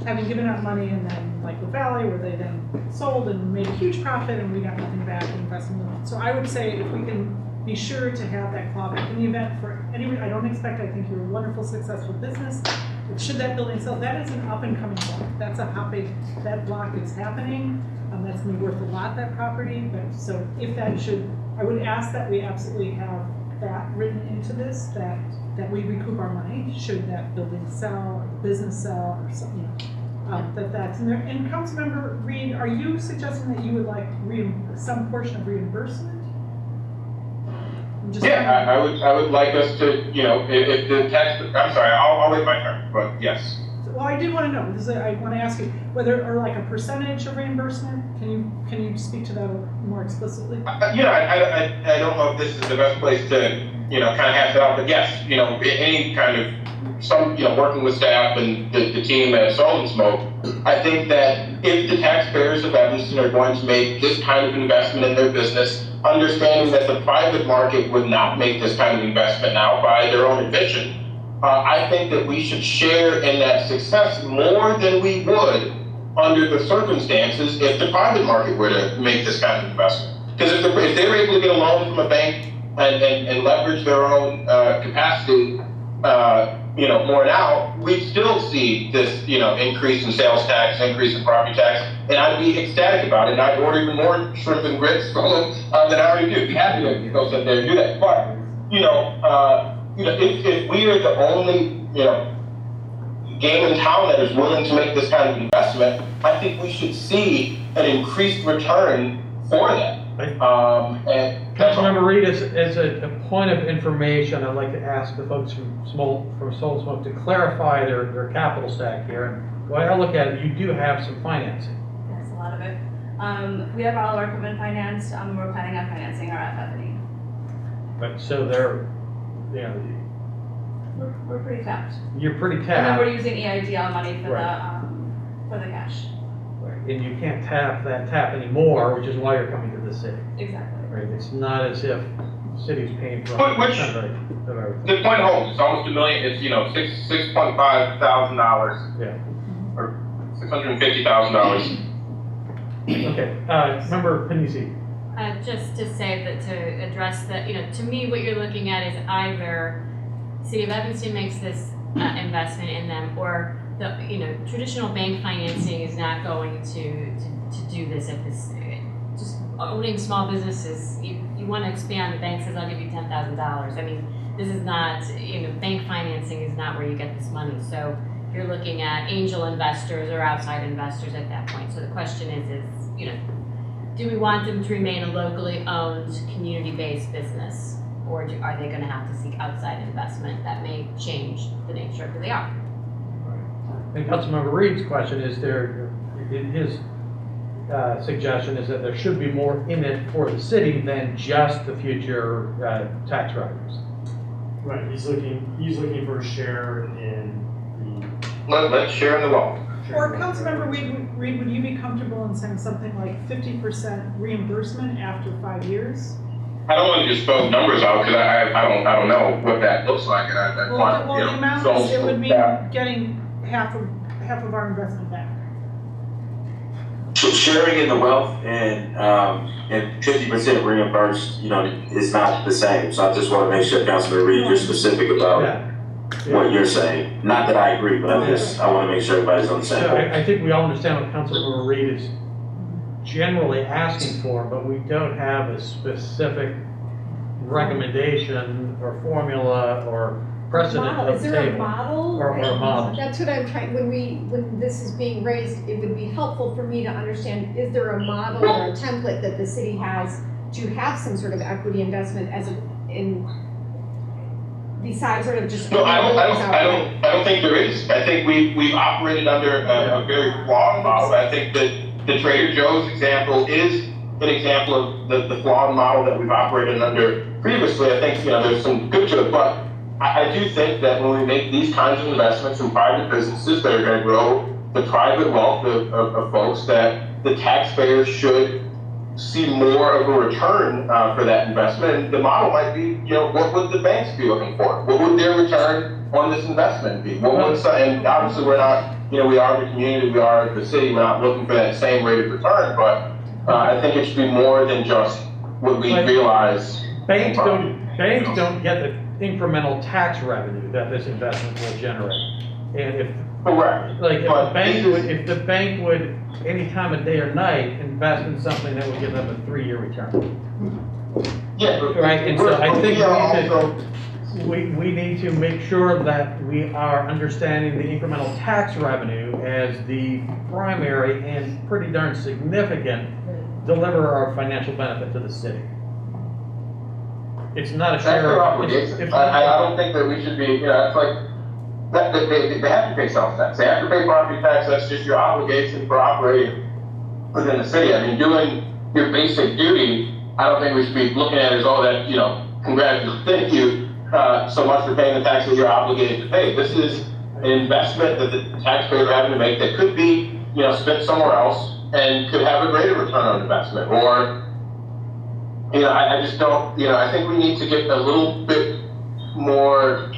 having given out money and then like the Valley, where they then sold and made a huge profit and we got nothing back in investment. So I would say if we can be sure to have that clawback in the event for anyone, I don't expect, I think you're a wonderful, successful business. But should that building sell, that is an up and coming block. That's a hot big, that block is happening. That's gonna be worth a lot, that property. But so if that should, I would ask that we absolutely have that written into this, that we recoup our money should that building sell or the business sell or something, that's in there. And Councilmember Reed, are you suggesting that you would like some portion of reimbursement? Yeah, I would like us to, if the tax, I'm sorry, I'll wait my turn, but yes. Well, I did want to know, I want to ask you whether, or like a percentage of reimbursement, can you speak to that more explicitly? I don't know if this is the best place to, kind of hash it out, but yes, any kind of, working with staff and the team at Solar Smoke, I think that if the taxpayers of Evanston are going to make this kind of investment in their business, understanding that the private market would not make this kind of investment now by their own admission, I think that we should share in that success more than we would under the circumstances if the private market were to make this kind of investment. Because if they were able to get a loan from a bank and leverage their own capacity, more now, we'd still see this, increase in sales tax, increase in property tax, and I'd be ecstatic about it, and I'd order even more shrimp and grits from them than I already do. Be happy to go sit there and do that. But, if we are the only, game in town that is willing to make this kind of investment, I think we should see an increased return for that. And that's all. Councilmember Reed, as a point of information, I'd like to ask the folks from Soul Smoke to clarify their capital stack here. And the way I look at it, you do have some financing. Yes, a lot of it. We have all our equipment financed, we're planning on financing our FF&E. But so they're, you know, We're pretty tapped. you're pretty And then tapped. we're using EIDL money for Right. the cash. And you can't tap anymore, which is why you're coming to the city. Exactly. Right? It's not as if the city's paying for Which- 100% of everything. The point holds, it's almost $1 million, it's, $6.5 thousand, Yeah. or $650,000. Okay, Member Panisi. Just to say that, to address that, to me, what you're looking at is either City of Evanston makes this investment in them, or the, traditional bank financing is not going to do this at this, just owning small businesses, you want to expand, the bank says, I'll give you $10,000. I mean, this is not, bank financing is not where you get this money. So you're looking at angel investors or outside investors at that point. So the question is, do we want them to remain a locally owned, community-based business? Or are they gonna have to seek outside investment that may change the nature of who they are? And Councilmember Reed's question is his suggestion is that there should be more in it for the city than just the future tax revenues. Right, he's looking for a share in Let's share in the wealth. Or Councilmember Reed, would you be comfortable in saying something like 50% reimbursement after 5 years? I don't want to just throw numbers out because I don't know what that looks like, and I Well, want, the amount so is, it would mean that- getting half of our investment back. Sharing in the wealth and 50% reimbursed, is not the same. So I just want to make sure, Councilman Reed, you're specific about what you're saying. Not that I agree, but I want to make sure everybody's on the same So page. I think we all understand what Councilmember Reed is generally asking for, but we don't have a specific recommendation or formula or precedent Model, of is the there a table. model? Or a model. That's what I'm trying, when this is being raised, it would be helpful for me to understand, is there a model or a template that the city has to have some sort of equity investment besides sort of just. No, I don't think there is. I think we've operated under a very flawed model. I think that the Trader Joe's example is an example of the flawed model that we've operated under previously. I think, there's some good to it, but I do think that when we make these kinds of investments in private businesses that are going to grow the private wealth of folks, that the taxpayers should see more of a return for that investment. And the model might be, what would the banks be looking for? What would their return on this investment be? And obviously we're not, we are the community, we are the city, we're not looking for that same rate of return, but I think it should be more than just what we realize. Banks don't get the incremental tax revenue that this investment will generate. And if the bank would any time of day or night invest in something that would give them a 3-year return. Yeah. Right, and so I think we need to make sure that we are understanding the incremental tax revenue as the primary and pretty darn significant deliverer of financial benefit to the city. It's not a That's share. their obligation. I don't think that we should be, it's like, they have to pay sales tax. They have to pay property tax. That's just your obligation for operating within the city. I mean, doing your basic duty, I don't think we should be looking at it as, congratulations, thank you so much for paying the taxes you're obligated to pay. This is an investment that the taxpayers are having to make that could be, spent somewhere else and could have a greater return on investment. Or, I just don't, I think we need to get a little bit more.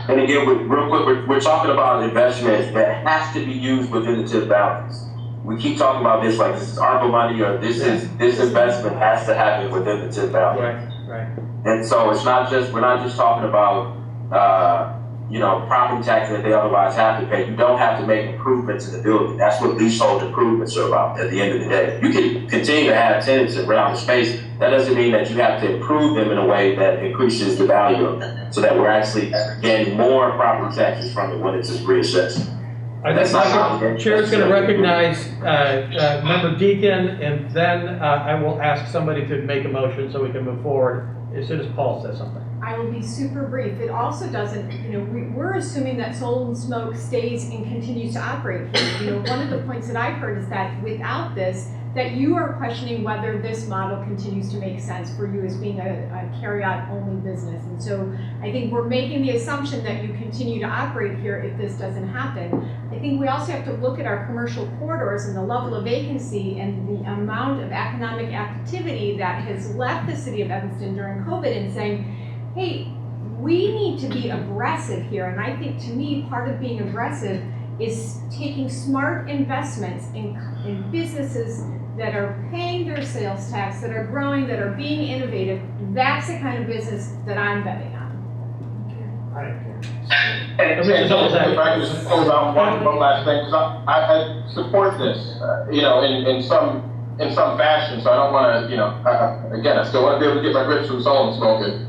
And again, real quick, we're talking about investments that has to be used within the TIF boundaries. We keep talking about this like this is ARPA money or this investment has to happen within the TIF boundaries. Right. And so we're not just talking about property taxes that they otherwise have to pay. You don't have to make improvements in the building. That's what leasehold improvements are about at the end of the day. You can continue to have tenants around the space. That doesn't mean that you have to improve them in a way that increases the value of them, so that we're actually getting more property taxes from it when it's just reassessed. That's not Chair's gonna recognize, Member Deacon, and then, I will ask somebody to make a motion so we can move forward as soon as Paul says something. I will be super brief. It also doesn't, we're assuming that Soul and Smoke stays and continues to operate here. One of the points that I've heard is that without this, that you are questioning whether this model continues to make sense for you as being a carry-out only business. And so I think we're making the assumption that you continue to operate here if this doesn't happen. I think we also have to look at our commercial corridors and the level of vacancy and the amount of economic activity that has left the city of Evanston during COVID and saying, hey, we need to be aggressive here. And I think, to me, part of being aggressive is taking smart investments in businesses that are paying their sales tax, that are growing, that are being innovative. That's the kind of business that I'm betting on. And if I can just close out one last thing, because I support this, in some fashion. So I don't want to, again, I still want to be able to get my grips from Soul and Smoke and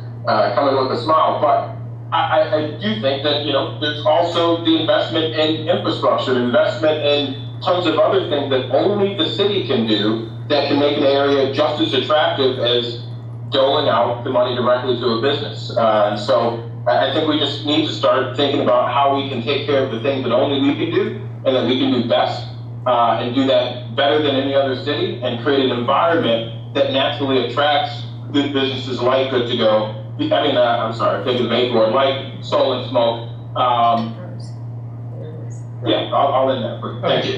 come in with a smile. But I do think that there's also the investment in infrastructure, investment in tons of other things that only the city can do that can make an area just as attractive as doling out the money directly to a business. And so I think we just need to start thinking about how we can take care of the things that only we can do and that we can do best, and do that better than any other city, and create an environment that naturally attracts good businesses like Good to Go. I'm sorry, thinking Mayford, like Soul and Smoke. Yeah, I'll end that for you. Thank you.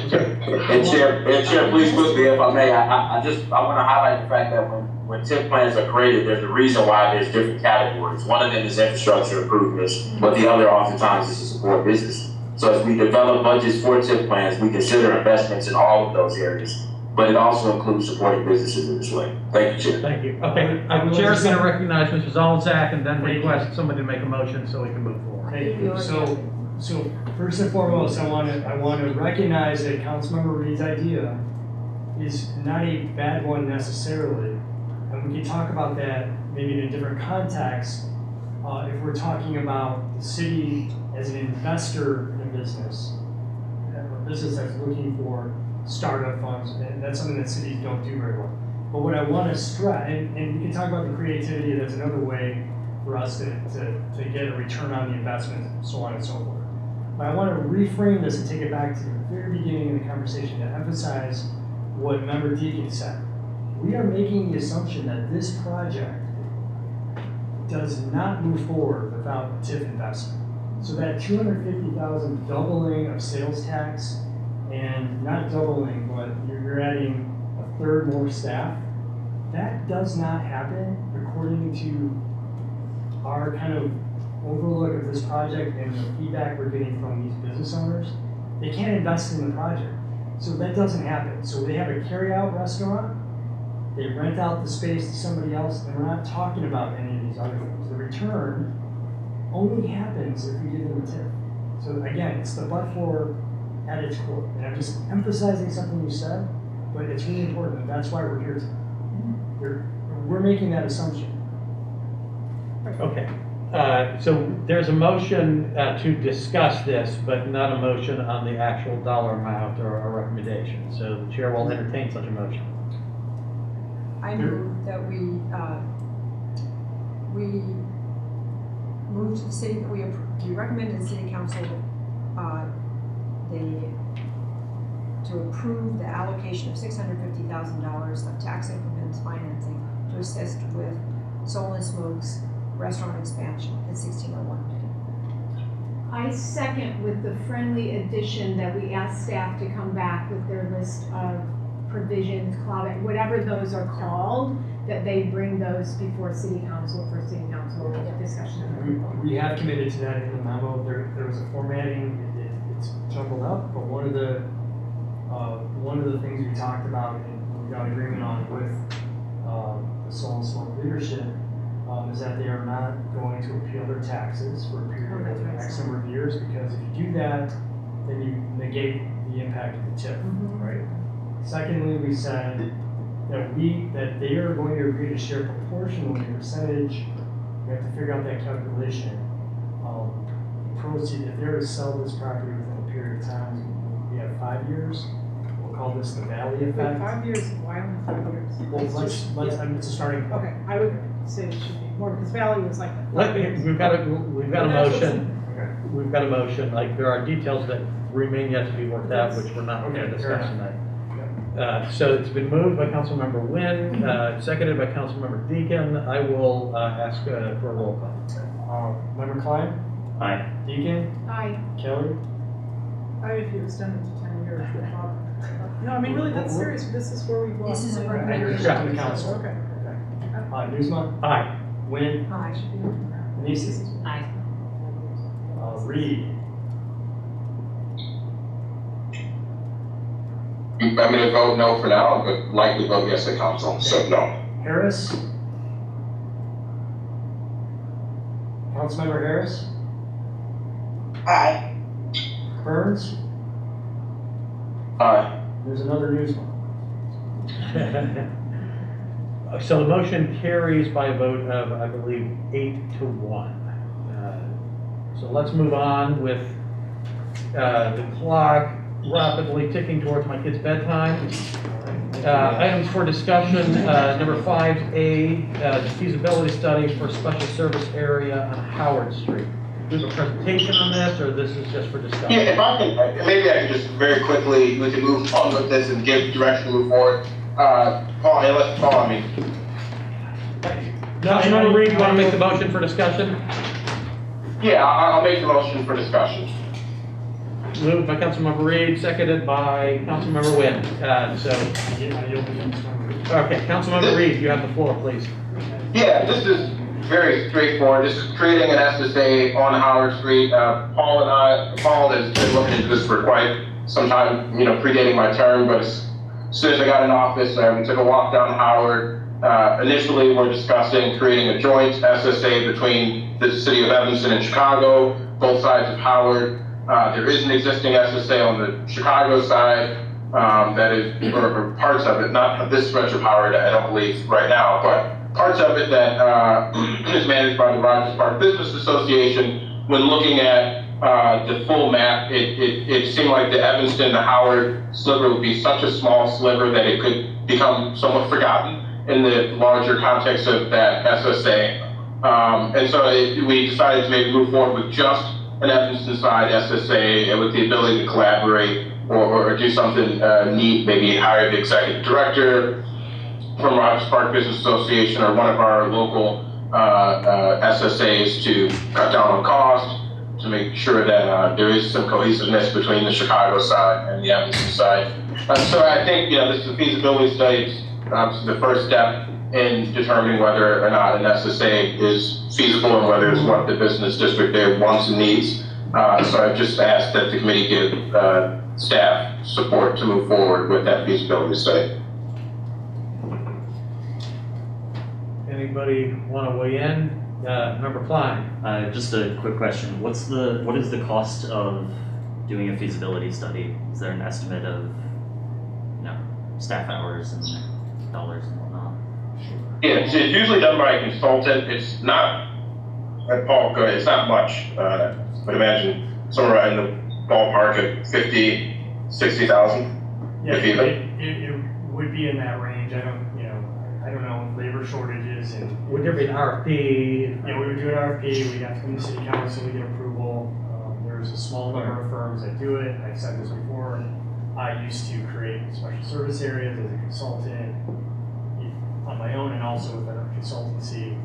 And Chair, please quickly, if I may, I want to highlight the fact that when TIF plans are created, there's a reason why there's different categories. One of them is infrastructure improvements, but the other oftentimes is to support business. So as we develop budgets for TIF plans, we consider investments in all of those areas, but it also includes supporting businesses in this way. Thank you, Chair. Thank you. Okay, Chair's going to recognize Mr. Zolzak and then request somebody to make a motion so we can move forward. Thank you. So first and foremost, I want to recognize that Councilmember Reed's idea is not a bad one necessarily, and we can talk about that maybe in a different context if we're talking about the city as an investor in a business, a business that's looking for startup funds, and that's something that cities don't do very well. But what I want to stress, and we can talk about the creativity, that's another way for us to get a return on the investment, and so on and so forth. But I want to reframe this and take it back to the very beginning of the conversation to emphasize what Member Deacon said. We are making the assumption that this project does not move forward without TIF investment. So that $250,000 doubling of sales tax, and not doubling, but you're adding a third more staff, that does not happen according to our kind of overlook of this project and the feedback we're getting from these business owners. They can't invest in the project. So that doesn't happen. So they have a carry-out restaurant, they rent out the space to somebody else, and we're not talking about any of these other things. The return only happens if we give them a tip. So again, it's the but-for at its core. And I'm just emphasizing something you said, but it's really important, and that's why we're here tonight. We're making that assumption. Okay. So there's a motion to discuss this, but not a motion on the actual dollar amount or a recommendation. So the chair will entertain such a motion. I move that we move to the city, we recommend to the city council to approve the allocation of $650,000 of tax increments financing to assist with Soul and Smoke's restaurant expansion at 1601 Main. I second with the friendly addition that we ask staff to come back with their list of provisions, clawback, whatever those are called, that they bring those before city council for city council discussion. We have committed to that in the memo. There was a formatting, it's jumbled up, but one of the things we talked about and we got agreement on with the Soul and Smoke leadership is that they are not going to appeal their taxes for a period of X number of years, because if you do that, then you negate the impact of the TIF, right? Secondly, we said that they are going to agree to share proportionally a percentage. We have to figure out that calculation. Proceed, if they were to sell this property within a period period of time. We have 5 years. We'll call this the Valley Wait, Effect. 5 years, why only 5 years? Well, I mean, it's a starting point. Okay, I would say it should be more, because Valley was like. We've got a motion. Okay. We've got a motion, like, there are details that remain yet to be worked out, which we're not going to Okay, discuss fair tonight. So it's been moved by Councilmember Nguyen, seconded by Councilmember Deacon. I will ask for a roll call. Member Klein? Aye. Deacon? Aye. Kelly? If you extend it to 10 years, we'll bother. No, I mean, really, that's serious, this is where we've lost. This is a money. recommendation. Yeah, the council. Okay. Newsman? Aye. Nguyen? Aye. Nisi? Aye. Reed? I'm gonna vote no for now, but likely vote yes at council, so no. Harris? Councilmember Harris? Aye. Burns? Aye. There's another Newsman. So the motion carries by a vote of, I believe, 8-1. So let's move on with the clock rapidly ticking towards my kid's bedtime. Items for discussion, number 5A, the feasibility study for special service area on Howard Street. Do you have a presentation on this, or this is just for discussion? Yeah, if I can, maybe I can just very quickly, we can move on with this and give direction to move forward. Paul, unless, Paul, I mean. Councilmember Reed, you want to make the motion for discussion? Yeah, I'll make the motion for discussion. Moved by Councilmember Reed, seconded by Councilmember Nguyen. Okay, Councilmember Reed, you have the floor, please. Yeah, this is very straightforward. This is creating an SSA on Howard Street. Paul has been looking into this for quite some time, predating my term, but as soon as I got in office, we took a walk down Howard. Initially, we're discussing creating a joint SSA between the city of Evanston and Chicago, both sides of Howard. There is an existing SSA on the Chicago side that is, or parts of it, not this stretch of Howard, I don't believe right now, but parts of it that is managed by the Rogers Park Business Association. When looking at the full map, it seemed like the Evanston to Howard sliver would be such a small sliver that it could become somewhat forgotten in the larger context of that SSA. And so we decided to maybe move forward with just an Evanston side SSA and with the ability to collaborate or do something neat, maybe hire the executive director from Rogers Park Business Association or one of our local SSAs to cut down on cost, to make sure that there is some cohesiveness between the Chicago side and the Evanston side. So I think, this is a feasibility study. It's obviously the first step in determining whether or not an SSA is feasible and whether it's what the business district there wants and needs. So I've just asked that the committee give staff support to move forward with that feasibility study. Anybody want to weigh in? Member Klein? Just a quick question. What is the cost of doing a feasibility study? Is there an estimate of, staff hours and dollars and whatnot? Yeah, it's usually done by a consultant. It's not, Paul, go ahead, it's not much. I would imagine somewhere in the ballpark at 50, 60,000. Yeah, if even. it would be in that range. I don't know, labor shortages and. Would there be an RFP? Yeah, we would do an RFP, we'd have to come to city council to get approval. There's a small number of firms that do it. I've said this before. I used to create special service areas as a consultant on my own and also with a consultancy.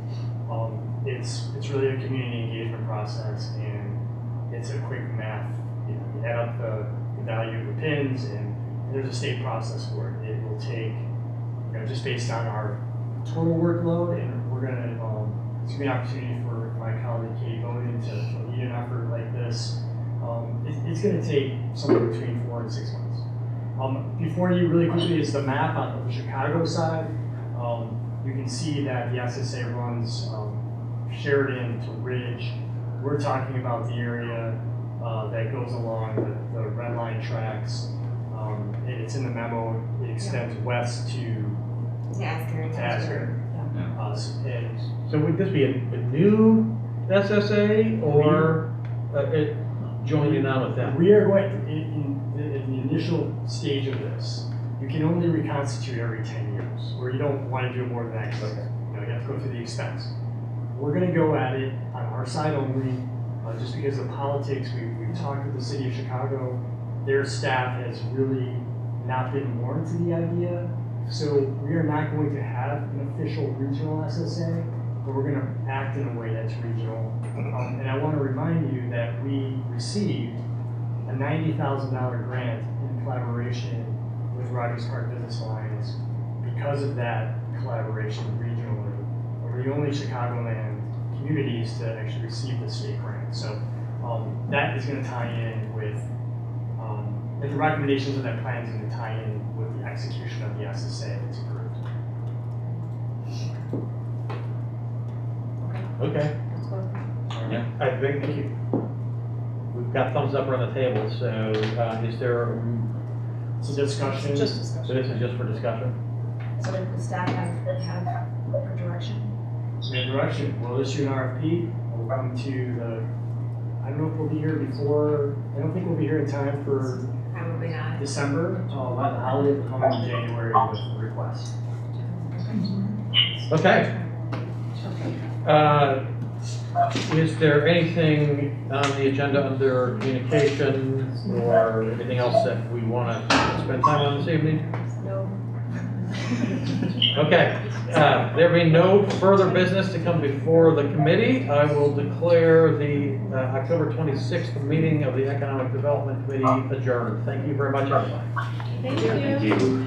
It's really a community engagement process and it's a quick math. You add up the value of the pins and there's a state process for it. It will take, just based on our total workload, and we're gonna, it's gonna be an opportunity for my colleague Katie Bowden to lead an effort like this. It's gonna take somewhere between 4 and 6 months. Before you really quickly is the map on the Chicago side. You can see that the SSA runs Sheridan to Ridge. We're talking about the area that goes along the red line tracks. It's in the memo. It extends west to Asgard. So would this be a new SSA or joining on with them. We are going, in the initial stage of this, you can only reconstitute every 10 years, or you don't want to do it more than that, because you have to go through the expense. We're gonna go at it on our side only, just because of politics. We've talked with the city of Chicago. Their staff has really not been warm to the idea. So we are not going to have an official regional SSA, but we're gonna act in a way that's regional. And I wanna remind you that we received a $90,000 grant in collaboration with Rogers Park Business Alliance. Because of that collaboration regionally, we're the only Chicagoland communities to actually receive the state grant. So that is gonna tie in with the recommendations of that plan is gonna tie in with the execution of the SSA if it's approved. Okay. Yeah. I think we've got thumbs up around the table, so is there, It's a discussion. Just discussion. so this is just for discussion? So that the staff have a direction. The direction, we'll issue an RFP, we'll come to the, I don't know if we'll be here before, I don't think we'll be here in time for Probably not. December, the holiday will come in January with the request. Okay. Is there anything on the agenda under communications or anything else that we want to spend time on this evening? No. Okay, there being no further business to come before the committee, I will declare the October 26th meeting of the Economic Development Committee adjourned. Thank you very much, everybody. Thank you. Thank you.